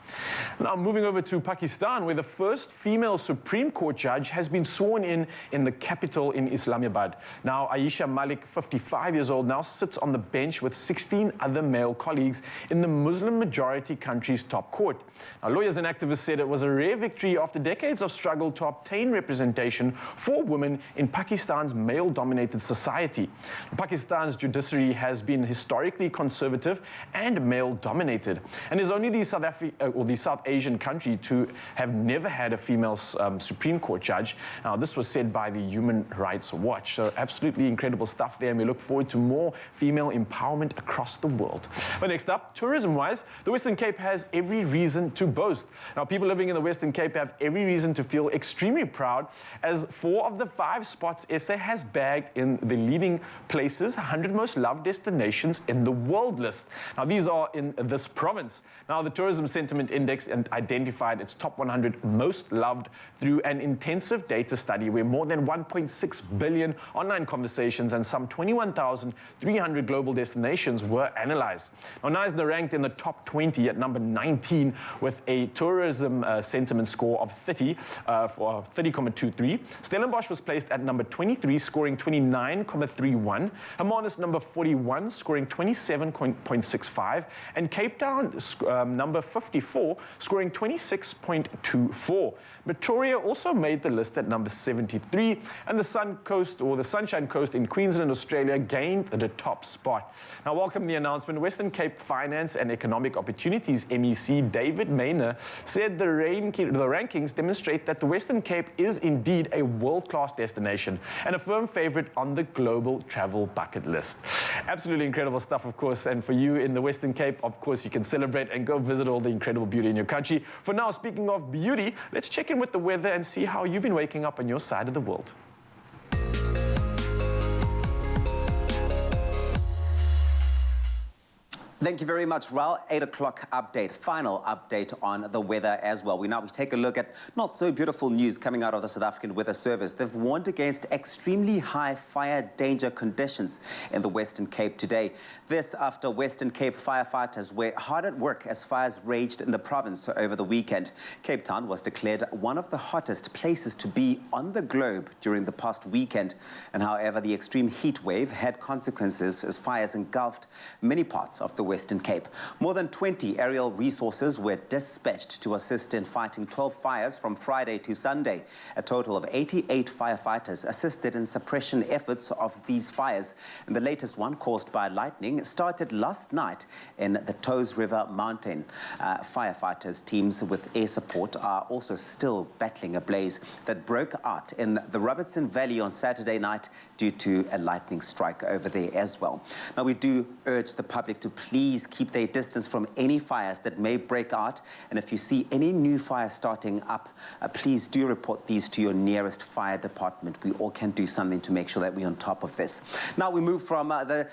Now, moving over to Pakistan, where the first female Supreme Court judge has been sworn in the capital in Islamabad. Now, Aisha Malik, 55 years old, now sits on the bench with 16 other male colleagues in the Muslim-majority country's top court. Now, lawyers and activists said it was a rare victory after decades of struggle to obtain representation for women in Pakistan's male-dominated society. Pakistan's judiciary has been historically conservative and male-dominated, and is only the South Asian country to have never had a female Supreme Court judge. Now, this was said by the Human Rights Watch. So absolutely incredible stuff there, and we look forward to more female empowerment across the world. But next up, tourism-wise, the Western Cape has every reason to boast. Now, people living in the Western Cape have every reason to feel extremely proud, as 4 of the 5 spots SA has bagged in the leading places, 100 most loved destinations in the world list. Now, these are in this province. Now, the Tourism Sentiment Index identified its top 100 most loved through an intensive data study where more than 1.6 billion online conversations and some 21,300 global destinations were analyzed. Now, Knysna ranked in the top 20 at number 19 with a tourism sentiment score of 30.23. Stellenbosch was placed at number 23, scoring 29.31. Hermanus number 41, scoring 27.65. And Cape Town number 54, scoring 26.24. Pretoria also made the list at number 73, and the Sunshine Coast in Queensland, Australia, gained the top spot. Now, welcome the announcement. Western Cape Finance and Economic Opportunities MEC David Maynor said the rankings demonstrate that the Western Cape is indeed a world-class destination and a firm favorite on the global travel bucket list. Absolutely incredible stuff, of course, and for you in the Western Cape, of course, you can celebrate and go visit all the incredible beauty in your country. For now, speaking of beauty, let's check in with the weather and see how you've been waking up on your side of the world. Thank you very much, Raul. 8 o'clock update, final update on the weather as well. We take a look at not so beautiful news coming out of the South African Weather Service. They've warned against extremely high fire danger conditions in the Western Cape today. This after Western Cape firefighters were hard at work as fires raged in the province over the weekend. Cape Town was declared one of the hottest places to be on the globe during the past weekend. And however, the extreme heat wave had consequences as fires engulfed many parts of the Western Cape. More than 20 aerial resources were dispatched to assist in fighting 12 fires from Friday to Sunday. A total of 88 firefighters assisted in suppression efforts of these fires. And the latest one, caused by lightning, started last night in the Toes River Mountain. Firefighters teams with air support are also still battling a blaze that broke out in the Robertson Valley on Saturday night due to a lightning strike over there as well. Now, we do urge the public to please keep their distance from any fires that may break out. And if you see any new fires starting up, please do report these to your nearest fire department. We all can do something to make sure that we're on top of this. Now, we move from the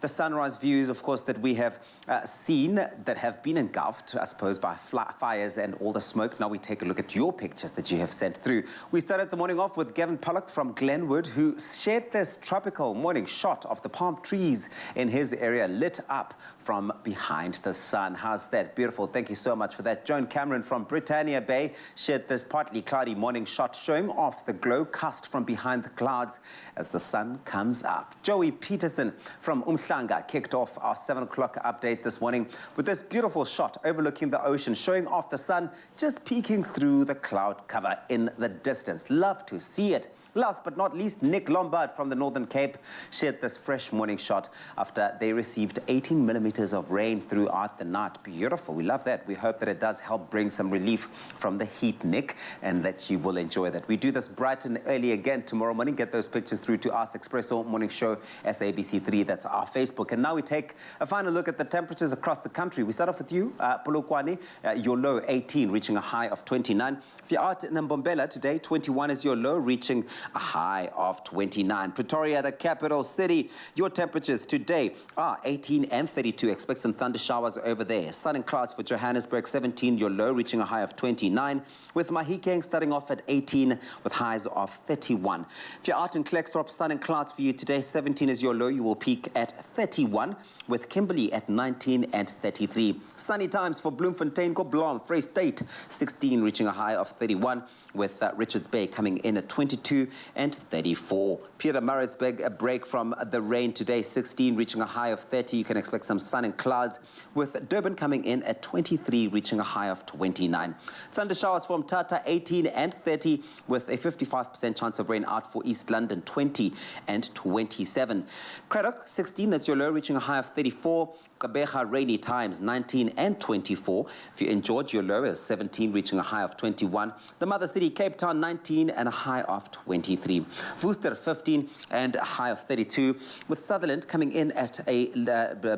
sunrise views, of course, that we have seen that have been engulfed, I suppose, by fires and all the smoke. Now we take a look at your pictures that you have sent through. We started the morning off with Gavin Pollock from Glenwood, who shared this tropical morning shot of the palm trees in his area lit up from behind the sun. How's that? Beautiful. Thank you so much for that. Joan Cameron from Britannia Bay shared this partly cloudy morning shot showing off the glow cast from behind the clouds as the sun comes up. Joey Peterson from Umhlanga kicked off our 7 o'clock update this morning with this beautiful shot overlooking the ocean, showing off the sun just peeking through the cloud cover in the distance. Love to see it. Last but not least, Nick Lombard from the Northern Cape shared this fresh morning shot after they received 18 millimeters of rain throughout the night. Beautiful. We love that. We hope that it does help bring some relief from the heat, Nick, and that you will enjoy that. We do this bright and early again tomorrow morning. Get those pictures through to us, Expresso Morning Show, SABC3. That's our Facebook. And now we take a final look at the temperatures across the country. We start off with you, Polokwane. Your low, 18, reaching a high of 29. If you're out in Mbombela today, 21 is your low, reaching a high of 29. Pretoria, the capital city, your temperatures today are 18 and 32. Expect some thunder showers over there. Sun and clouds for Johannesburg, 17, your low, reaching a high of 29. With Mahikeng starting off at 18 with highs of 31. If you're out in Klerksdorp, sun and clouds for you today, 17 is your low. You will peak at 31 with Kimberley at 19 and 33. Sunny times for Bloemfontein, Koblom, Free State, 16 reaching a high of 31 with Richards Bay coming in at 22 and 34. Pietermaritzburg, a break from the rain today, 16 reaching a high of 30. You can expect some sun and clouds with Durban coming in at 23 reaching a high of 29. Thunder showers from Tata, 18 and 30 with a 55% chance of rain out for East London, 20 and 27. Craddock, 16, that's your low, reaching a high of 34. Kabeja, rainy times, 19 and 24. If you're in George, your low is 17, reaching a high of 21. The mother city, Cape Town, 19 and a high of 23. Worcester, 15 and a high of 32. With Sutherland coming in at a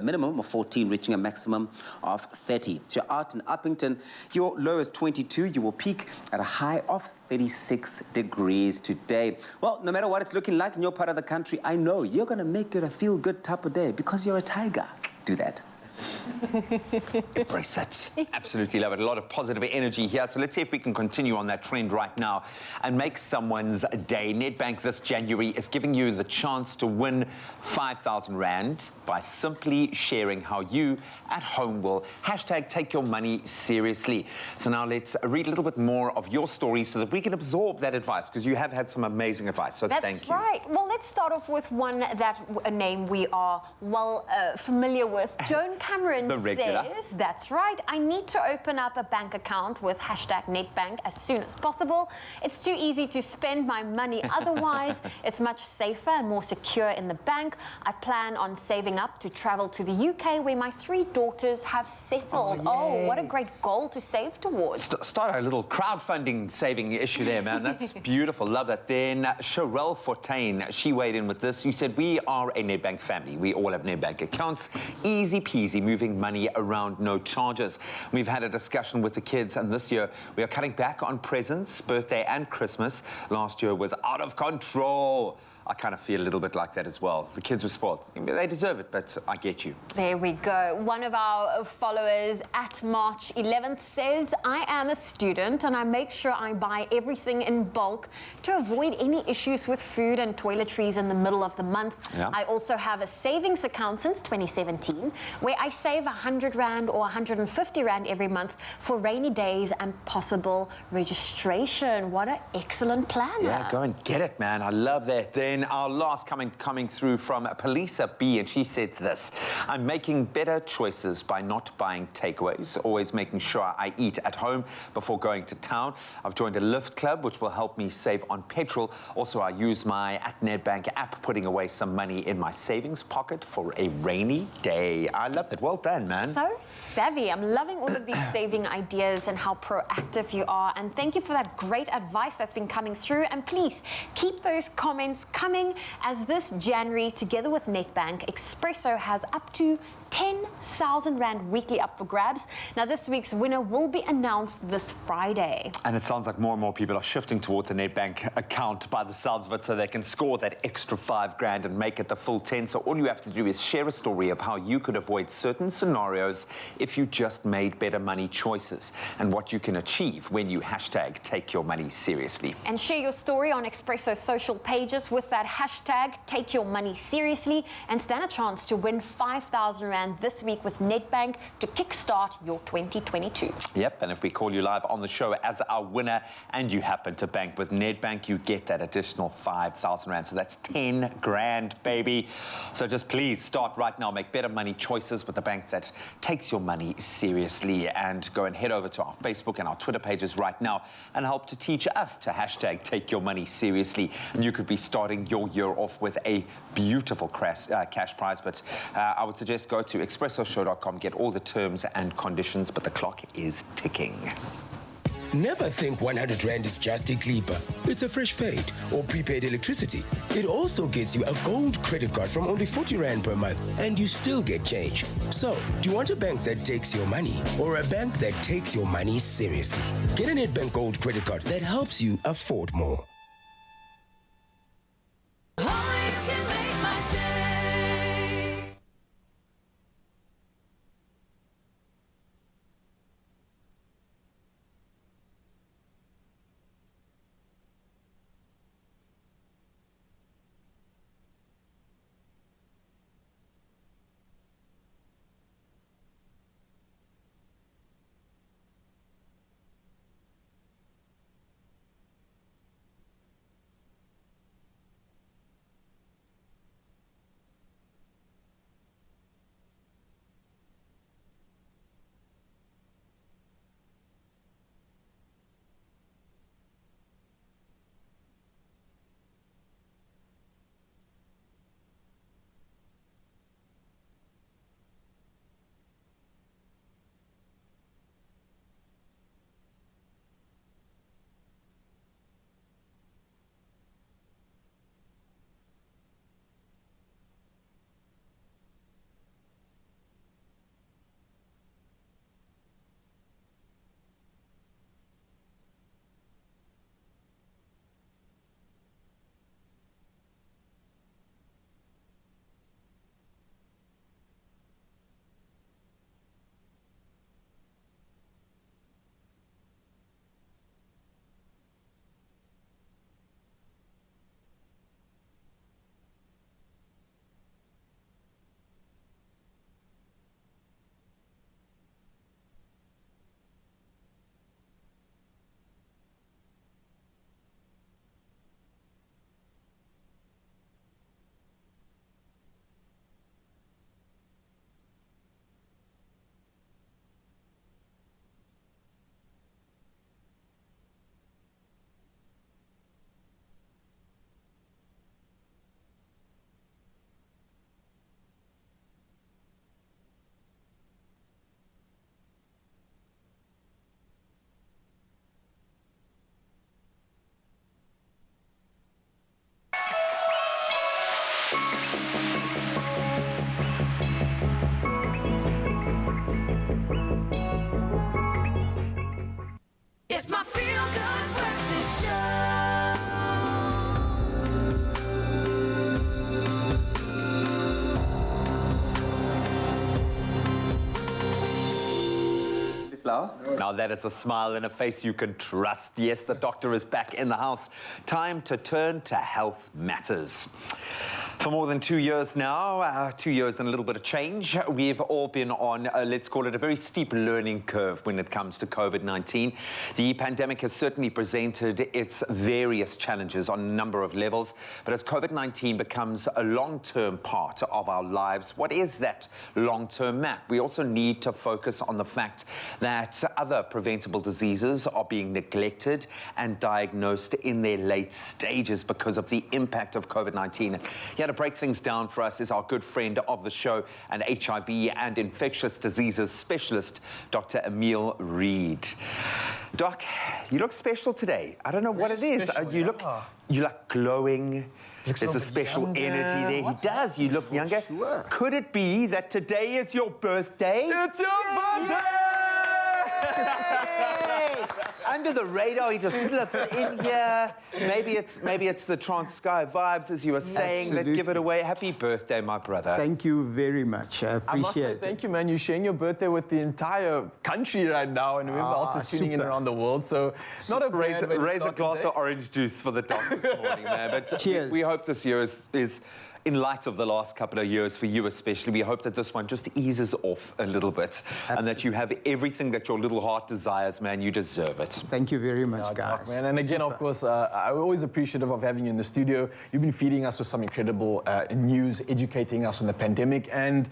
minimum of 14, reaching a maximum of 30. If you're out in Uppington, your low is 22. You will peak at a high of 36 degrees today. Well, no matter what it's looking like in your part of the country, I know you're going to make it a feel-good type of day because you're a tiger. Do that. Embrace it. Absolutely love it. A lot of positive energy here. So let's see if we can continue on that trend right now and make someone's day. Nedbank this January is giving you the chance to win 5,000 Rand by simply sharing how you at home will hashtag take your money seriously. So now let's read a little bit more of your story so that we can absorb that advice, because you have had some amazing advice. So thank you. That's right. Well, let's start off with one that a name we are well familiar with. Joan Cameron Mandarin The regular. says, that's right, I need to open up a bank account with hashtag NetBank as soon as possible. It's too easy to spend my money otherwise. It's much safer and more secure in the bank. I plan on saving up to travel to the UK where my 3 daughters have settled. Oh, what a great goal to save towards. Start a little crowdfunding saving issue there, man. That's beautiful. Love that. Then Sherelle Fortain, she weighed in with this. You said, we are a NetBank family. We all have NetBank accounts. Easy peasy, moving money around, no charges. We've had a discussion with the kids, and this year we are cutting back on presents, birthday and Christmas. Last year was out of control. I kind of feel a little bit like that as well. The kids were spoiled. They deserve it, but I get you. There we go. One of our followers at March 11th says, I am a student and I make sure I buy everything in bulk to avoid any issues with food and toiletries in the middle of the month. Yeah. I also have a savings account since 2017 where I save 100 Rand or 150 Rand every month for rainy days and possible registration. What an excellent plan. Yeah, go and get it, man. I love that. Then our last coming through from Palisa B, and she said this: I'm making better choices by not buying takeaways, always making sure I eat at home before going to town. I've joined a Lyft club, which will help me save on petrol. Also, I use my @NetBank app, putting away some money in my savings pocket for a rainy day. I love it. Well done, man. So savvy. I'm loving all of these saving ideas and how proactive you are. And thank you for that great advice that's been coming through. And please keep those comments coming, as this January, together with NetBank, Expresso has up to 10,000 Rand weekly up for grabs. Now, this week's winner will be announced this Friday. And it sounds like more and more people are shifting towards a NetBank account by the sounds of it, so they can score that extra 5 grand and make it the full 10. So all you have to do is share a story of how you could avoid certain scenarios if you just made better money choices, and what you can achieve when you hashtag take your money seriously. And share your story on Expresso's social pages with that hashtag take your money seriously, and stand a chance to win 5,000 Rand this week with NetBank to kickstart your 2022. Yep, and if we call you live on the show as our winner and you happen to bank with NetBank, you get that additional 5,000 Rand. So that's 10 grand, baby. So just please start right now. Make better money choices with the bank that takes your money seriously. And go and head over to our Facebook and our Twitter pages right now and help to teach us to hashtag take your money seriously. And you could be starting your year off with a beautiful cash prize. But I would suggest go to expressoshow.com, get all the terms and conditions, but the clock is ticking. Never think 100 Rand is just a clipper. It's a fresh fade or prepaid electricity. It also gets you a gold credit card from only 40 Rand per month, and you still get change. So, do you want a bank that takes your money, or a bank that takes your money seriously? Get a NetBank Gold credit card that helps you afford more. Lau? Now that is a smile and a face you can trust. Yes, the doctor is back in the house. Time to turn to health matters. For more than 2 years now, 2 years and a little bit of change, we've all been on, let's call it a very steep learning curve when it comes to COVID-19. The pandemic has certainly presented its various challenges on a number of levels, but as COVID-19 becomes a long-term part of our lives, what is that long-term map? We also need to focus on the fact that other preventable diseases are being neglected and diagnosed in their late stages because of the impact of COVID-19. Here to break things down for us is our good friend of the show and HIV and infectious diseases specialist, Dr. Emil Reed. Doc, you look special today. I don't know what it is. You look glowing. There's a special energy there. He does. You look younger. Sure. Could it be that today is your birthday? It's your birthday! Under the radar, he just slips in here. Maybe it's the Transkei vibes, as you were saying, that give it away. Happy birthday, my brother. Thank you very much. I appreciate I must say, thank you, man. You're sharing your birthday with the entire country right now, and whoever else is tuning in around the world. So, not a raise a glass of orange juice for the dog this morning, man. But cheers. We hope this year is in light of the last couple of years, for you especially, we hope that this one just eases off a little bit. Absolutely. And that you have everything that your little heart desires, man. You deserve it. Thank you very much, guys. Man. And again, of course, I'm always appreciative of having you in the studio. You've been feeding us with some incredible news, educating us on the pandemic, and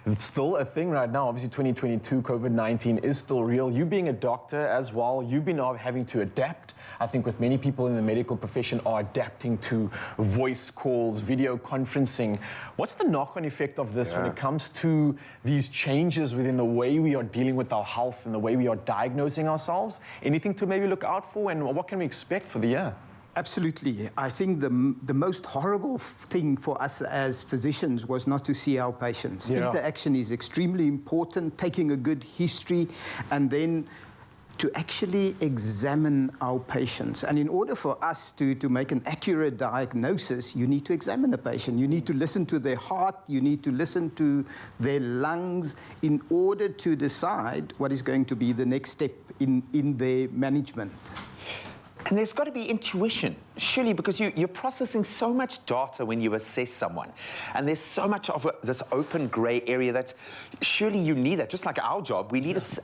it's still a thing right now. Obviously, 2022, COVID-19 is still real. You being a doctor as well, you've been having to adapt. I think with many people in the medical profession are adapting to voice calls, video conferencing. What's the knock-on effect of this when it comes to these changes within the way we are dealing with our health and the way we are diagnosing ourselves? Anything to maybe look out for, and what can we expect for the year? Absolutely. I think the most horrible thing for us as physicians was not to see our patients. Yeah. Interaction is extremely important, taking a good history, and then to actually examine our patients. And in order for us to make an accurate diagnosis, you need to examine the patient. You need to listen to their heart, you need to listen to their lungs in order to decide what is going to be the next step in their management. And there's got to be intuition, surely, because you're processing so much data when you assess someone. And there's so much of this open grey area that surely you need that. Just like our job, I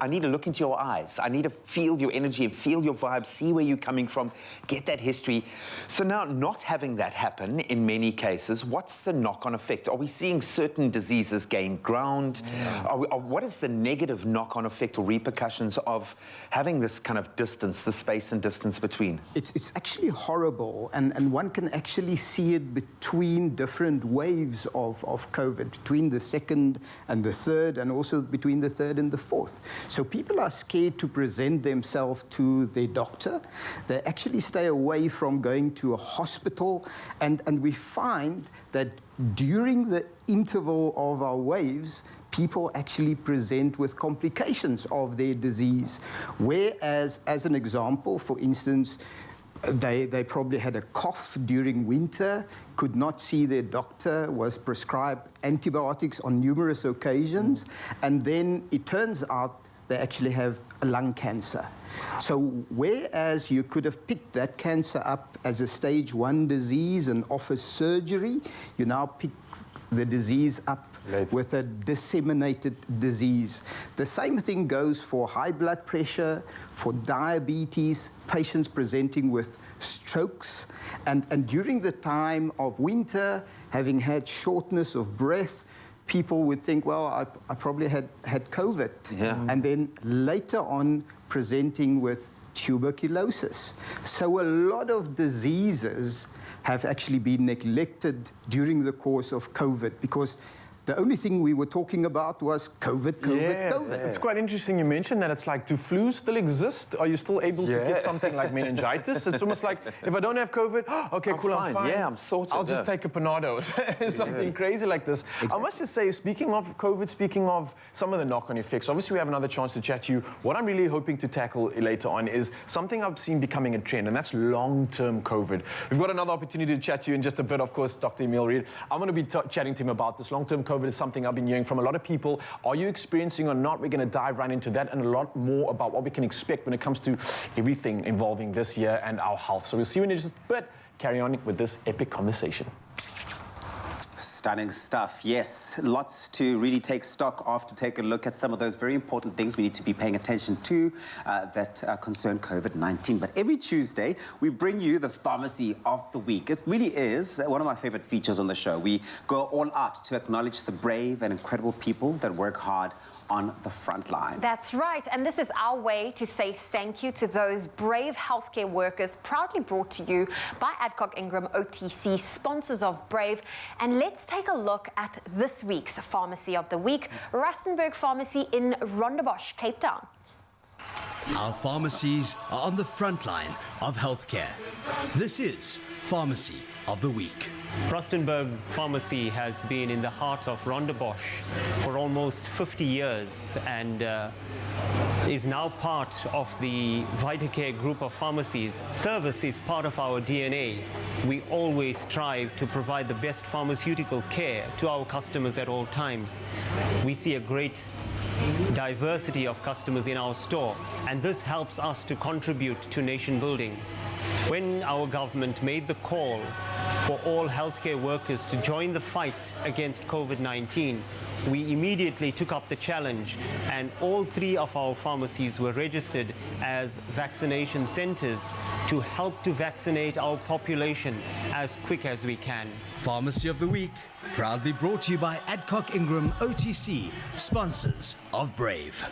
need to look into your eyes. I need to feel your energy and feel your vibe, see where you're coming from, get that history. So now, not having that happen in many cases, what's the knock-on effect? Are we seeing certain diseases gain ground? What is the negative knock-on effect or repercussions of having this kind of distance, the space and distance between? It's actually horrible, and one can actually see it between different waves of COVID, between the second and the third, and also between the third and the fourth. So people are scared to present themselves to their doctor. They actually stay away from going to a hospital, and we find that during the interval of our waves, people actually present with complications of their disease. Whereas, as an example, for instance, they probably had a cough during winter, could not see their doctor, was prescribed antibiotics on numerous occasions, and then it turns out they actually have a lung cancer. So whereas you could have picked that cancer up as a stage 1 disease and offer surgery, you now pick the disease up with a disseminated disease. The same thing goes for high blood pressure, for diabetes, patients presenting with strokes, and during the time of winter, having had shortness of breath, people would think, well, I probably had COVID. Yeah. And then later on, presenting with tuberculosis. So a lot of diseases have actually been neglected during the course of COVID, because the only thing we were talking about was COVID. It's quite interesting you mentioned that. It's like, do flus still exist? Are you still able to get something like meningitis? It's almost like, if I don't have COVID, okay, cool, I'm fine. Yeah, I'm sorted. I'll just take a Panado. Something crazy like this. Exactly. I must just say, speaking of COVID, speaking of some of the knock-on effects, obviously we have another chance to chat to you. What I'm really hoping to tackle later on is something I've seen becoming a trend, and that's long-term COVID. We've got another opportunity to chat to you in just a bit, of course, Dr. Emil Reed. I'm going to be chatting to him about this long-term COVID. COVID is something I've been hearing from a lot of people. Are you experiencing or not? We're going to dive right into that and a lot more about what we can expect when it comes to everything involving this year and our health. So we'll see you in just a bit. Carry on with this epic conversation. Stunning stuff, yes. Lots to really take stock of, to take a look at some of those very important things we need to be paying attention to that concern COVID-19. But every Tuesday, we bring you the Pharmacy of the Week. It really is one of my favorite features on the show. We go all out to acknowledge the brave and incredible people that work hard on the front line. That's right, and this is our way to say thank you to those brave healthcare workers, proudly brought to you by Adcock Ingram OTC, sponsors of Brave. And let's take a look at this week's Pharmacy of the Week, Rustenburg Pharmacy in Rondebosch, Cape Town. Our pharmacies are on the front line of healthcare. This is Pharmacy of the Week. Rustenburg Pharmacy has been in the heart of Rondebosch for almost 50 years and is now part of the VitaCare group of pharmacies. Service is part of our DNA. We always strive to provide the best pharmaceutical care to our customers at all times. We see a great diversity of customers in our store, and this helps us to contribute to nation building. When our government made the call for all healthcare workers to join the fight against COVID-19, we immediately took up the challenge, and all 3 of our pharmacies were registered as vaccination centers to help to vaccinate our population as quick as we can. Pharmacy of the Week, proudly brought to you by Adcock Ingram OTC, sponsors of Brave.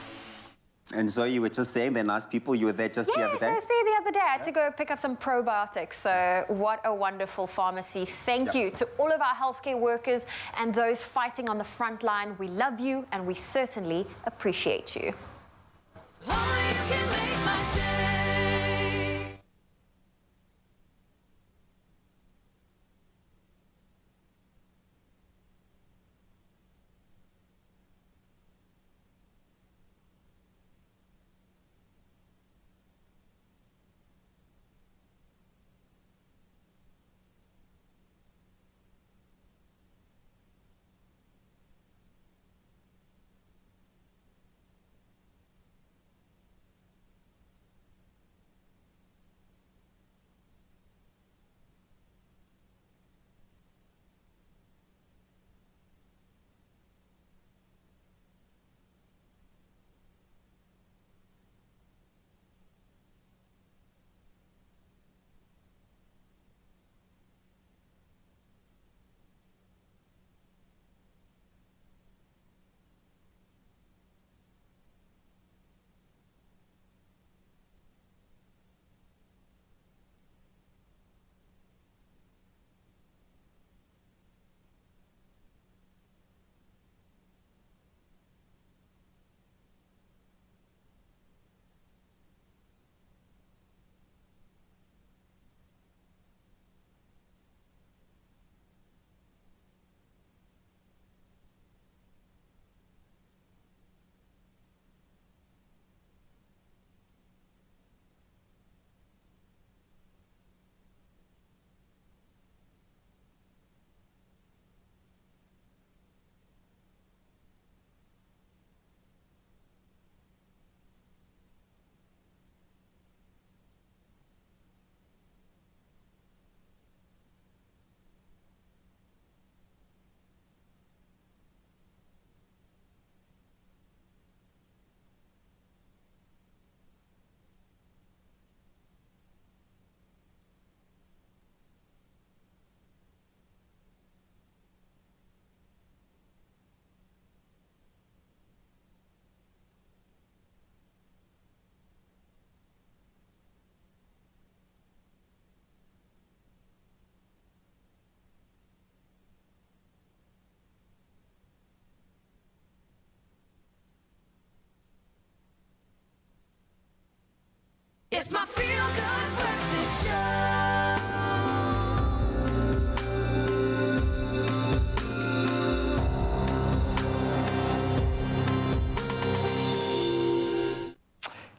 And so you were just saying they're nice people. You were there just the other day? Yes, I was there the other day. I had to go pick up some probiotics. So what a wonderful pharmacy. Thank you to all of our healthcare workers and those fighting on the front line. We love you and we certainly appreciate you.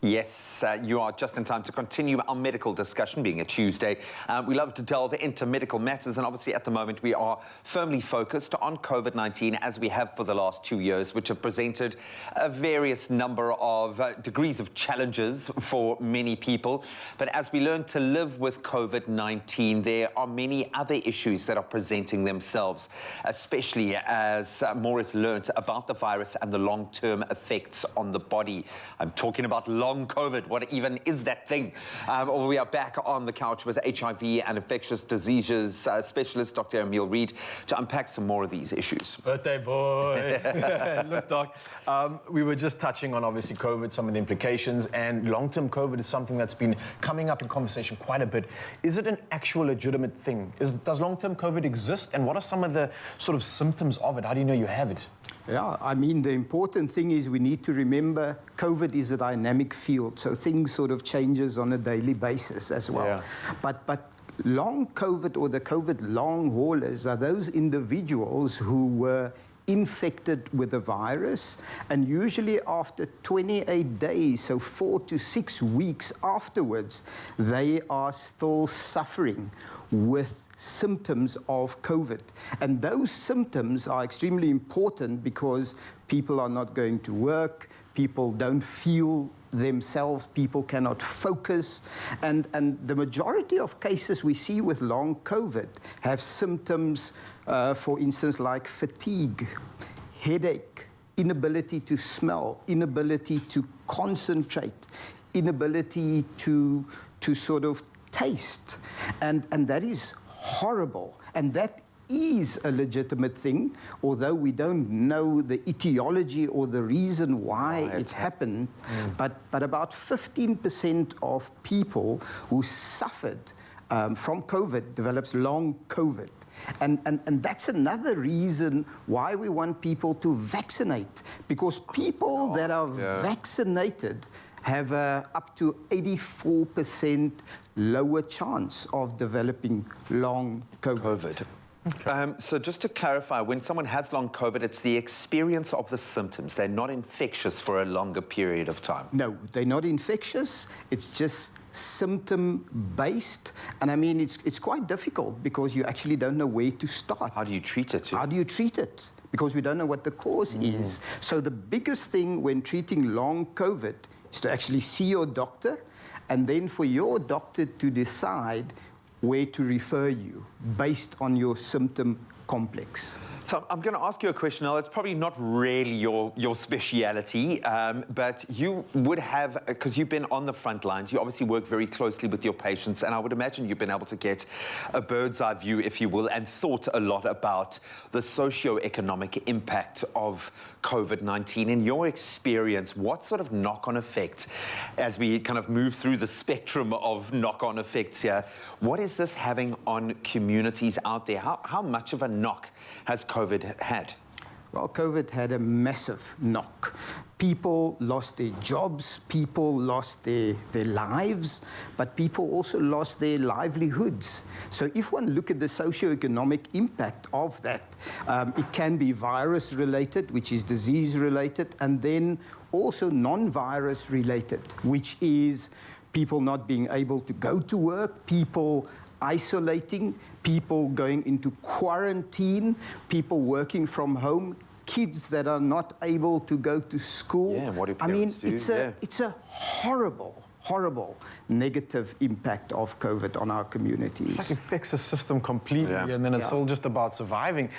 Yes, you are just in time to continue our medical discussion, being a Tuesday. We love to delve into medical matters, and obviously at the moment we are firmly focused on COVID-19, as we have for the last 2 years, which have presented a various number of degrees of challenges for many people. But as we learn to live with COVID-19, there are many other issues that are presenting themselves, especially as more is learnt about the virus and the long-term effects on the body. I'm talking about long COVID. What even is that thing? We are back on the couch with HIV and infectious diseases specialist Dr. Emil Reed to unpack some more of these issues. Birthday boy. Look, Doc, we were just touching on obviously COVID, some of the implications, and long-term COVID is something that's been coming up in conversation quite a bit. Is it an actual legitimate thing? Does long-term COVID exist, and what are some of the sort of symptoms of it? How do you know you have it? Yeah, I mean, the important thing is we need to remember COVID is a dynamic field, so things sort of changes on a daily basis as well. Yeah. But long COVID, or the COVID long haulers, are those individuals who were infected with the virus, and usually after 28 days, so 4 to 6 weeks afterwards, they are still suffering with symptoms of COVID. And those symptoms are extremely important because people are not going to work, people don't feel themselves, people cannot focus, and the majority of cases we see with long COVID have symptoms, for instance, like fatigue, headache, inability to smell, inability to concentrate, inability to sort of taste, and that is horrible, and that is a legitimate thing, although we don't know the etiology or the reason why it happened. But about 15% of people who suffered from COVID develops long COVID. And that's another reason why we want people to vaccinate, because people that are vaccinated have up to 84% lower chance of developing long COVID. So just to clarify, when someone has long COVID, it's the experience of the symptoms. They're not infectious for a longer period of time. No, they're not infectious. It's just symptom-based. And I mean, it's quite difficult because you actually don't know where to start. How do you treat it? How do you treat it? Because we don't know what the cause is. So the biggest thing when treating long COVID is to actually see your doctor, and then for your doctor to decide where to refer you based on your symptom complex. So I'm going to ask you a question now. It's probably not really your speciality, but you would have, because you've been on the front lines, you obviously work very closely with your patients, and I would imagine you've been able to get a bird's eye view, if you will, and thought a lot about the socio-economic impact of COVID-19. In your experience, what sort of knock-on effect, as we kind of move through the spectrum of knock-on effects here, what is this having on communities out there? How much of a knock has COVID had? Well, COVID had a massive knock. People lost their jobs, people lost their lives, but people also lost their livelihoods. So if one look at the socioeconomic impact of that, it can be virus-related, which is disease-related, and then also non-virus related, which is people not being able to go to work, people isolating, people going into quarantine, people working from home, kids that are not able to go to school. Yeah, what do I mean, parents do? it's a horrible negative impact of COVID on our communities. Like it affects the system completely, and then it's all just about surviving.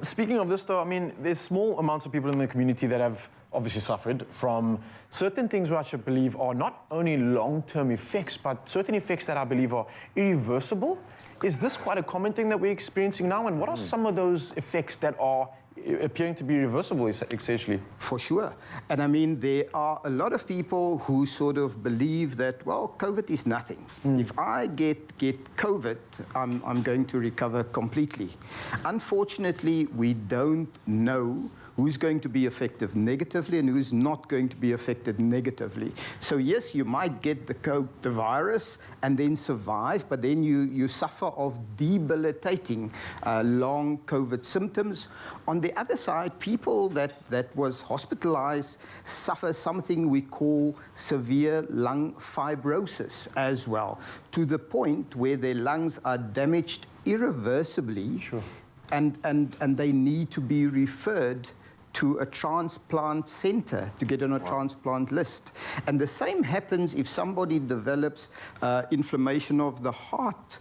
Speaking of this, though, I mean, there's small amounts of people in the community that have obviously suffered from certain things which I believe are not only long-term effects, but certain effects that I believe are irreversible. Is this quite a common thing that we're experiencing now? And what are some of those effects that are appearing to be reversible, essentially? For sure. And I mean, there are a lot of people who sort of believe that, well, COVID is nothing. If I get COVID, I'm going to recover completely. Unfortunately, we don't know who's going to be affected negatively and who's not going to be affected negatively. So yes, you might get the virus and then survive, but then you suffer of debilitating long COVID symptoms. On the other side, people that was hospitalized suffer something we call severe lung fibrosis as well, to the point where their lungs are damaged irreversibly. Sure. And they need to be referred to a transplant center to get on a transplant list. And the same happens if somebody develops inflammation of the heart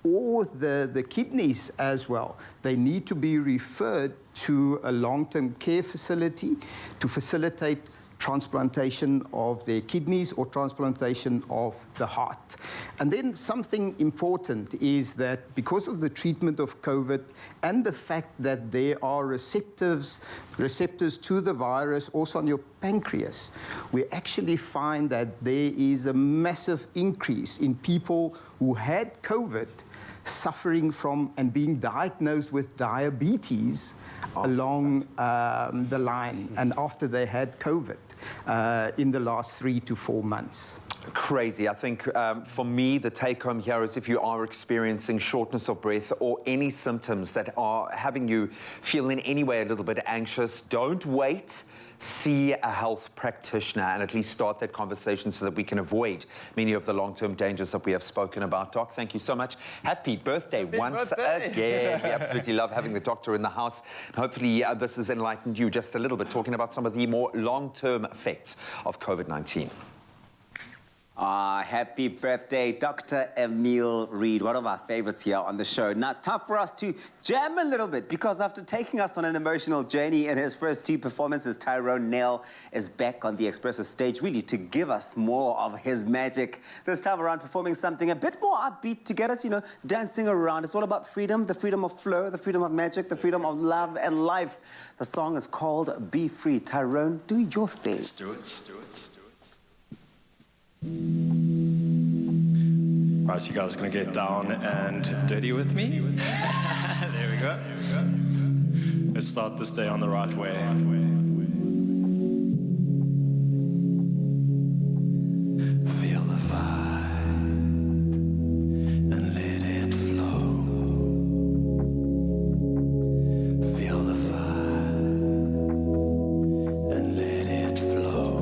or the kidneys as well. They need to be referred to a long-term care facility to facilitate transplantation of their kidneys or transplantation of the heart. And then something important is that because of the treatment of COVID and the fact that there are receptors to the virus also on your pancreas, we actually find that there is a massive increase in people who had COVID suffering from and being diagnosed with diabetes along the line and after they had COVID in the last 3 to 4 months. Crazy. I think for me, the take home here is if you are experiencing shortness of breath or any symptoms that are having you feel in any way a little bit anxious, don't wait. See a health practitioner and at least start that conversation so that we can avoid many of the long-term dangers that we have spoken about. Doc, thank you so much. Happy birthday once again. We absolutely love having the doctor in the house. And hopefully this has enlightened you just a little bit, talking about some of the more long-term effects of COVID-19. Happy birthday, Dr. Emil Reed, one of our favorites here on the show. Now, it's time for us to jam a little bit because after taking us on an emotional journey in his first 2 performances, Tyrone Nell is back on the Expresso stage, really to give us more of his magic. This time around, performing something a bit more upbeat to get us, dancing around. It's all about freedom, the freedom of flow, the freedom of magic, the freedom of love and life. The song is called Be Free. Tyrone, do your thing. Let's do it. Right, so you guys are gonna get down and dirty with me? There we go. Let's start this day on the right way. Feel the vibe and let it flow. Feel the vibe and let it flow.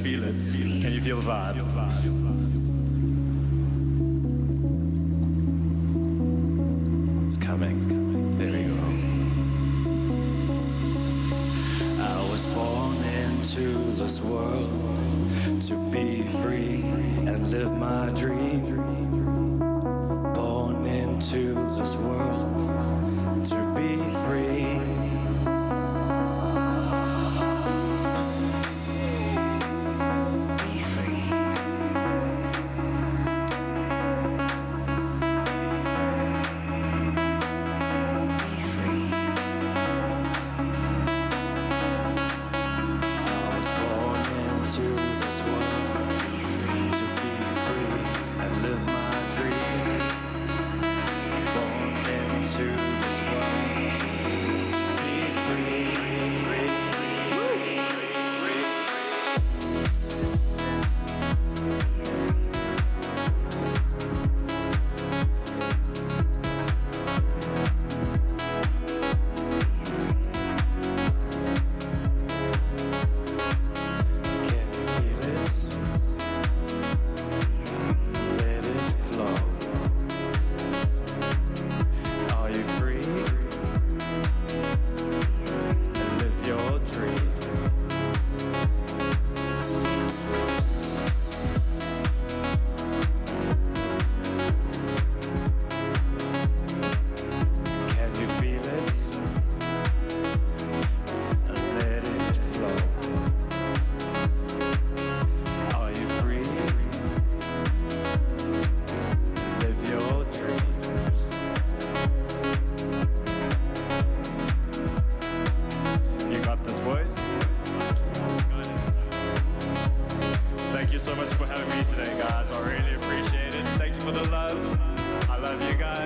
Feel it. Can you feel the vibe? It's coming. There we go. I was born into this world to be free and live my dream. Born into this world to be free. To this world, to be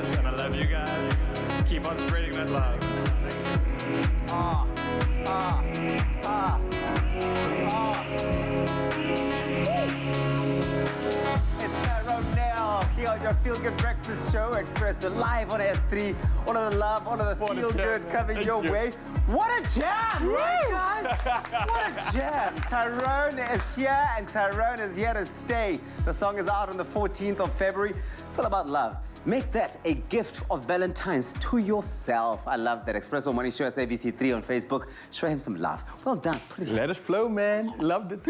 guys, and I love you guys. Keep on spreading that love. It's Tyrone Nell here on your Feel Good Breakfast Show, Expresso live on S3. All of the love, all of the feel good coming your way. What a jam, right, guys? What a jam. Tyrone is here, and Tyrone is here to stay. The song is out on the 14th of February. It's all about love. Make that a gift of Valentine's to yourself. I love that. Expresso Money Show ABC3 on Facebook. Show him some love. Well done. Let it flow, man. Loved it.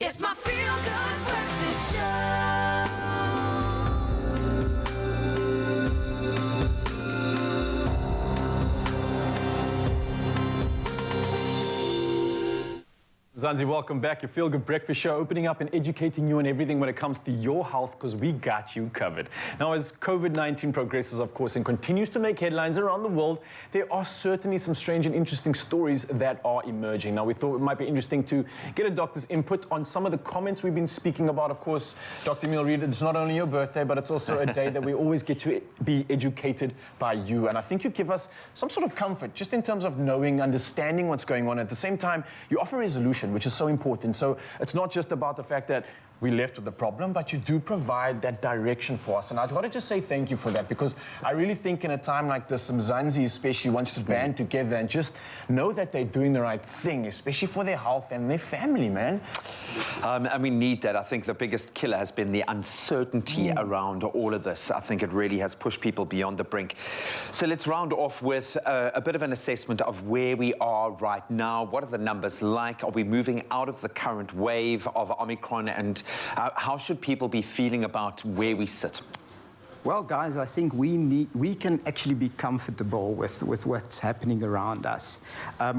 It's my Feel Good Breakfast Show. Zanzi, welcome back. Your Feel Good Breakfast Show, opening up and educating you on everything when it comes to your health, because we got you covered. Now, as COVID-19 progresses, of course, and continues to make headlines around the world, there are certainly some strange and interesting stories that are emerging. Now, we thought it might be interesting to get a doctor's input on some of the comments we've been speaking about. Of course, Dr. Emil Reed, it's not only your birthday, but it's also a day that we always get to be educated by you. And I think you give us some sort of comfort, just in terms of knowing, understanding what's going on. At the same time, you offer resolution, which is so important. So it's not just about the fact that we left with the problem, but you do provide that direction for us. And I've got to just say thank you for that, because I really think in a time like this, Mzansi especially wants to band together and just know that they're doing the right thing, especially for their health and their family, man. And we need that. I think the biggest killer has been the uncertainty around all of this. I think it really has pushed people beyond the brink. So let's round off with a bit of an assessment of where we are right now. What are the numbers like? Are we moving out of the current wave of Omicron? And how should people be feeling about where we sit? Well, guys, I think we can actually be comfortable with what's happening around us.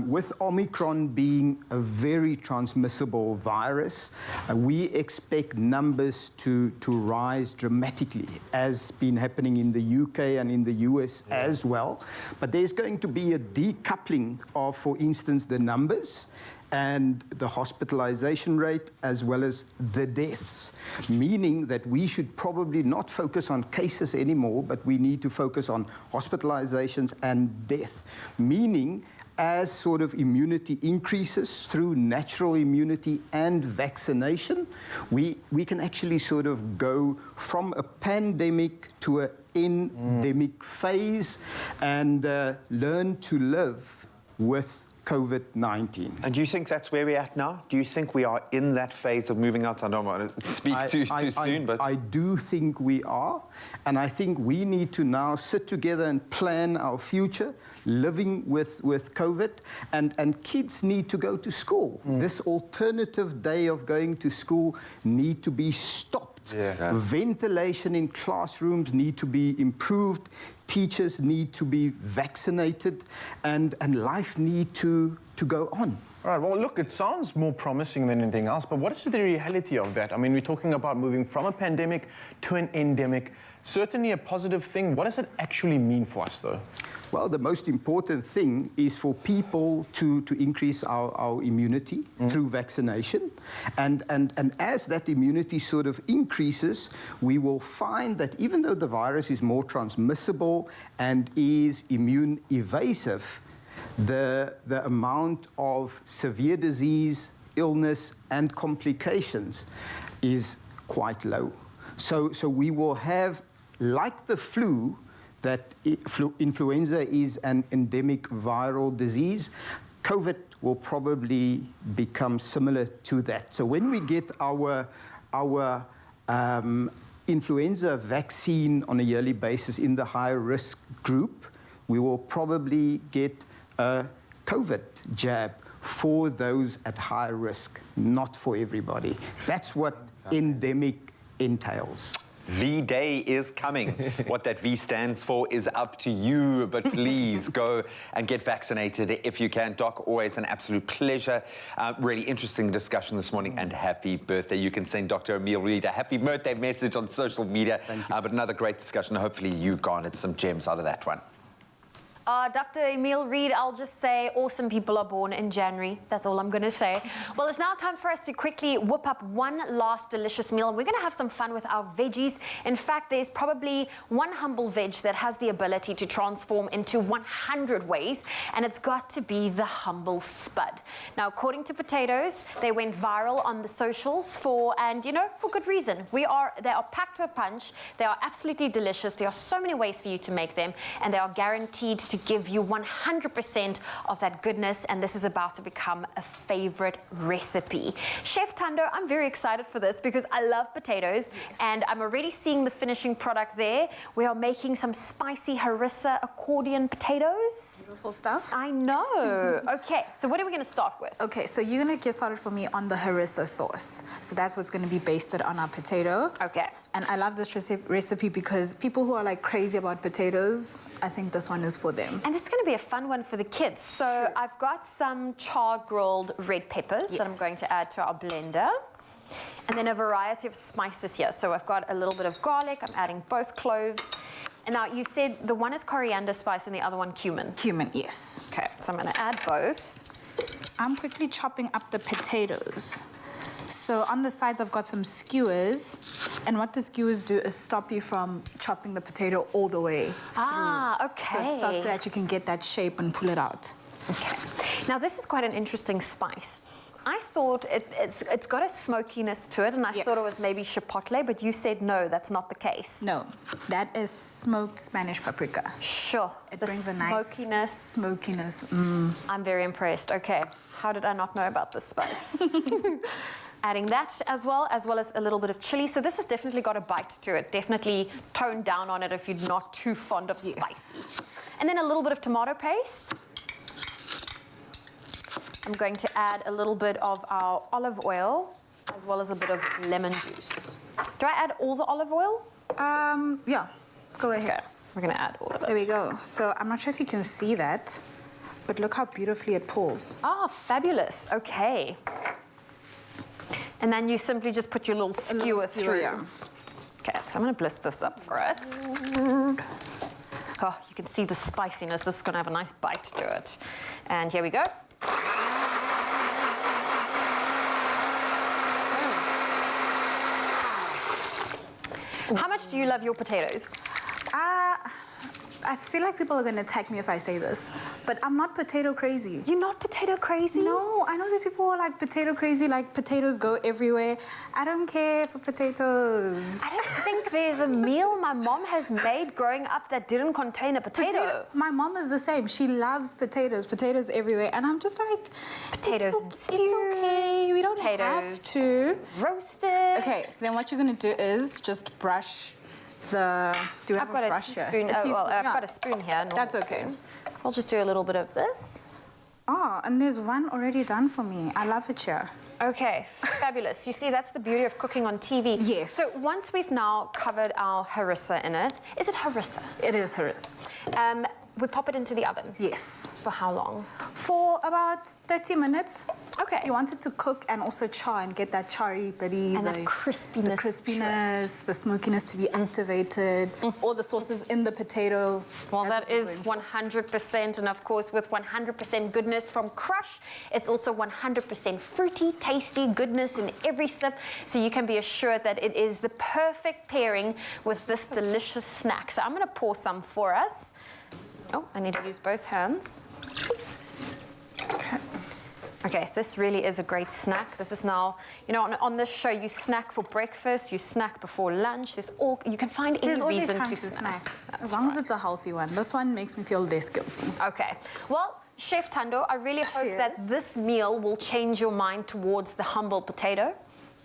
With Omicron being a very transmissible virus, we expect numbers to rise dramatically, as been happening in the UK and in the US as well. But there's going to be a decoupling of, for instance, the numbers and the hospitalization rate, as well as the deaths, meaning that we should probably not focus on cases anymore, but we need to focus on hospitalizations and death, meaning as sort of immunity increases through natural immunity and vaccination, we can actually sort of go from a pandemic to an endemic phase and learn to live with COVID-19. And do you think that's where we're at now? Do you think we are in that phase of moving out? I don't want to speak too soon, but... I do think we are, and I think we need to now sit together and plan our future, living with COVID, and kids need to go to school. This alternative day of going to school need to be stopped. Yeah. Ventilation in classrooms need to be improved. Teachers need to be vaccinated, and life need to go on. All right, well, look, it sounds more promising than anything else, but what is the reality of that? I mean, we're talking about moving from a pandemic to an endemic. Certainly a positive thing. What does it actually mean for us, though? Well, the most important thing is for people to increase our immunity through vaccination. And as that immunity sort of increases, we will find that even though the virus is more transmissible and is immune evasive, the amount of severe disease, illness, and complications is quite low. So we will have, like the flu, that influenza is an endemic viral disease. COVID will probably become similar to that. So when we get our influenza vaccine on a yearly basis in the high-risk group, we will probably get a COVID jab for those at high risk, not for everybody. That's what endemic entails. V-Day is coming. What that V stands for is up to you, but please go and get vaccinated if you can. Doc, always an absolute pleasure. Really interesting discussion this morning, and happy birthday. You can send Dr. Emil Reid a happy birthday message on social media. Thank you. But another great discussion. Hopefully you garnered some gems out of that one. Dr. Emil Reid, I'll just say awesome people are born in January. That's all I'm going to say. Well, it's now time for us to quickly whip up one last delicious meal. We're going to have some fun with our veggies. In fact, there's probably one humble veg that has the ability to transform into 100 ways, and it's got to be the humble spud. Now, according to potatoes, they went viral on the socials for good reason. They are packed with punch. They are absolutely delicious. There are so many ways for you to make them, and they are guaranteed to give you 100% of that goodness, and this is about to become a favorite recipe. Chef Thando, I'm very excited for this because I love potatoes, and I'm already seeing the finishing product there. We are making some spicy harissa accordion potatoes. Beautiful stuff. I know. Okay, so what are we going to start with? Okay, so you're going to get started for me on the harissa sauce. So that's what's going to be basted on our potato. Okay. And I love this recipe because people who are like crazy about potatoes, I think this one is for them. And this is going to be a fun one for the kids. So True. I've got some char-grilled red peppers that I'm going to add to our blender. And then a variety of spices here. So I've got a little bit of garlic. I'm adding both cloves. And now you said the one is coriander spice and the other one cumin. Cumin, yes. Okay, so I'm going to add both. I'm quickly chopping up the potatoes. So on the sides, I've got some skewers. And what the skewers do is stop you from chopping the potato all the way through. Ah, okay. So it stops so that you can get that shape and pull it out. Okay. Now, this is quite an interesting spice. I thought it's got a smokiness to it, and I thought it was maybe chipotle, but you said no, that's not the case. No, that is smoked Spanish paprika. Sure. It the brings a nice smokiness. Mm. I'm very impressed. Okay, how did I not know about this spice? Adding that as well as a little bit of chili. So this has definitely got a bite to it. Definitely tone down on it if you're not too fond of spice. And then a little bit of tomato paste. I'm going to add a little bit of our olive oil as well as a bit of lemon juice. Do I add all the olive oil? Yeah, go ahead. Okay, we're going to add all of it. There we go. So I'm not sure if you can see that, but look how beautifully it pulls. Ah, fabulous. Okay. And then you simply just put your little skewer through. Yeah. Okay, so I'm going to bliss this up for us. Oh, you can see the spiciness. This is going to have a nice bite to it. And here we go. How much do you love your potatoes? I I feel like people are going to attack me if I say this, but I'm not potato crazy. You're not potato crazy? No, I know these people who are like potato crazy, like potatoes go everywhere. I don't care for potatoes. I don't think there's a meal my mom has made growing up that didn't contain a potato. My mom is the same. She loves potatoes everywhere. And I'm just like, potatoes and stews. It's okay, we don't have to. Roasted. Okay, then what you're going to do is just brush the... Do you have a brush here? I've got a spoon here. That's okay. So I'll just do a little bit of this. Oh, and there's one already done for me. I love it here. Okay, fabulous. You see, that's the beauty of cooking on TV. Yes. So once we've now covered our harissa in it, is it harissa? It is harissa. We pop it into the oven? Yes. For how long? For about 30 minutes. Okay. You want it to cook and also char and get that charry, bitty, and the crispiness. The crispiness, the smokiness to be activated, all the sauces in the potato. Well, that is 100%, and of course, with 100% goodness from Crush, it's also 100% fruity, tasty goodness in every sip, so you can be assured that it is the perfect pairing with this delicious snack. So I'm going to pour some for us. Oh, I need to use both hands. Okay, this really is a great snack. This is now, you know, on this show, you snack for breakfast, you snack before lunch. You can find any reason to snack. As long as it's a healthy one. This one makes me feel less guilty. Okay. Well, Chef Thando, I really hope that this meal will change your mind towards the humble potato.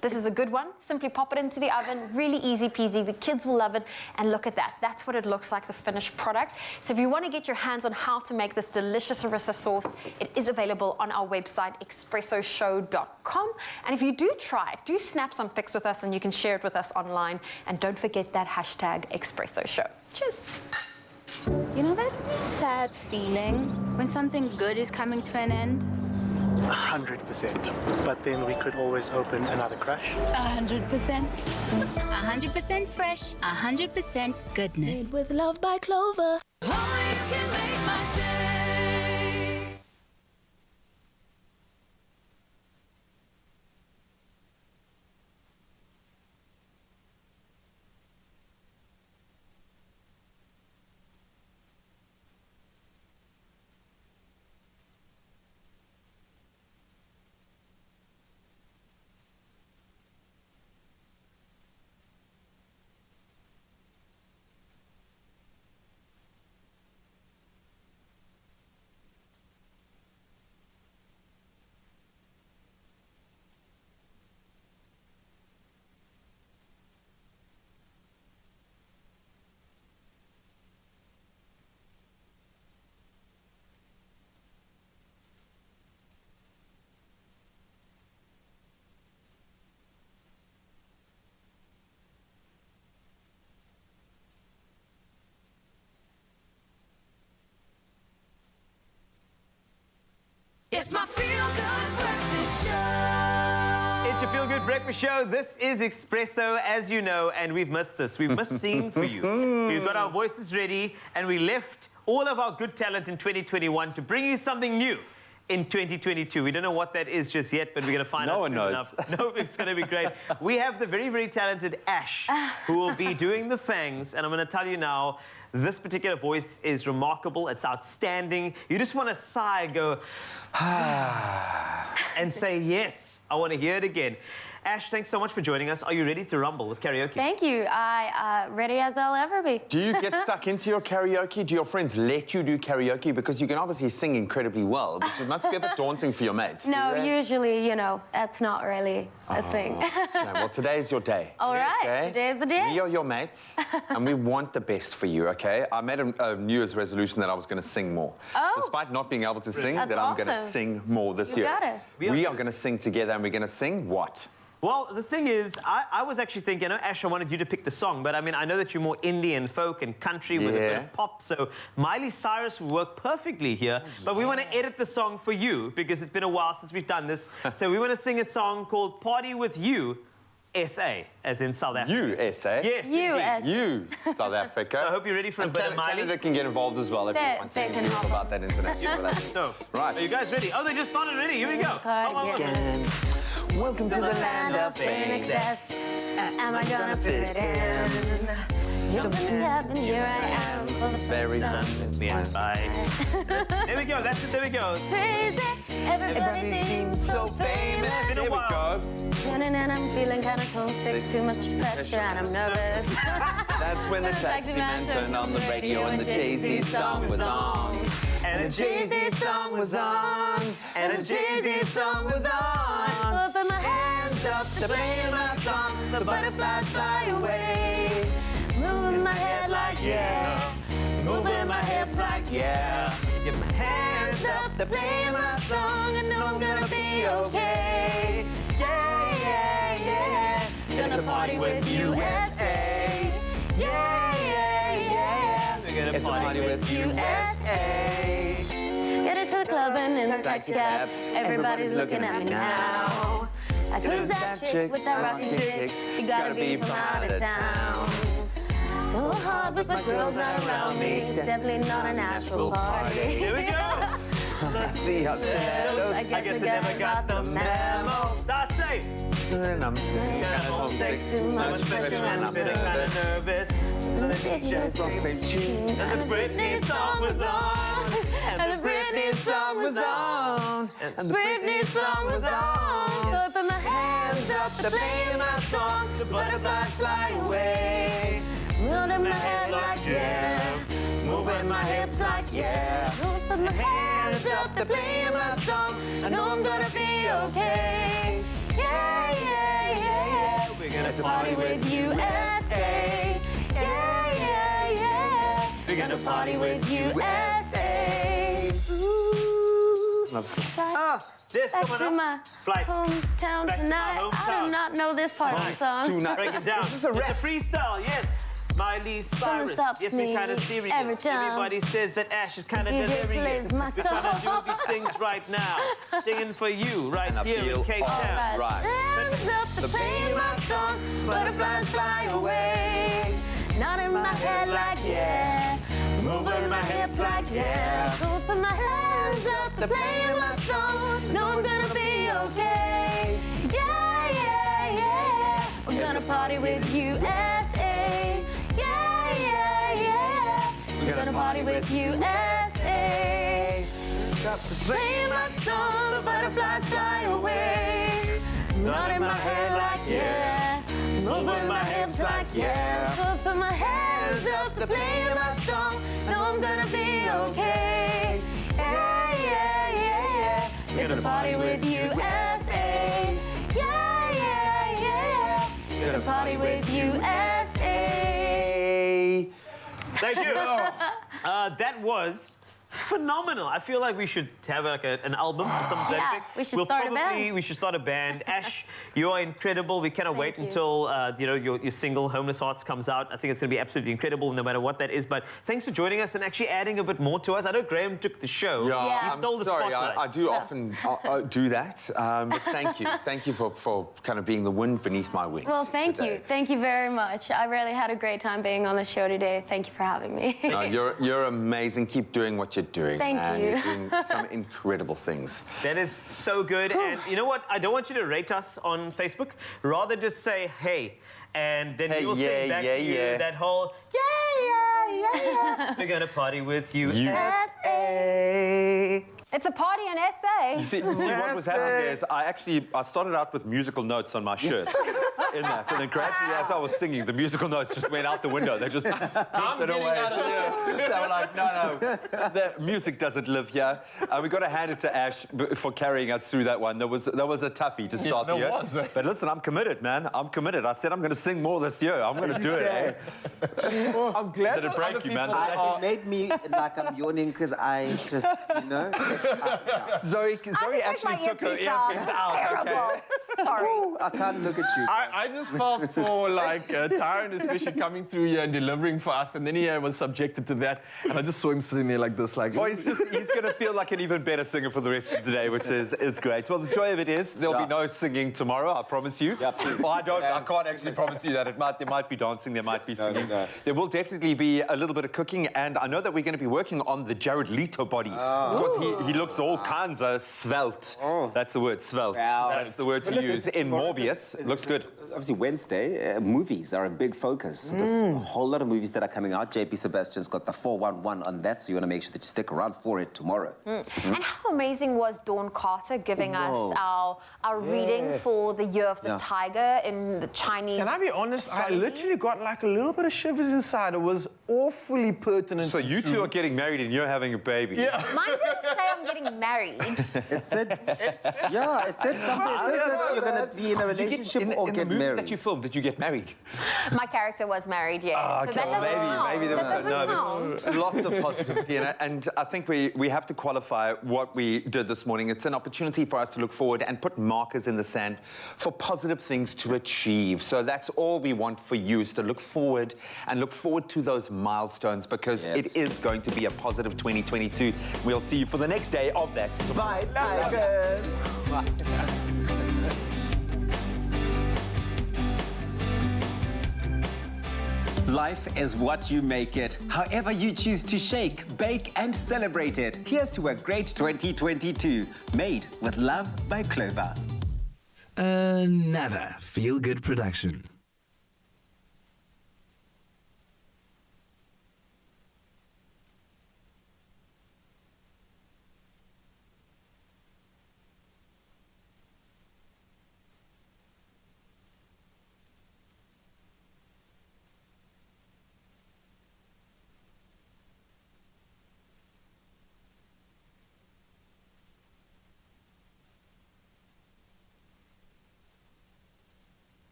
This is a good one. Simply pop it into the oven. Really easy peasy. The kids will love it. And look at that. That's what it looks like, the finished product. So if you want to get your hands on how to make this delicious harissa sauce, it is available on our website, expressoshow.com. And if you do try it, do snap some pics with us and you can share it with us online. And don't forget that hashtag Expresso Show. Cheers. You know that sad feeling when something good is coming to an end? 100%. But then we could always open another Crush. 100%. 100% fresh, 100% goodness. Made with love by Clover. Only you can make my day. It's my feel-good breakfast show. It's your feel-good breakfast show. This is Expresso, as you know, and we've missed this. We've missed singing for you. We've got our voices ready, and we left all of our good talent in 2021 to bring you something new in 2022. We don't know what that is just yet, but we're going to find out soon enough. No, it's going to be great. We have the very, very talented Ash, who will be doing the things, and I'm going to tell you now, this particular voice is remarkable. It's outstanding. You just want to sigh, go, and say, yes, I want to hear it again. Ash, thanks so much for joining us. Are you ready to rumble with karaoke? Thank you. Ready as I'll ever be. Do you get stuck into your karaoke? Do your friends let you do karaoke? Because you can obviously sing incredibly well, but it must be a bit daunting for your mates. No, usually, you know, that's not really a thing. Okay, well, today is your day. All right, okay? today is the day. We are your mates, and we want the best for you, okay? I made a New Year's resolution that I was going to sing more. Oh. Despite not being able to sing, That's that I'm going to awesome. sing more this year. You got it. We are going to sing together, and we're going to sing what? Well, the thing is, I was actually thinking, I know, Ash, I wanted you to pick the song, but I mean, I know that you're more Indian folk and country with a bit of pop, so Miley Cyrus would work perfectly here, but we want to edit the song for you, because it's been a while since we've done this, so we want to sing a song called Party With You, S.A., as in South Africa. You, S.A.? Yes, U.S. You, South Africa. So I hope you're ready for a bit of Miley. Canada can get involved as well if you want to can talk about that international relationship. So, right. Are you guys ready? Oh, they just started ready. Here we go. Welcome to the land of excess. Am I gonna fit in? Jumping heaven, here I am for the Very first time. Bye. There we go. That's it. There we go. Crazy, everybody seems so famous. Been a while. And I'm feeling kind of homesick, too much pressure, and I'm nervous. That's when the taxi man turned on the radio and the Jay-Z song was on. And a Jay-Z song was on. And a Jay-Z song was on. Put my hands up To play my song, the butterflies fly away. moving my head like yeah. Moving my hips like yeah. Get my hands up to play my song. I know I'm gonna be okay. Yeah, yeah, yeah. Gonna party with USA. Yeah, yeah, yeah. We're gonna party with USA. Get into the club and in the taxi cab. Everybody's looking at me now. Like, who's that chick with that rocking kicks? She gotta be from out of town. So hard with my girls not around me. It's definitely not a natural party. Here we go. Let's see how sad I guess I never got the memo. That's safe. And I'm Kinda homesick, too much pressure, and I'm feeling kinda nervous. So the DJ played and the Britney song was on. And the Britney song was on. And the Britney song was on. Put my hands up To play my song, the butterflies fly away. moving my head like yeah. Moving my hips like yeah. Put my Hands up to play my song. I know I'm gonna be okay. Yeah, yeah, yeah. We're gonna party with USA. Yeah, yeah, yeah. We're gonna party with USA. This Back coming to up. my Flight. hometown Back to my tonight. I hometown. do not know this part of the song. Break it down. It's a freestyle, yes. Smiley Cyrus. stops Yes, we're me kind of serious. every time. Everybody says that Ash is kind of DJ delirious. plays my We're trying to song. do these things right now. Singing for you right And I here in feel Cape Town. Hands up to play my song. Butterflies fly away. Not in my head like yeah. Moving my hips like yeah. So put my hands up to play my song. Know I'm gonna be okay. Yeah, yeah, yeah. We're gonna party with USA. Yeah, yeah, yeah. We're gonna party with USA. Play my song, the butterflies fly away. Not in my head like yeah. Moving my hips like yeah. So put my hands up to play my song. Know I'm gonna be okay. Yeah, yeah, yeah. We're gonna party with USA. Yeah, yeah, yeah. We're gonna party with USA. Thank you. That was phenomenal. I feel like we should have like an album or something. Yeah, we should start a band. We should start a band. Ash, you are incredible. We cannot wait you. until your single Homeless Hearts comes out. I think it's going to be absolutely incredible, no matter what that is. But thanks for joining us and actually adding a bit more to us. I know Graham took the show. Yeah, You stole the sorry, spotlight. I do often do that. But thank you. Thank you for kind of being the wind beneath my wings. Well, thank you. Thank you very much. I really had a great time being on the show today. Thank you for having me. No, you're amazing. Keep doing what you're doing. Thank and you. You're doing some incredible things. That is so good. And you know what? I don't want you to rate us on Facebook. Rather just say, hey. And then Hey, we'll sing back to you that whole, yeah. We're going to party with you. USA. It's a party in SA. You see what was happening there is I started out with musical notes on my shirt in that, and then gradually as I was singing, the musical notes just went out the window. They just drifted away. They were like, no, the music doesn't live here. We got to hand it to Ash for carrying us through that one. That was a toughie to start the year. But listen, I'm committed, man. I'm committed. I said I'm going to sing more this year. I'm going to do it. Eh? I'm glad Did it break you, man? It made me like I'm yawning because I just, Zoe actually took her earpiece out. Terrible. Sorry. I can't look at you. I just felt for like Tyron, especially coming through here and delivering for us, and then he was subjected to that, and I just saw him sitting there like this, like. Well, he's going to feel like an even better singer for the rest of the day, which is great. Well, the joy of it is there'll be no singing tomorrow. I promise you. Yeah, please. Well, I can't actually promise you that. There might be dancing, there might be singing. No. There will definitely be a little bit of cooking, and I know that we're going to be working on the Jared Leto body because he looks all kinds of svelte. That's the word, svelte. That's the word to use. use in Morbius. Looks good. Obviously, Wednesday, movies are a big focus. So there's a whole lot of movies that are coming out. JP Sebastian's got the 411 on that, so you want to make sure that you stick around for it tomorrow. And how amazing was Dawn Carter giving us our reading for the Year of the Tiger in the Chinese Can I be honest? astrology? I literally got like a little bit of shivers inside. It was awfully pertinent. So you two are getting married and you're having a baby. Mine didn't say I'm getting married. It said, yeah, it said something. It says that you're going to be in a relationship or get married. That you filmed, did you get married? My character was married, yes. So that doesn't count. Maybe there that was doesn't count. lots of positivity in it, and I think we have to qualify what we did this morning. It's an opportunity for us to look forward and put markers in the sand for positive things to achieve. So that's all we want for you, is to look forward and look forward to those milestones, because it is going to be a positive 2022. We'll see you for the next day of that. Bye, Tigers. Bye. Life is what you make it. However you choose to shake, bake, and celebrate it. Here's to a great 2022. Made with love by Clover. Another feel-good production.